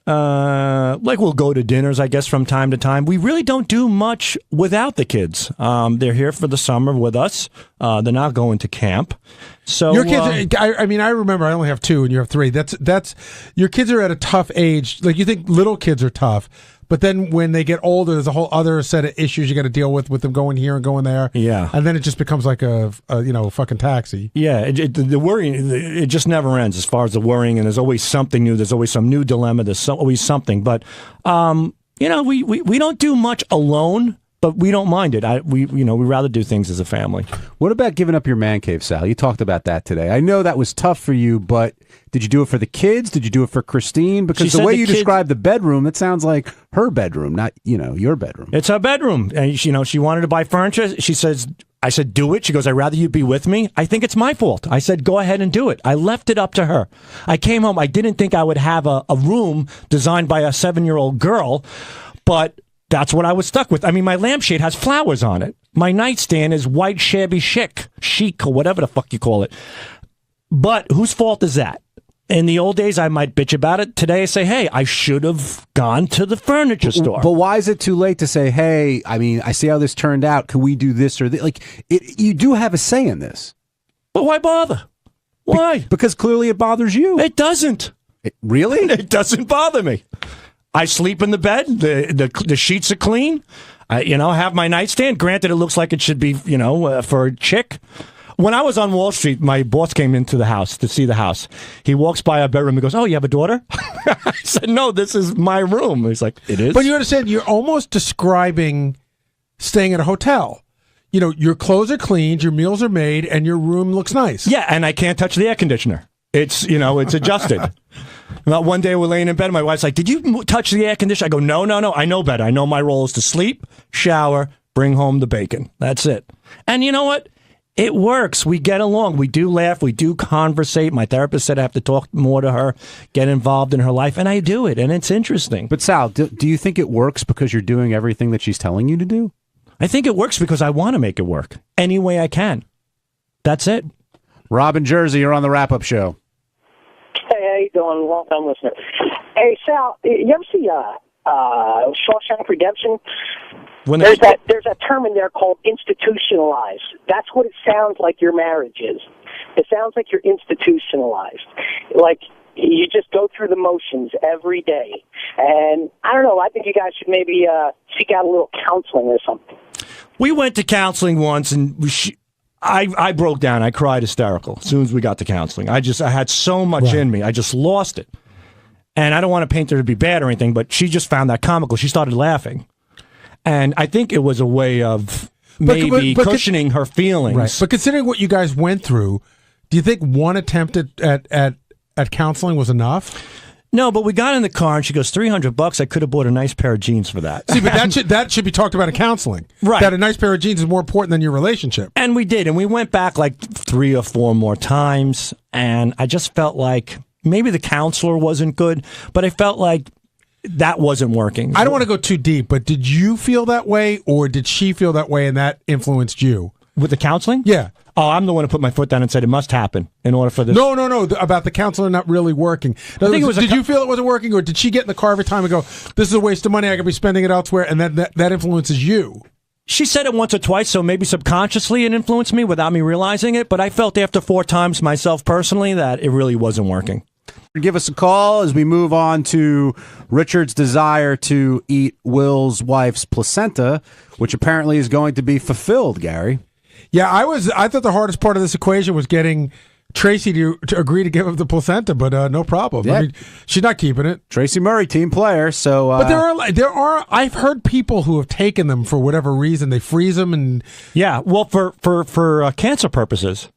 Speaker 3: Like we'll go to dinners, I guess, from time to time. We really don't do much without the kids. They're here for the summer with us. They're not going to camp. So
Speaker 20: Your kids, I mean, I remember I only have 2 and you have 3. That's your kids are at a tough age. Like you think little kids are tough, but then when they get older, there's a whole other set of issues you got to deal with them going here and going there.
Speaker 3: Yeah.
Speaker 20: And then it just becomes like a fucking taxi.
Speaker 3: Yeah, the worrying, it just never ends as far as the worrying, and there's always something new. There's always some new dilemma. There's always something. But, we don't do much alone, but we don't mind it. We rather do things as a family.
Speaker 19: What about giving up your man cave, Sal? You talked about that today. I know that was tough for you, but did you do it for the kids? Did you do it for Christine? Because the way you described the bedroom, it sounds like her bedroom, not, your bedroom.
Speaker 3: It's her bedroom. And, she wanted to buy furniture. I said, do it. She goes, I'd rather you be with me. I think it's my fault. I said, go ahead and do it. I left it up to her. I came home. I didn't think I would have a room designed by a 7-year-old girl, but that's what I was stuck with. I mean, my lampshade has flowers on it. My nightstand is white shabby chic, or whatever the fuck you call it. But whose fault is that? In the old days, I might bitch about it. Today, I say, hey, I should have gone to the furniture store.
Speaker 19: But why is it too late to say, hey, I mean, I see how this turned out. Can we do this or that? Like, you do have a say in this.
Speaker 3: But why bother? Why?
Speaker 19: Because clearly it bothers you.
Speaker 3: It doesn't.
Speaker 19: Really?
Speaker 3: It doesn't bother me. I sleep in the bed. The sheets are clean. I have my nightstand. Granted, it looks like it should be, for a chick. When I was on Wall Street, my boss came into the house to see the house. He walks by our bedroom and goes, oh, you have a daughter? I said, no, this is my room. He's like, it is?
Speaker 20: But you understand, you're almost describing staying at a hotel. Your clothes are cleaned, your meals are made, and your room looks nice.
Speaker 3: Yeah, and I can't touch the air conditioner. It's, it's adjusted. About one day we're laying in bed, and my wife's like, did you touch the air conditioner? I go, no, I know better. I know my role is to sleep, shower, bring home the bacon. That's it. And you know what? It works. We get along. We do laugh. We do conversate. My therapist said I have to talk more to her, get involved in her life, and I do it, and it's interesting.
Speaker 19: But Sal, do you think it works because you're doing everything that she's telling you to do?
Speaker 3: I think it works because I want to make it work any way I can. That's it.
Speaker 19: Rob in Jersey, you're on the wrap-up show.
Speaker 10: Hey, how you doing? Long-time listener. Hey, Sal, you ever see Shawshank Redemption? There's that term in there called institutionalized. That's what it sounds like your marriage is. It sounds like you're institutionalized. Like you just go through the motions every day. And I don't know, I think you guys should maybe seek out a little counseling or something.
Speaker 3: We went to counseling once, and I broke down. I cried hysterical as soon as we got to counseling. I had so much in me. I just lost it. And I don't want to paint her to be bad or anything, but she just found that comical. She started laughing. And I think it was a way of maybe cushioning her feelings.
Speaker 20: Right. But considering what you guys went through, do you think one attempt at counseling was enough?
Speaker 3: No, but we got in the car and she goes, $300. I could have bought a nice pair of jeans for that.
Speaker 20: See, but that should be talked about in counseling.
Speaker 3: Right.
Speaker 20: That a nice pair of jeans is more important than your relationship.
Speaker 3: And we did. And we went back like 3 or 4 more times. And I just felt like maybe the counselor wasn't good, but I felt like that wasn't working.
Speaker 20: I don't want to go too deep, but did you feel that way, or did she feel that way and that influenced you?
Speaker 3: With the counseling?
Speaker 20: Yeah.
Speaker 3: Oh, I'm the one who put my foot down and said it must happen in order for this.
Speaker 20: No, about the counselor not really working. Did you feel it wasn't working, or did she get in the car every time and go, this is a waste of money, I could be spending it elsewhere, and that influences you?
Speaker 3: She said it once or twice, so maybe subconsciously it influenced me without me realizing it, but I felt after 4 times myself personally that it really wasn't working.
Speaker 19: Give us a call as we move on to Richard's desire to eat Will's wife's placenta, which apparently is going to be fulfilled, Gary.
Speaker 20: Yeah, I thought the hardest part of this equation was getting Tracy to agree to give up the placenta, but no problem.
Speaker 19: Yeah.
Speaker 20: I mean, she's not keeping it.
Speaker 19: Tracy Murray, team player. So,
Speaker 20: but there are. I've heard people who have taken them for whatever reason. They freeze them and
Speaker 3: well, for cancer purposes.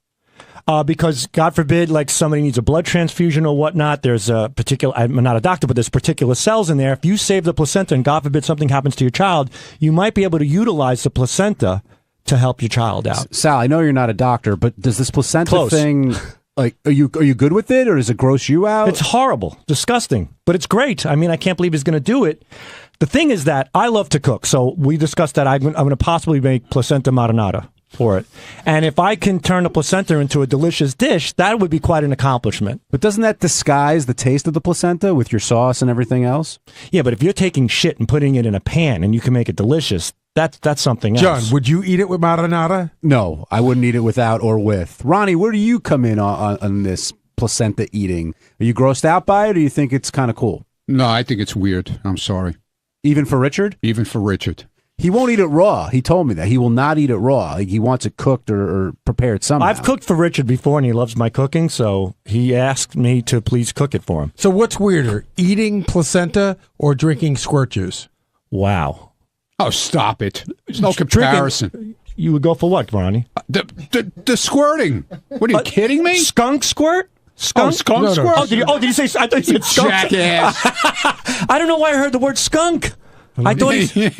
Speaker 3: Because God forbid, like somebody needs a blood transfusion or whatnot, there's a particular, I'm not a doctor, but there's particular cells in there. If you save the placenta and God forbid something happens to your child, you might be able to utilize the placenta to help your child out.
Speaker 19: Sal, I know you're not a doctor, but does this placenta thing, like, are you good with it, or does it gross you out?
Speaker 3: It's horrible, disgusting, but it's great. I mean, I can't believe he's going to do it. The thing is that I love to cook, so we discussed that I'm going to possibly make placenta marinara for it. And if I can turn the placenta into a delicious dish, that would be quite an accomplishment.
Speaker 19: But doesn't that disguise the taste of the placenta with your sauce and everything else?
Speaker 3: Yeah, but if you're taking shit and putting it in a pan and you can make it delicious, that's something else.
Speaker 20: John, would you eat it with marinara?
Speaker 19: No, I wouldn't eat it without or with. Ronnie, where do you come in on this placenta eating? Are you grossed out by it, or do you think it's kind of cool?
Speaker 6: No, I think it's weird. I'm sorry.
Speaker 19: Even for Richard?
Speaker 6: Even for Richard.
Speaker 19: He won't eat it raw. He told me that. He will not eat it raw. Like, he wants it cooked or prepared somehow.
Speaker 3: I've cooked for Richard before, and he loves my cooking, so he asked me to please cook it for him.
Speaker 20: So what's weirder, eating placenta or drinking squirt juice?
Speaker 3: Wow.
Speaker 6: Oh, stop it. There's no comparison.
Speaker 3: You would go for what, Ronnie?
Speaker 6: The squirting. What are you kidding me?
Speaker 3: Skunk squirt? Skunk?
Speaker 6: Oh, skunk
Speaker 3: No.
Speaker 6: squirt?
Speaker 3: Oh, did you say? I thought you said skunk.
Speaker 6: Jackass.
Speaker 3: I don't know why I heard the word skunk. I thought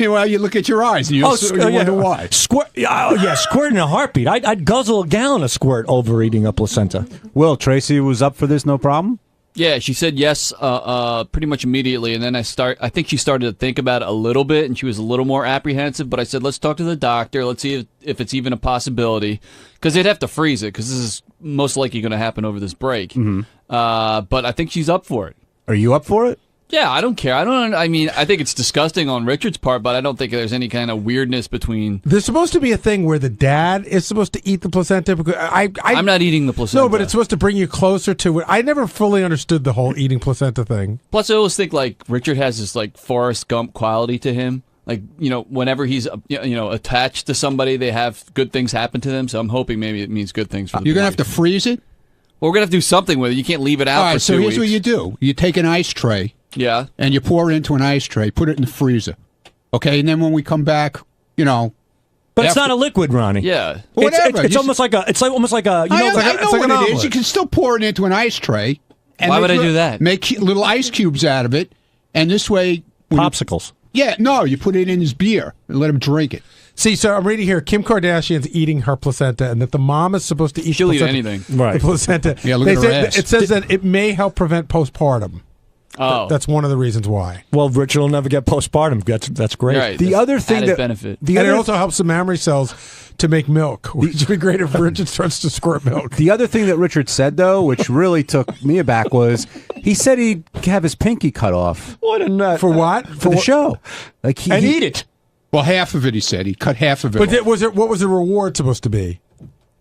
Speaker 6: well, you look at your eyes and you wonder why.
Speaker 3: Squirt, squirt in a heartbeat. I'd guzzle a gallon of squirt over eating a placenta.
Speaker 19: Will, Tracy was up for this, no problem?
Speaker 23: Yeah, she said yes pretty much immediately, and then I think she started to think about it a little bit, and she was a little more apprehensive, but I said, let's talk to the doctor, let's see if it's even a possibility, because they'd have to freeze it, because this is most likely going to happen over this break.
Speaker 19: Mm-hmm.
Speaker 23: But I think she's up for it.
Speaker 19: Are you up for it?
Speaker 23: Yeah, I don't care. I mean, I think it's disgusting on Richard's part, but I don't think there's any kind of weirdness between...
Speaker 20: There's supposed to be a thing where the dad is supposed to eat the placenta. Because
Speaker 23: I'm not eating the placenta.
Speaker 20: No, but it's supposed to bring you closer to it. I never fully understood the whole eating placenta thing.
Speaker 23: Plus, I always think, like, Richard has this, like, Forrest Gump quality to him. Like, whenever he's, attached to somebody, they have good things happen to them. So I'm hoping maybe it means good things for them.
Speaker 6: You're going to have to freeze it?
Speaker 23: Well, we're going to have to do something with it. You can't leave it out
Speaker 6: All right,
Speaker 23: for 2
Speaker 6: so
Speaker 23: weeks.
Speaker 6: here's what you do. You take an ice tray.
Speaker 23: Yeah.
Speaker 6: And you pour it into an ice tray, put it in the freezer. Okay, and then when we come back,
Speaker 3: But it's not a liquid, Ronnie.
Speaker 23: Yeah.
Speaker 6: Whatever.
Speaker 3: It's almost like a. It's almost like a.
Speaker 6: I know
Speaker 3: an
Speaker 6: what it is.
Speaker 3: omelet.
Speaker 6: You can still pour it into an ice tray. And
Speaker 23: Why would I do that?
Speaker 6: Make little ice cubes out of it, and this way...
Speaker 3: Popsicles.
Speaker 6: You put it in his beer and let him drink it.
Speaker 20: See, so I'm reading here, Kim Kardashian's eating her placenta, and that the mom is supposed to eat
Speaker 23: She'll
Speaker 20: the
Speaker 23: eat
Speaker 20: placenta.
Speaker 23: anything.
Speaker 3: Right.
Speaker 20: The placenta.
Speaker 6: Yeah, look at her ass.
Speaker 20: It says that it may help prevent postpartum.
Speaker 23: Oh.
Speaker 20: That's one of the reasons why.
Speaker 3: Well, Richard will never get postpartum. That's great.
Speaker 23: Right.
Speaker 19: The other thing
Speaker 23: added
Speaker 19: that
Speaker 23: benefit.
Speaker 20: And it also helps the mammary cells to make milk, which would be great if Richard starts to squirt milk.
Speaker 19: The other thing that Richard said, though, which really took me aback, was he said he'd have his pinky cut off.
Speaker 3: What a nut.
Speaker 20: For what?
Speaker 19: For the show. Like
Speaker 3: And eat it.
Speaker 6: Well, half of it, he said. He cut half of it
Speaker 20: But
Speaker 6: off.
Speaker 20: what was the reward supposed to be?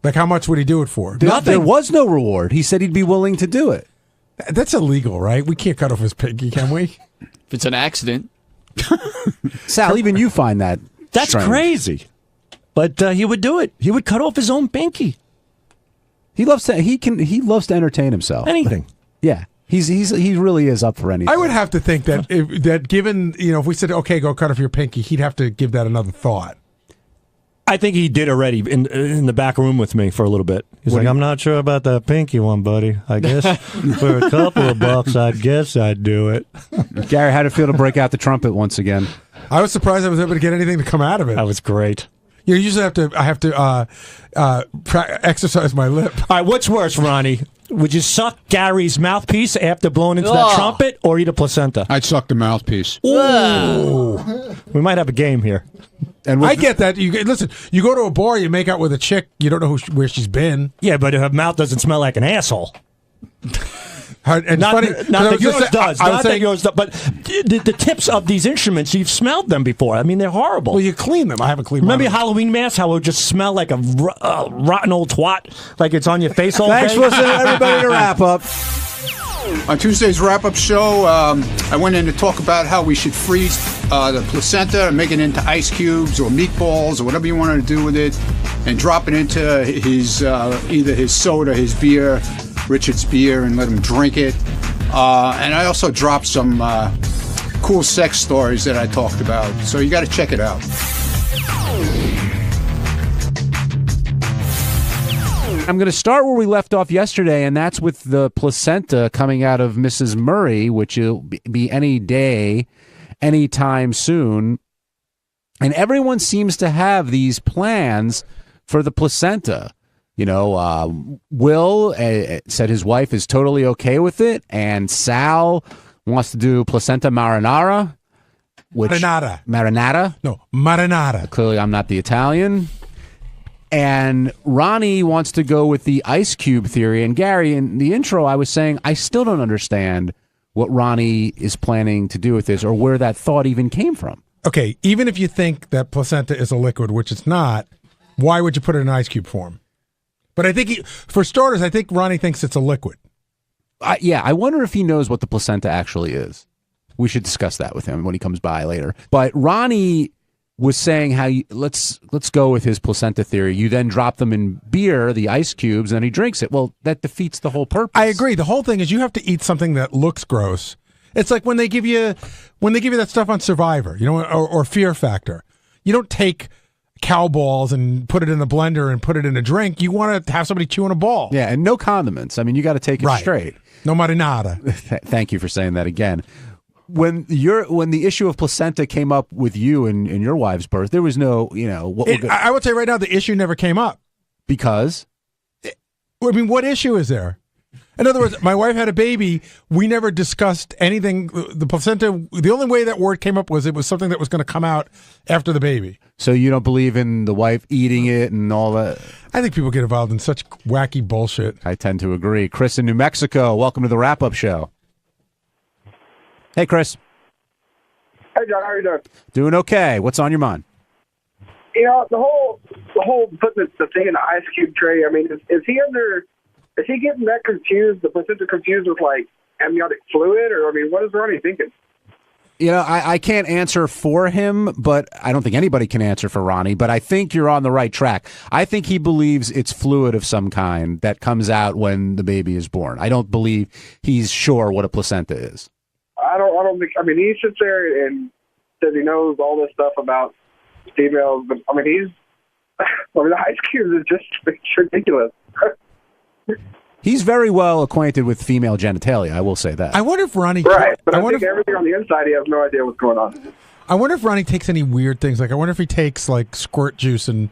Speaker 20: Like, how much would he do it for?
Speaker 19: There was no reward. He said he'd be willing to do it.
Speaker 20: That's illegal, right? We can't cut off his pinky, can we?
Speaker 23: If it's an accident.
Speaker 19: Sal, even you find that
Speaker 3: That's
Speaker 19: strange.
Speaker 3: crazy. But he would do it. He would cut off his own pinky.
Speaker 19: He loves to entertain himself.
Speaker 3: Anything.
Speaker 19: Yeah. He really is up for anything.
Speaker 20: I would have to think that that given, if we said, okay, go cut off your pinky, he'd have to give that another thought.
Speaker 3: I think he did already in the back room with me for a little bit. He's like, I'm not sure about that pinky one, buddy. I guess for a couple of bucks, I guess I'd do it.
Speaker 19: Gary, how'd it feel to break out the trumpet once again?
Speaker 20: I was surprised I was able to get anything to come out of it.
Speaker 3: That was great.
Speaker 20: Usually I have to exercise my lip.
Speaker 3: All right, what's worse, Ronnie? Would you suck Gary's mouthpiece after blowing into that trumpet, or eat a placenta?
Speaker 6: I'd suck the mouthpiece.
Speaker 3: Ooh. We might have a game here.
Speaker 20: And I get that. Listen, you go to a bar, you make out with a chick, you don't know where she's been.
Speaker 3: Yeah, but her mouth doesn't smell like an asshole.
Speaker 20: And
Speaker 3: not
Speaker 20: funny,
Speaker 3: that yours does. That yours does. But the tips of these instruments, you've smelled them before. I mean, they're horrible.
Speaker 20: Well, you clean them. I haven't cleaned them.
Speaker 3: Remember your Halloween mask? How it would just smell like a rotten old twat, like it's on your face all
Speaker 19: Thanks
Speaker 3: day.
Speaker 19: for listening, everybody, to Wrap Up.
Speaker 6: On Tuesday's wrap-up show, I went in to talk about how we should freeze the placenta and make it into ice cubes or meatballs or whatever you wanted to do with it. and drop it into his either his soda, his beer, Richard's beer, and let him drink it. And I also dropped some cool sex stories that I talked about. So you got to check it out.
Speaker 19: I'm going to start where we left off yesterday, and that's with the placenta coming out of Mrs. Murray, which will be any day, anytime soon. And everyone seems to have these plans for the placenta. You know, Will said his wife is totally okay with it, and Sal wants to do placenta marinara. Marinata?
Speaker 20: No, marinara.
Speaker 19: Clearly, I'm not the Italian. And Ronnie wants to go with the ice cube theory. And Gary, in the intro, I was saying I still don't understand what Ronnie is planning to do with this or where that thought even came from.
Speaker 20: Okay, even if you think that placenta is a liquid, which it's not, why would you put it in ice cube form? But I think, for starters, I think Ronnie thinks it's a liquid.
Speaker 19: Yeah, I wonder if he knows what the placenta actually is. We should discuss that with him when he comes by later. But Ronnie was saying how let's go with his placenta theory. You then drop them in beer, the ice cubes, and then he drinks it. Well, that defeats the whole purpose.
Speaker 20: I agree. The whole thing is you have to eat something that looks gross. It's like when they give you that stuff on Survivor, you know, or Fear Factor. You don't take cow balls and put it in a blender and put it in a drink. You want to have somebody chewing a ball.
Speaker 19: Yeah, and no condiments. I mean, you got to take it straight.
Speaker 20: No marinara.
Speaker 19: Thank you for saying that again. When the issue of placenta came up with you and your wife's birth, there was no, you know.
Speaker 20: I would say right now the issue never came up.
Speaker 19: Because?
Speaker 20: I mean, what issue is there? In other words, my wife had a baby. We never discussed anything. The placenta, the only way that word came up was it was something that was going to come out after the baby.
Speaker 19: So you don't believe in the wife eating it and all that?
Speaker 20: I think people get involved in such wacky bullshit.
Speaker 19: I tend to agree. Chris in New Mexico, welcome to the wrap-up show. Hey, Chris.
Speaker 7: Hey, John. How are you doing?
Speaker 19: Doing okay. What's on your mind?
Speaker 7: You know, the whole putting the thing in the ice cube tray. I mean, is he getting that confused? The placenta confused with like amniotic fluid, or I mean, what is Ronnie thinking?
Speaker 19: You know, I can't answer for him, but I don't think anybody can answer for Ronnie, but I think you're on the right track. I think he believes it's fluid of some kind that comes out when the baby is born. I don't believe he's sure what a placenta is.
Speaker 7: I don't think. I mean, he sits there and says he knows all this stuff about females, but I mean, the ice cubes is just ridiculous.
Speaker 19: He's very well acquainted with female genitalia, I will say that.
Speaker 20: I wonder if Ronnie...
Speaker 7: Right, but I think everything on the inside, he has no idea what's going on.
Speaker 20: I wonder if Ronnie takes any weird things. Like, I wonder if he takes, like, squirt juice and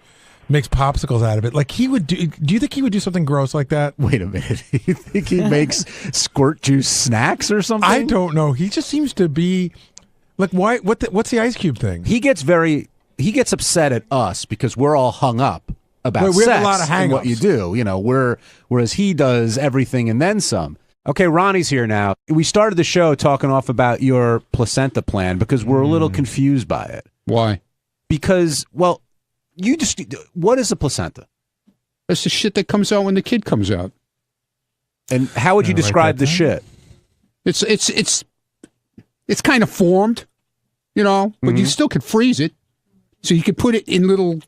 Speaker 20: makes popsicles out of it. Like, he would do... Do you think he would do something gross like that?
Speaker 19: Wait a minute. You think he makes squirt juice snacks or something?
Speaker 20: I don't know. He just seems to be... Like, why? What's the ice cube thing?
Speaker 19: He gets upset at us because we're all hung up about
Speaker 20: we
Speaker 19: sex
Speaker 20: have a lot of
Speaker 19: and what you do, you know, whereas he does everything and then some. Okay, Ronnie's here now. We started the show talking off about your placenta plan because we're a little confused by it.
Speaker 6: Why?
Speaker 19: Because, well, what is a placenta?
Speaker 6: It's the shit that comes out when the kid comes out.
Speaker 19: And how would you describe the shit?
Speaker 6: It's kind of formed, you know, but you still could freeze it. So you could put it in little,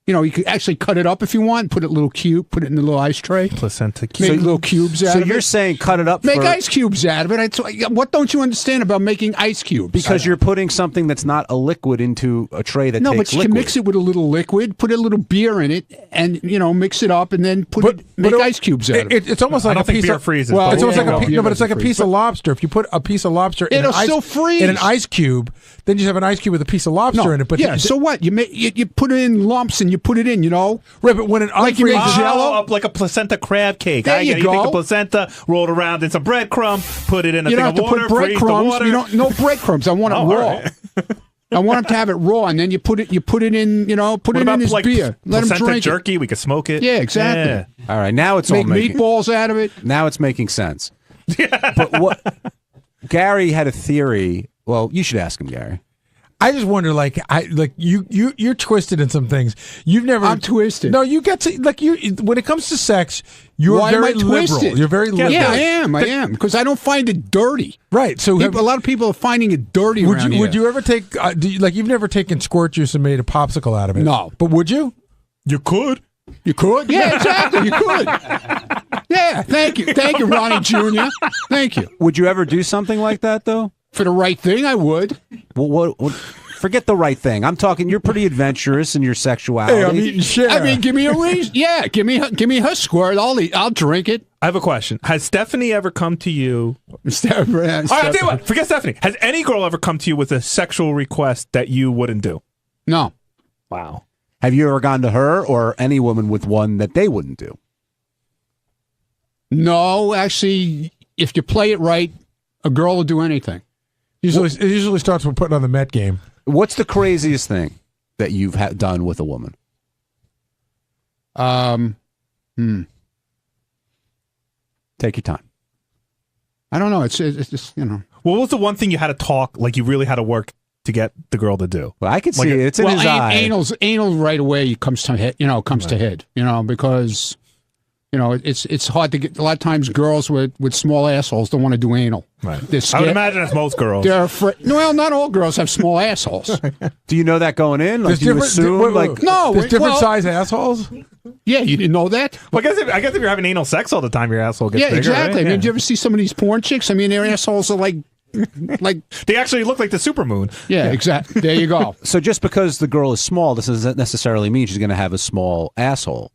Speaker 6: you know, you could actually cut it up if you want, put it in a little cube, put it in a little ice tray.
Speaker 20: Placenta cube.
Speaker 6: Make little cubes out of it.
Speaker 19: So you're saying cut it up
Speaker 6: Make ice cubes out of it. What don't you understand about making ice cubes?
Speaker 19: Because you're putting something that's not a liquid into a tray that takes liquid.
Speaker 6: No, but you can mix it with a little liquid, put a little beer in it, and, you know, mix it up, and then make ice cubes out of it.
Speaker 20: It's almost like a piece of freezes. Well, it's almost like but it's like a piece of lobster. If you put a piece of lobster in an ice cube, then you have an ice cube with a piece of lobster in it. But
Speaker 6: so what? You put it in lumps and you put it in, you know.
Speaker 20: Right, but when it
Speaker 6: like you make Jello,
Speaker 11: like a placenta crab cake.
Speaker 6: There you go.
Speaker 11: You take the placenta, roll it around in some breadcrumb, put it in a thing of water,
Speaker 6: put breadcrumbs. You don't no breadcrumbs. I want it raw. Right. I want him to have it raw, and then you put it in, you know, put it in his beer. Let him drink
Speaker 11: jerky.
Speaker 6: It.
Speaker 11: We could smoke it.
Speaker 6: Yeah, exactly.
Speaker 19: Yeah. All right, now it's
Speaker 6: make meatballs out of it.
Speaker 19: Now it's making sense. But what Gary had a theory. Well, you should ask him, Gary.
Speaker 20: I just wonder, you're twisted in some things.
Speaker 6: I'm twisted.
Speaker 20: No, you get to when it comes to sex, you're very liberal. You're very liberal.
Speaker 6: Yeah, I am because I don't find it dirty.
Speaker 20: Right. So
Speaker 6: a lot of people are finding it dirty.
Speaker 20: Would you ever take you've never taken squirt juice and made a popsicle out of it?
Speaker 6: No.
Speaker 20: But would you? You could.
Speaker 6: You could? Yeah, exactly. You could. Yeah, thank you. Thank you, Ronnie Jr. Thank you.
Speaker 19: Would you ever do something like that, though?
Speaker 6: For the right thing, I would.
Speaker 19: Well, forget the right thing. I'm talking, you're pretty adventurous in your sexuality.
Speaker 20: Hey, I'm eating shit.
Speaker 6: I mean, give me a reason. Yeah, give me her squirt. I'll drink it.
Speaker 11: I have a question. Has Stephanie ever come to you?
Speaker 6: All right,
Speaker 11: I'll tell you what. Forget Stephanie. Has any girl ever come to you with a sexual request that you wouldn't do?
Speaker 6: No.
Speaker 11: Wow.
Speaker 19: Have you ever gone to her or any woman with one that they wouldn't do?
Speaker 6: No, actually, if you play it right, a girl will do anything.
Speaker 20: It usually starts with putting on the Met game.
Speaker 19: What's the craziest thing that you've done with a woman? Take your time.
Speaker 6: I don't know. It's just, you know.
Speaker 11: What was the one thing you had to talk, like you really had to work to get the girl to do?
Speaker 19: Well, I could see it. It's in his eye.
Speaker 6: Anal right away comes to head, to head, because, it's hard to get. A lot of times girls with small assholes don't want to do anal.
Speaker 11: Right. I would imagine that's most girls.
Speaker 6: They're afraid. Well, not all girls have small assholes.
Speaker 19: Do you know that going in? Like,
Speaker 20: There's
Speaker 19: do you
Speaker 20: different,
Speaker 19: assume,
Speaker 6: no,
Speaker 20: there's different size assholes?
Speaker 6: Yeah, you didn't know that?
Speaker 11: Well, I guess if you're having anal sex all the time, your asshole gets bigger.
Speaker 6: Yeah, exactly.
Speaker 11: Right?
Speaker 6: I mean, did you ever see some of these porn chicks? I mean, their assholes are like
Speaker 11: they actually look like the supermoon.
Speaker 6: Yeah, exactly. There you go.
Speaker 19: So just because the girl is small doesn't necessarily mean she's going to have a small asshole.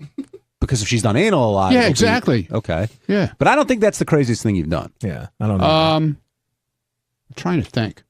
Speaker 19: Because if she's done anal a lot,
Speaker 6: yeah, exactly.
Speaker 19: Okay,
Speaker 6: yeah,
Speaker 19: but I don't think that's the craziest thing you've done.
Speaker 11: Yeah, I don't know.
Speaker 6: I'm trying to think.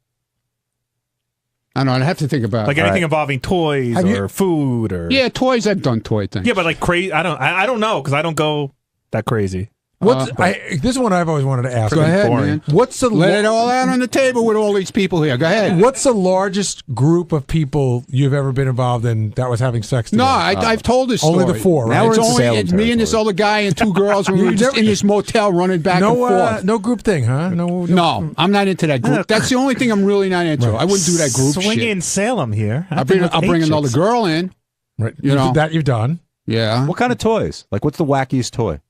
Speaker 6: I don't know. I'd have to think about
Speaker 11: like anything involving toys or food or
Speaker 6: toys. I've done toy things.
Speaker 11: Yeah, but like crazy. I don't know because I don't go that crazy.
Speaker 20: This is one I've always wanted to ask.
Speaker 6: Go ahead, man. Let it all out on the table with all these people here. Go ahead.
Speaker 20: What's the largest group of people you've ever been involved in that was having sex together?
Speaker 6: No, I've told this story.
Speaker 20: Only the four, right?
Speaker 19: Now we're in Salem
Speaker 6: It's me and this other guy and two girls. We were just in this motel running back and forth.
Speaker 20: No group thing, huh?
Speaker 6: No, I'm not into that group. That's the only thing I'm really not into. I wouldn't do that group shit.
Speaker 11: Swinging in Salem here.
Speaker 6: I'll bring another girl in.
Speaker 20: Right. That you've done.
Speaker 6: Yeah.
Speaker 19: What kind of toys? Like, what's the wackiest toy?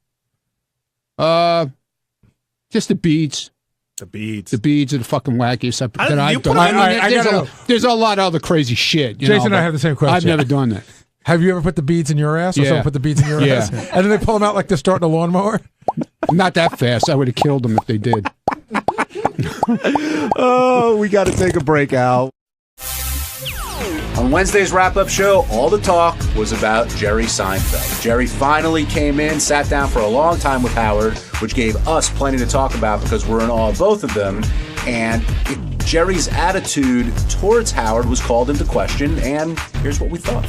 Speaker 6: Just the beads.
Speaker 11: The beads.
Speaker 6: The beads are the fucking wackiest that I've done. There's a lot of other crazy shit.
Speaker 20: Jason and I have the same question.
Speaker 6: I've never done that.
Speaker 20: Have you ever put the beads in your ass or someone put the beads in your ass? And then they pull them out like they're starting a lawnmower?
Speaker 6: Not that fast. I would have killed them if they did.
Speaker 19: Oh, we got to take a break out. On Wednesday's wrap-up show, all the talk was about Jerry Seinfeld. Jerry finally came in, sat down for a long time with Howard, which gave us plenty to talk about because we're in awe of both of them. And Jerry's attitude towards Howard was called into question, and here's what we thought.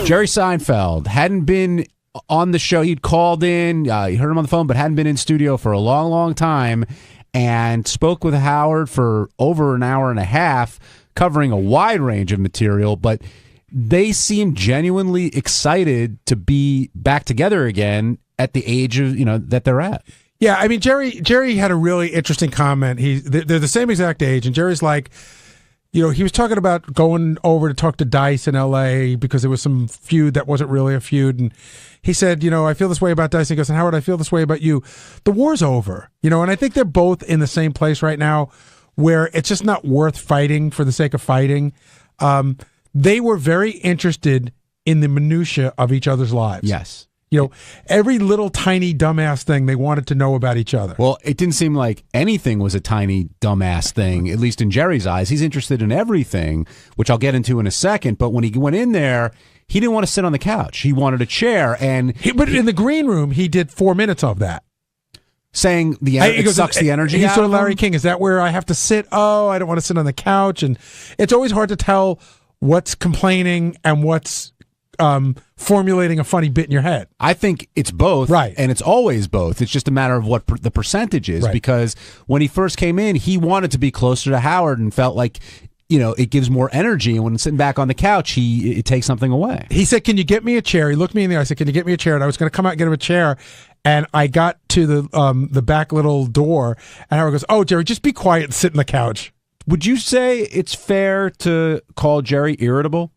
Speaker 19: Jerry Seinfeld hadn't been on the show. He'd called in, you heard him on the phone, but hadn't been in studio for a long, long time. And spoke with Howard for over an hour and a half, covering a wide range of material, but they seemed genuinely excited to be back together again at the age of, that they're at.
Speaker 20: Yeah, I mean, Jerry had a really interesting comment. They're the same exact age, and Jerry's like, he was talking about going over to talk to Dice in L.A. because there was some feud that wasn't really a feud, and he said, I feel this way about Dice. He goes, and Howard, I feel this way about you. The war's over, and I think they're both in the same place right now where it's just not worth fighting for the sake of fighting. They were very interested in the minutia of each other's lives.
Speaker 19: Yes.
Speaker 20: Every little tiny dumbass thing they wanted to know about each other.
Speaker 19: Well, it didn't seem like anything was a tiny dumbass thing, at least in Jerry's eyes. He's interested in everything, which I'll get into in a second. But when he went in there, he didn't want to sit on the couch. He wanted a chair.
Speaker 20: But in the green room, he did 4 minutes of that.
Speaker 19: Saying it sucks the energy
Speaker 20: He's
Speaker 19: out
Speaker 20: sort
Speaker 19: of
Speaker 20: of Larry
Speaker 19: him?
Speaker 20: King. Is that where I have to sit? Oh, I don't want to sit on the couch. And it's always hard to tell what's complaining and what's formulating a funny bit in your head.
Speaker 19: I think it's both,
Speaker 20: right?
Speaker 19: And it's always both. It's just a matter of what the percentage is. Right. Because when he first came in, he wanted to be closer to Howard and felt like, it gives more energy. And when sitting back on the couch, it takes something away.
Speaker 20: He said, "Can you get me a chair?" He looked me in the eye. I said, "Can you get me a chair?" And I was going to come out and get him a chair. And I got to the back little door, and Howard goes, "Oh, Jerry, just be quiet and sit on the couch."
Speaker 19: Would you say it's fair to call Jerry irritable?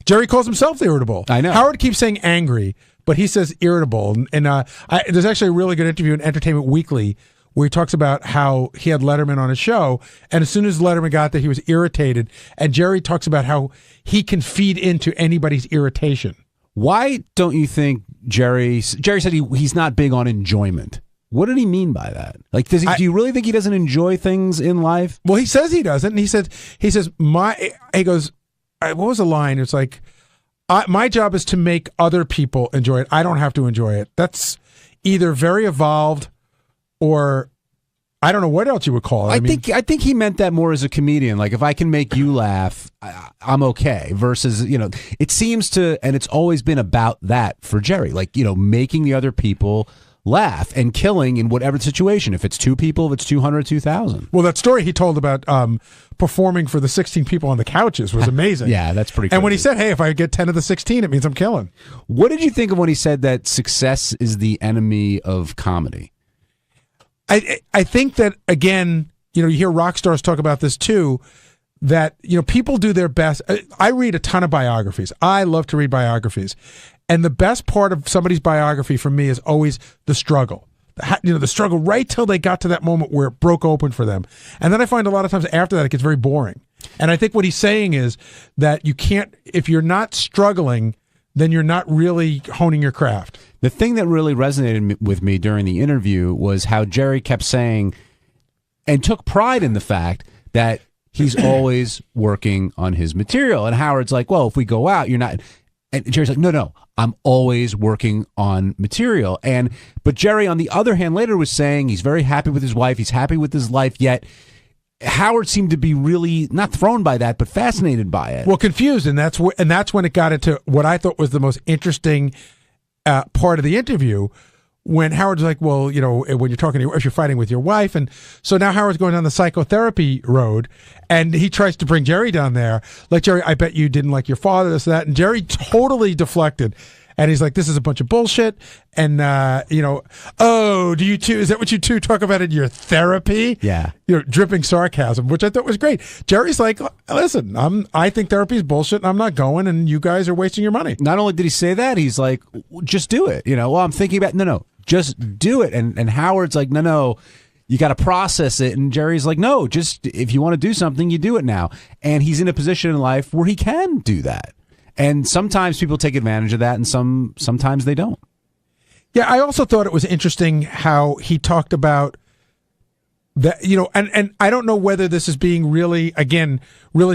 Speaker 20: Jerry calls himself irritable.
Speaker 19: I know.
Speaker 20: Howard keeps saying angry, but he says irritable. And there's actually a really good interview in Entertainment Weekly where he talks about how he had Letterman on his show, and as soon as Letterman got there, he was irritated. And Jerry talks about how he can feed into anybody's irritation.
Speaker 19: Why don't you think Jerry said he's not big on enjoyment? What did he mean by that? Like, do you really think he doesn't enjoy things in life?
Speaker 20: Well, he says he doesn't. And he says, he goes, what was the line? It's like, my job is to make other people enjoy it. I don't have to enjoy it. That's either very evolved or I don't know what else you would call it.
Speaker 19: I think he meant that more as a comedian. Like, if I can make you laugh, I'm okay. Versus, it seems to, and it's always been about that for Jerry. Like, making the other people laugh and killing in whatever situation. If it's 2 people, if it's 200, 2,000.
Speaker 20: Well, that story he told about performing for the 16 people on the couches was amazing.
Speaker 19: Yeah, that's pretty cool.
Speaker 20: And when he said, hey, if I get 10 of the 16, it means I'm killing.
Speaker 19: What did you think of when he said that success is the enemy of comedy?
Speaker 20: I think that, again, you hear rock stars talk about this too, that, people do their best. I read a ton of biographies. I love to read biographies. And the best part of somebody's biography for me is always the struggle. The struggle right till they got to that moment where it broke open for them. And then I find a lot of times after that it gets very boring. And I think what he's saying is that you can't, if you're not struggling, then you're not really honing your craft.
Speaker 19: The thing that really resonated with me during the interview was how Jerry kept saying and took pride in the fact that he's always working on his material. And Howard's like, well, if we go out, you're not. And Jerry's like, no, I'm always working on material. But Jerry, on the other hand, later was saying he's very happy with his wife. He's happy with his life. Yet Howard seemed to be really not thrown by that, but fascinated by it.
Speaker 20: Well, confused. And that's when it got into what I thought was the most interesting part of the interview, when Howard's like, well, when you're talking to if you're fighting with your wife. And so now Howard's going down the psychotherapy road, and he tries to bring Jerry down there. Like, Jerry, I bet you didn't like your father, this, that. And Jerry totally deflected. And he's like, this is a bunch of bullshit. And, oh, do you two, is that what you two talk about in your therapy?
Speaker 19: Yeah.
Speaker 20: Dripping sarcasm, which I thought was great. Jerry's like, listen, I think therapy is bullshit and I'm not going, and you guys are wasting your money.
Speaker 19: Not only did he say that, he's like, just do it. Well, I'm thinking about, no, just do it. And Howard's like, no, you got to process it. And Jerry's like, no, just if you want to do something, you do it now. And he's in a position in life where he can do that. And sometimes people take advantage of that, and sometimes they don't.
Speaker 20: Yeah, I also thought it was interesting how he talked about that, and I don't know whether this is being really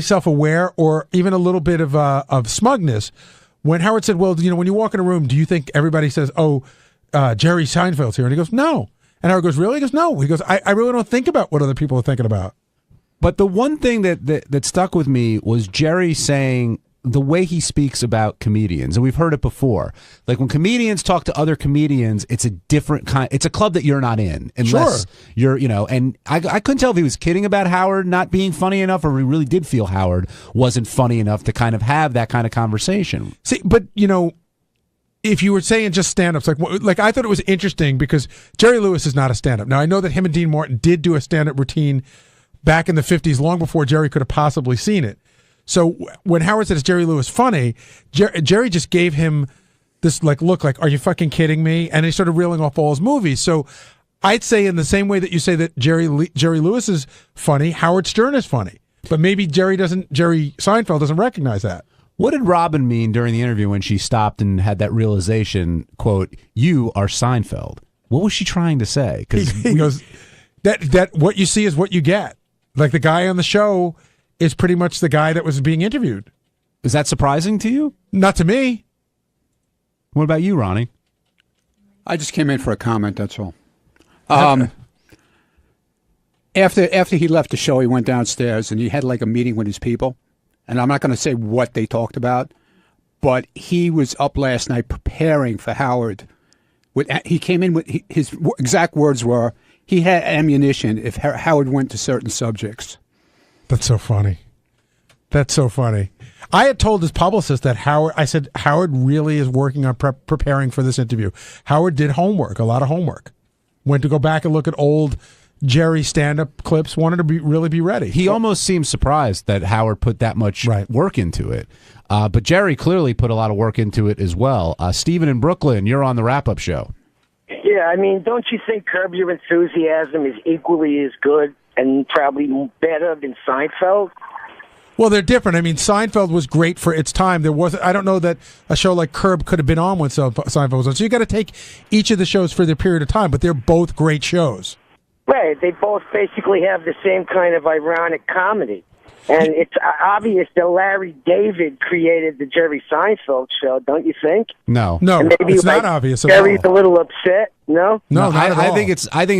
Speaker 20: self-aware or even a little bit of smugness. When Howard said, well, when you walk in a room, do you think everybody says, oh, Jerry Seinfeld's here? And he goes, no. And Howard goes, really? He goes, no. He goes, I really don't think about what other people are thinking about.
Speaker 19: But the one thing that stuck with me was Jerry saying the way he speaks about comedians, and we've heard it before. Like, when comedians talk to other comedians, it's a different kind. It's a club that you're not in, unless you're, and I couldn't tell if he was kidding about Howard not being funny enough, or he really did feel Howard wasn't funny enough to kind of have that kind of conversation.
Speaker 20: See, but if you were saying just stand-ups, like I thought it was interesting because Jerry Lewis is not a stand-up. Now, I know that him and Dean Martin did do a stand-up routine back in the 50s, long before Jerry could have possibly seen it. So when Howard said, is Jerry Lewis funny, Jerry just gave him this look like, are you fucking kidding me? And he started reeling off all his movies. So I'd say, in the same way that you say that Jerry Lewis is funny, Howard Stern is funny. But maybe Jerry Seinfeld doesn't recognize that.
Speaker 19: What did Robin mean during the interview when she stopped and had that realization, quote, you are Seinfeld? What was she trying to say? Because
Speaker 20: he goes, that what you see is what you get. Like, the guy on the show is pretty much the guy that was being interviewed.
Speaker 19: Is that surprising to you?
Speaker 20: Not to me.
Speaker 19: What about you, Ronnie?
Speaker 6: I just came in for a comment, that's all. After he left the show, he went downstairs and he had a meeting with his people. And I'm not going to say what they talked about, but he was up last night preparing for Howard. He came in with his exact words were, he had ammunition if Howard went to certain subjects.
Speaker 20: That's so funny. That's so funny. I had told his publicist that Howard really is working on preparing for this interview. Howard did homework, a lot of homework. Went to go back and look at old Jerry stand-up clips, wanted to really be ready.
Speaker 19: He almost seemed surprised that Howard put that much work into it. But Jerry clearly put a lot of work into it as well. Stephen in Brooklyn, you're on the wrap-up show.
Speaker 10: Yeah, I mean, don't you think Curb Your Enthusiasm is equally as good and probably better than Seinfeld?
Speaker 20: Well, they're different. I mean, Seinfeld was great for its time. I don't know that a show like Curb could have been on when Seinfeld was on. So you got to take each of the shows for their period of time, but they're both great shows.
Speaker 10: Right. They both basically have the same kind of ironic comedy. And it's obvious that Larry David created the Jerry Seinfeld show, don't you think?
Speaker 19: No,
Speaker 10: And maybe
Speaker 20: it's not obvious at
Speaker 10: Jerry's
Speaker 20: all.
Speaker 10: a little upset. No,
Speaker 20: not at all.
Speaker 19: I think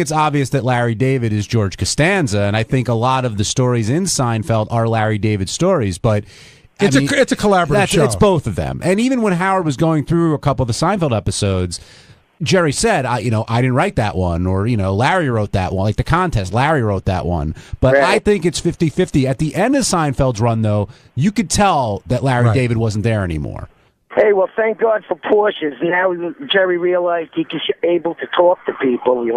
Speaker 19: it's obvious that Larry David is George Costanza, and I think a lot of the stories in Seinfeld are Larry David stories, but.
Speaker 20: It's a collaborative show.
Speaker 19: It's both of them. And even when Howard was going through a couple of the Seinfeld episodes, Jerry said, I didn't write that one, or, Larry wrote that one, like the contest, Larry wrote that one. But
Speaker 10: Right.
Speaker 19: I think it's 50-50. At the end of Seinfeld's run, though, you could tell that Larry David wasn't there anymore.
Speaker 10: Hey, well, thank God for Porsches. Now Jerry realized he's able to talk to people. He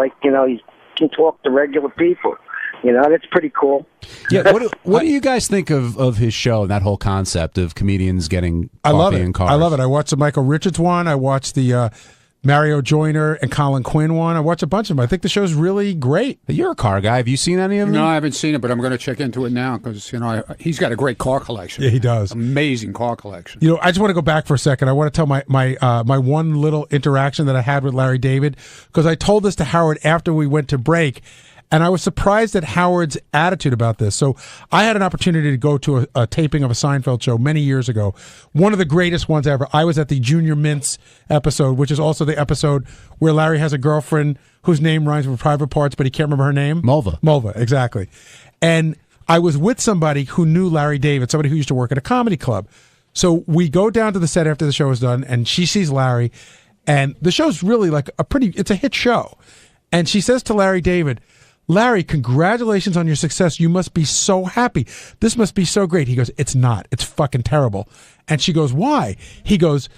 Speaker 10: can talk to regular people. That's pretty cool.
Speaker 19: Yeah, what do you guys think of his show and that whole concept of comedians getting coffee in cars?
Speaker 20: I love it. I watched the Michael Richards one. I watched the Mario Joyner and Colin Quinn one. I watched a bunch of them. I think the show's really great.
Speaker 19: You're a car guy. Have you seen any of them?
Speaker 12: No, I haven't seen it, but I'm going to check into it now because he's got a great car collection.
Speaker 20: Yeah, he does.
Speaker 12: Amazing car collection.
Speaker 20: I just want to go back for a second. I want to tell my one little interaction that I had with Larry David, because I told this to Howard after we went to break, and I was surprised at Howard's attitude about this. So I had an opportunity to go to a taping of a Seinfeld show many years ago, one of the greatest ones ever. I was at the Junior Mints episode, which is also the episode where Larry has a girlfriend whose name rhymes with Private Parts, but he can't remember her name. Mulva, exactly. And I was with somebody who knew Larry David, somebody who used to work at a comedy club. So we go down to the set after the show is done, and she sees Larry, and the show's really like it's a hit show. And she says to Larry David, "Larry, congratulations on your success. You must be so happy. This must be so great." He goes, "It's not. It's fucking terrible." And she goes, "Why?" He goes,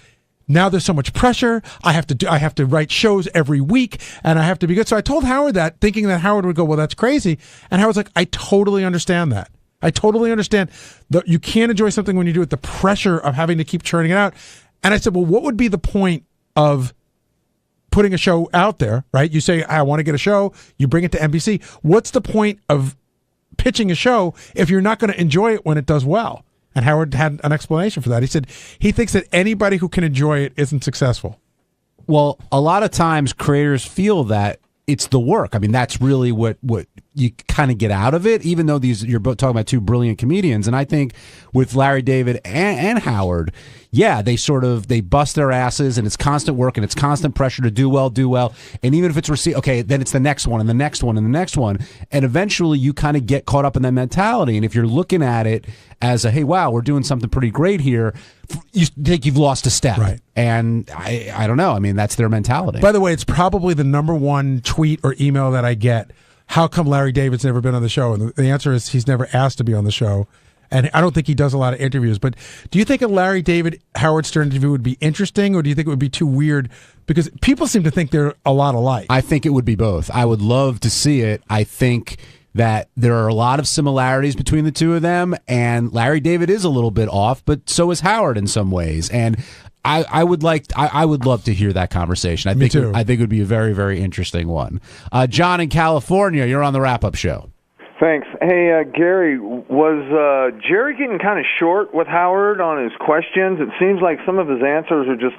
Speaker 20: "Now there's so much pressure. I have to write shows every week, and I have to be good." So I told Howard that, thinking that Howard would go, "Well, that's crazy." And Howard's like, "I totally understand that. I totally understand that you can't enjoy something when you do it, the pressure of having to keep churning it out." And I said, "Well, what would be the point of putting a show out there, right? You say, I want to get a show, you bring it to NBC. What's the point of pitching a show if you're not going to enjoy it when it does well?" And Howard had an explanation for that. He said he thinks that anybody who can enjoy it isn't successful.
Speaker 19: Well, a lot of times creators feel that it's the work. I mean, that's really what you kind of get out of it, even though you're both talking about two brilliant comedians. And I think with Larry David and Howard, yeah, they bust their asses, and it's constant work and it's constant pressure to do well. And even if it's okay, then it's the next one and the next one and the next one. And eventually you kind of get caught up in that mentality. And if you're looking at it as hey, wow, we're doing something pretty great here, you think you've lost a step.
Speaker 20: Right.
Speaker 19: And I don't know. I mean, that's their mentality.
Speaker 20: By the way, it's probably the number one tweet or email that I get. How come Larry David's never been on the show? And the answer is he's never asked to be on the show. And I don't think he does a lot of interviews. But do you think a Larry David Howard Stern interview would be interesting, or do you think it would be too weird? Because people seem to think they're a lot alike.
Speaker 19: I think it would be both. I would love to see it. I think that there are a lot of similarities between the two of them, and Larry David is a little bit off, but so is Howard in some ways. And I would love to hear that conversation. I think it would be a very, very interesting one. John in California, you're on the wrap-up show.
Speaker 15: Thanks. Hey, Gary, was Jerry getting kind of short with Howard on his questions? It seems like some of his answers are just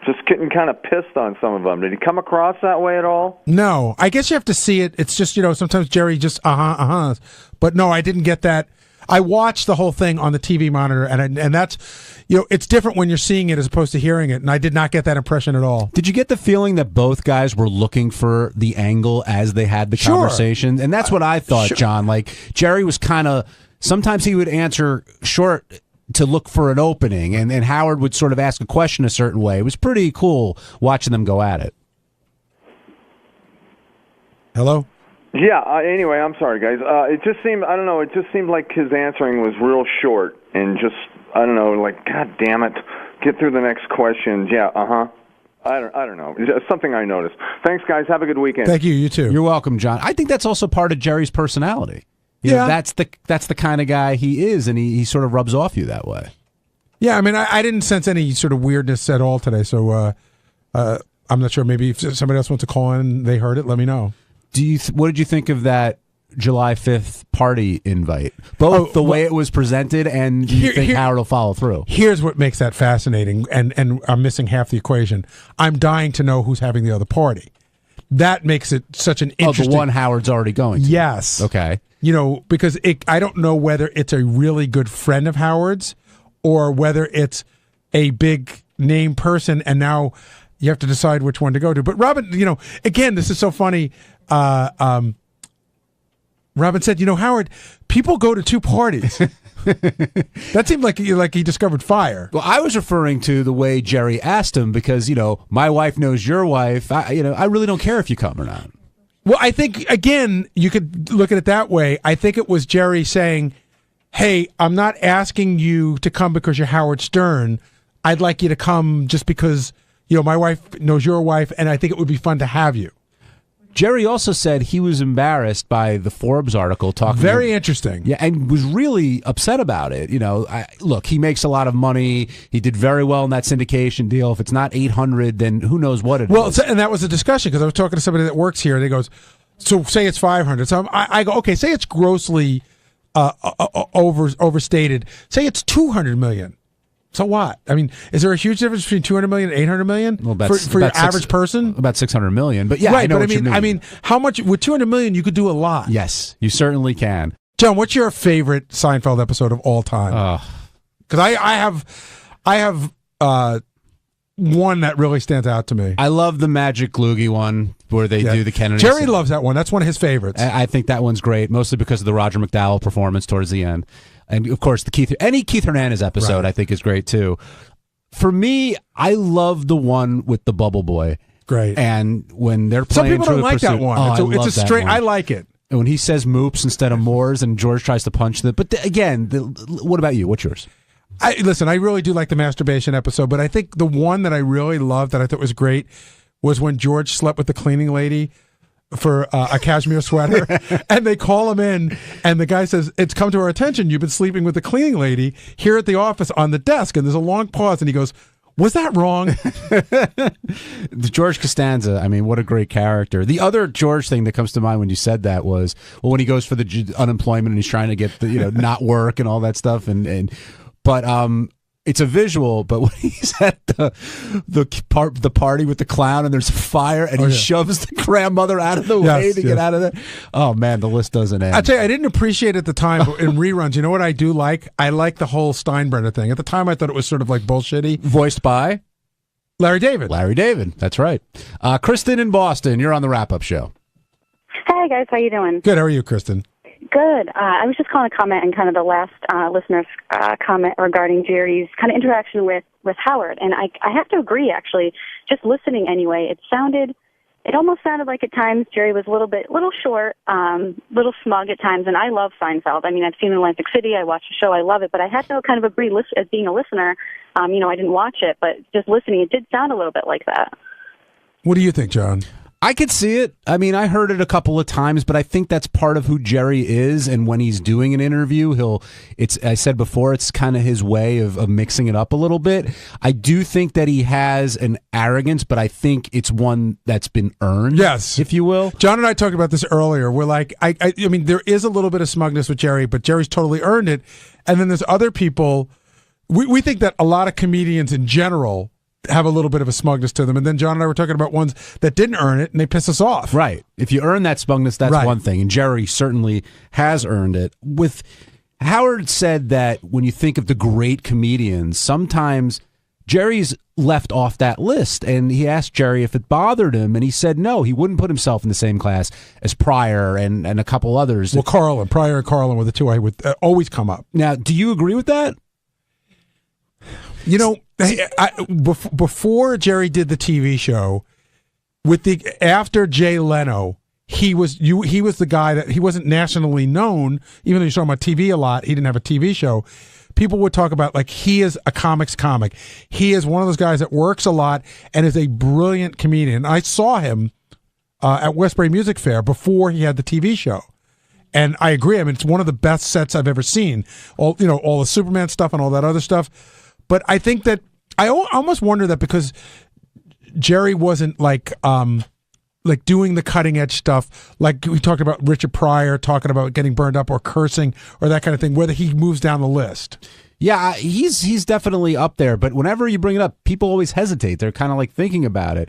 Speaker 15: just getting kind of pissed on some of them. Did he come across that way at all?
Speaker 20: No. I guess you have to see it. It's just, sometimes Jerry just But no, I didn't get that. I watched the whole thing on the TV monitor, and that's, it's different when you're seeing it as opposed to hearing it, and I did not get that impression at all.
Speaker 19: Did you get the feeling that both guys were looking for the angle as they had the conversation? And that's what I thought, John. Like, Jerry was kind of, sometimes he would answer short to look for an opening, and Howard would sort of ask a question a certain way. It was pretty cool watching them go at it.
Speaker 20: Hello?
Speaker 15: Yeah, anyway, I'm sorry, guys. It just seemed like his answering was real short and just, like, God damn it, get through the next questions. Yeah, I don't know. It's something I noticed. Thanks, guys. Have a good weekend.
Speaker 20: Thank you. You too.
Speaker 19: You're welcome, John. I think that's also part of Jerry's personality. That's the kind of guy he is, and he sort of rubs off you that way.
Speaker 20: Yeah, I mean, I didn't sense any sort of weirdness at all today, so I'm not sure. Maybe if somebody else wants to call in and they heard it, let me know.
Speaker 19: What did you think of that July 5th party invite? Both the way it was presented and do you think Howard will follow through?
Speaker 20: Here's what makes that fascinating, and I'm missing half the equation. I'm dying to know who's having the other party. That makes it such an interesting...
Speaker 19: the one Howard's already going to.
Speaker 20: Yes.
Speaker 19: Okay.
Speaker 20: Because I don't know whether it's a really good friend of Howard's or whether it's a big name person, and now you have to decide which one to go to. But Robin, again, this is so funny. Robin said, Howard, people go to two parties. That seemed like he discovered fire.
Speaker 19: Well, I was referring to the way Jerry asked him because, my wife knows your wife. I really don't care if you come or not.
Speaker 20: Well, I think, again, you could look at it that way. I think it was Jerry saying, hey, I'm not asking you to come because you're Howard Stern. I'd like you to come just because, my wife knows your wife, and I think it would be fun to have you.
Speaker 19: Jerry also said he was embarrassed by the Forbes article talking.
Speaker 20: Very interesting.
Speaker 19: Yeah, and was really upset about it. Look, he makes a lot of money. He did very well in that syndication deal. If it's not 800, then who knows what it is.
Speaker 20: Well, and that was a discussion because I was talking to somebody that works here, and he goes, so say it's 500. So I go, okay, say it's grossly overstated. Say it's 200 million. So what? I mean, is there a huge difference between 200 million and 800 million for your average person?
Speaker 19: About 600 million. But yeah,
Speaker 20: right,
Speaker 19: I know
Speaker 20: but
Speaker 19: what you mean.
Speaker 20: I mean, how much with 200 million you could do a lot.
Speaker 19: Yes, you certainly can.
Speaker 20: John, what's your favorite Seinfeld episode of all time? Because I have one that really stands out to me.
Speaker 19: I love the Magic Loogie one where they do the Kennedy.
Speaker 20: Jerry loves that one. That's one of his favorites.
Speaker 19: I think that one's great, mostly because of the Roger McDowell performance towards the end. And, of course, any Keith Hernandez episode I think is great, too. For me, I love the one with the Bubble Boy.
Speaker 20: Great.
Speaker 19: And when they're playing...
Speaker 20: Some people don't like that one. It's a straight... I like it.
Speaker 19: And when he says moops instead of moors and George tries to punch them. But again, what about you? What's yours?
Speaker 20: Listen, I really do like the masturbation episode, but I think the one that I really loved that I thought was great was when George slept with the cleaning lady for a cashmere sweater, and they call him in, and the guy says, it's come to our attention, you've been sleeping with the cleaning lady here at the office on the desk, and there's a long pause, and he goes, was that wrong?
Speaker 19: George Costanza, I mean, what a great character. The other George thing that comes to mind when you said that was, well, when he goes for the unemployment and he's trying to get the, not work and all that stuff, but it's a visual, but when he's at the party with the clown and there's a fire and he shoves the grandmother out of the way to get out of there. Oh, man, the list doesn't end.
Speaker 20: I'll tell you, I didn't appreciate it at the time, but in reruns, you know what I do like? I like the whole Steinbrenner thing. At the time, I thought it was sort of like bullshitty.
Speaker 19: Voiced by?
Speaker 20: Larry David.
Speaker 19: Larry David, that's right. Kristen in Boston, you're on the wrap-up show.
Speaker 8: Hey, guys, how you doing?
Speaker 20: Good, how are you, Kristen?
Speaker 8: Good. I was just calling to comment on kind of the last listener's comment regarding Jerry's kind of interaction with Howard. And I have to agree, actually, just listening anyway, it almost sounded like at times Jerry was a little short, little smug at times. And I love Seinfeld. I mean, I've seen Atlantic City. I watched the show. I love it. But I had to kind of agree as being a listener. I didn't watch it, but just listening, it did sound a little bit like that.
Speaker 20: What do you think, John?
Speaker 19: I could see it. I mean, I heard it a couple of times, but I think that's part of who Jerry is. And when he's doing an interview, I said before, it's kind of his way of mixing it up a little bit. I do think that he has an arrogance, but I think it's one that's been earned.
Speaker 20: Yes.
Speaker 19: If you will.
Speaker 20: John and I talked about this earlier. We're like, I mean, there is a little bit of smugness with Jerry, but Jerry's totally earned it. And then there's other people. We think that a lot of comedians in general have a little bit of a smugness to them. And then John and I were talking about ones that didn't earn it, and they piss us off.
Speaker 19: Right. If you earn that smugness, that's one thing. And Jerry certainly has earned it. With Howard said that when you think of the great comedians, sometimes Jerry's left off that list. And he asked Jerry if it bothered him, and he said no, he wouldn't put himself in the same class as Pryor and a couple others.
Speaker 20: Well, Pryor and Carlin were the two I would always come up.
Speaker 19: Now, do you agree with that?
Speaker 20: Before Jerry did the TV show, after Jay Leno, he was the guy that he wasn't nationally known. Even though you saw him on TV a lot, he didn't have a TV show. People would talk about like he is a comics comic. He is one of those guys that works a lot and is a brilliant comedian. I saw him at Westbury Music Fair before he had the TV show. And I agree. I mean, it's one of the best sets I've ever seen. All the Superman stuff and all that other stuff. But I think that I almost wonder that because Jerry wasn't like doing the cutting edge stuff, like we talked about Richard Pryor talking about getting burned up or cursing or that kind of thing, whether he moves down the list.
Speaker 1: Yeah, he's definitely up there, but whenever you bring it up, people always hesitate. They're kind of like thinking about it.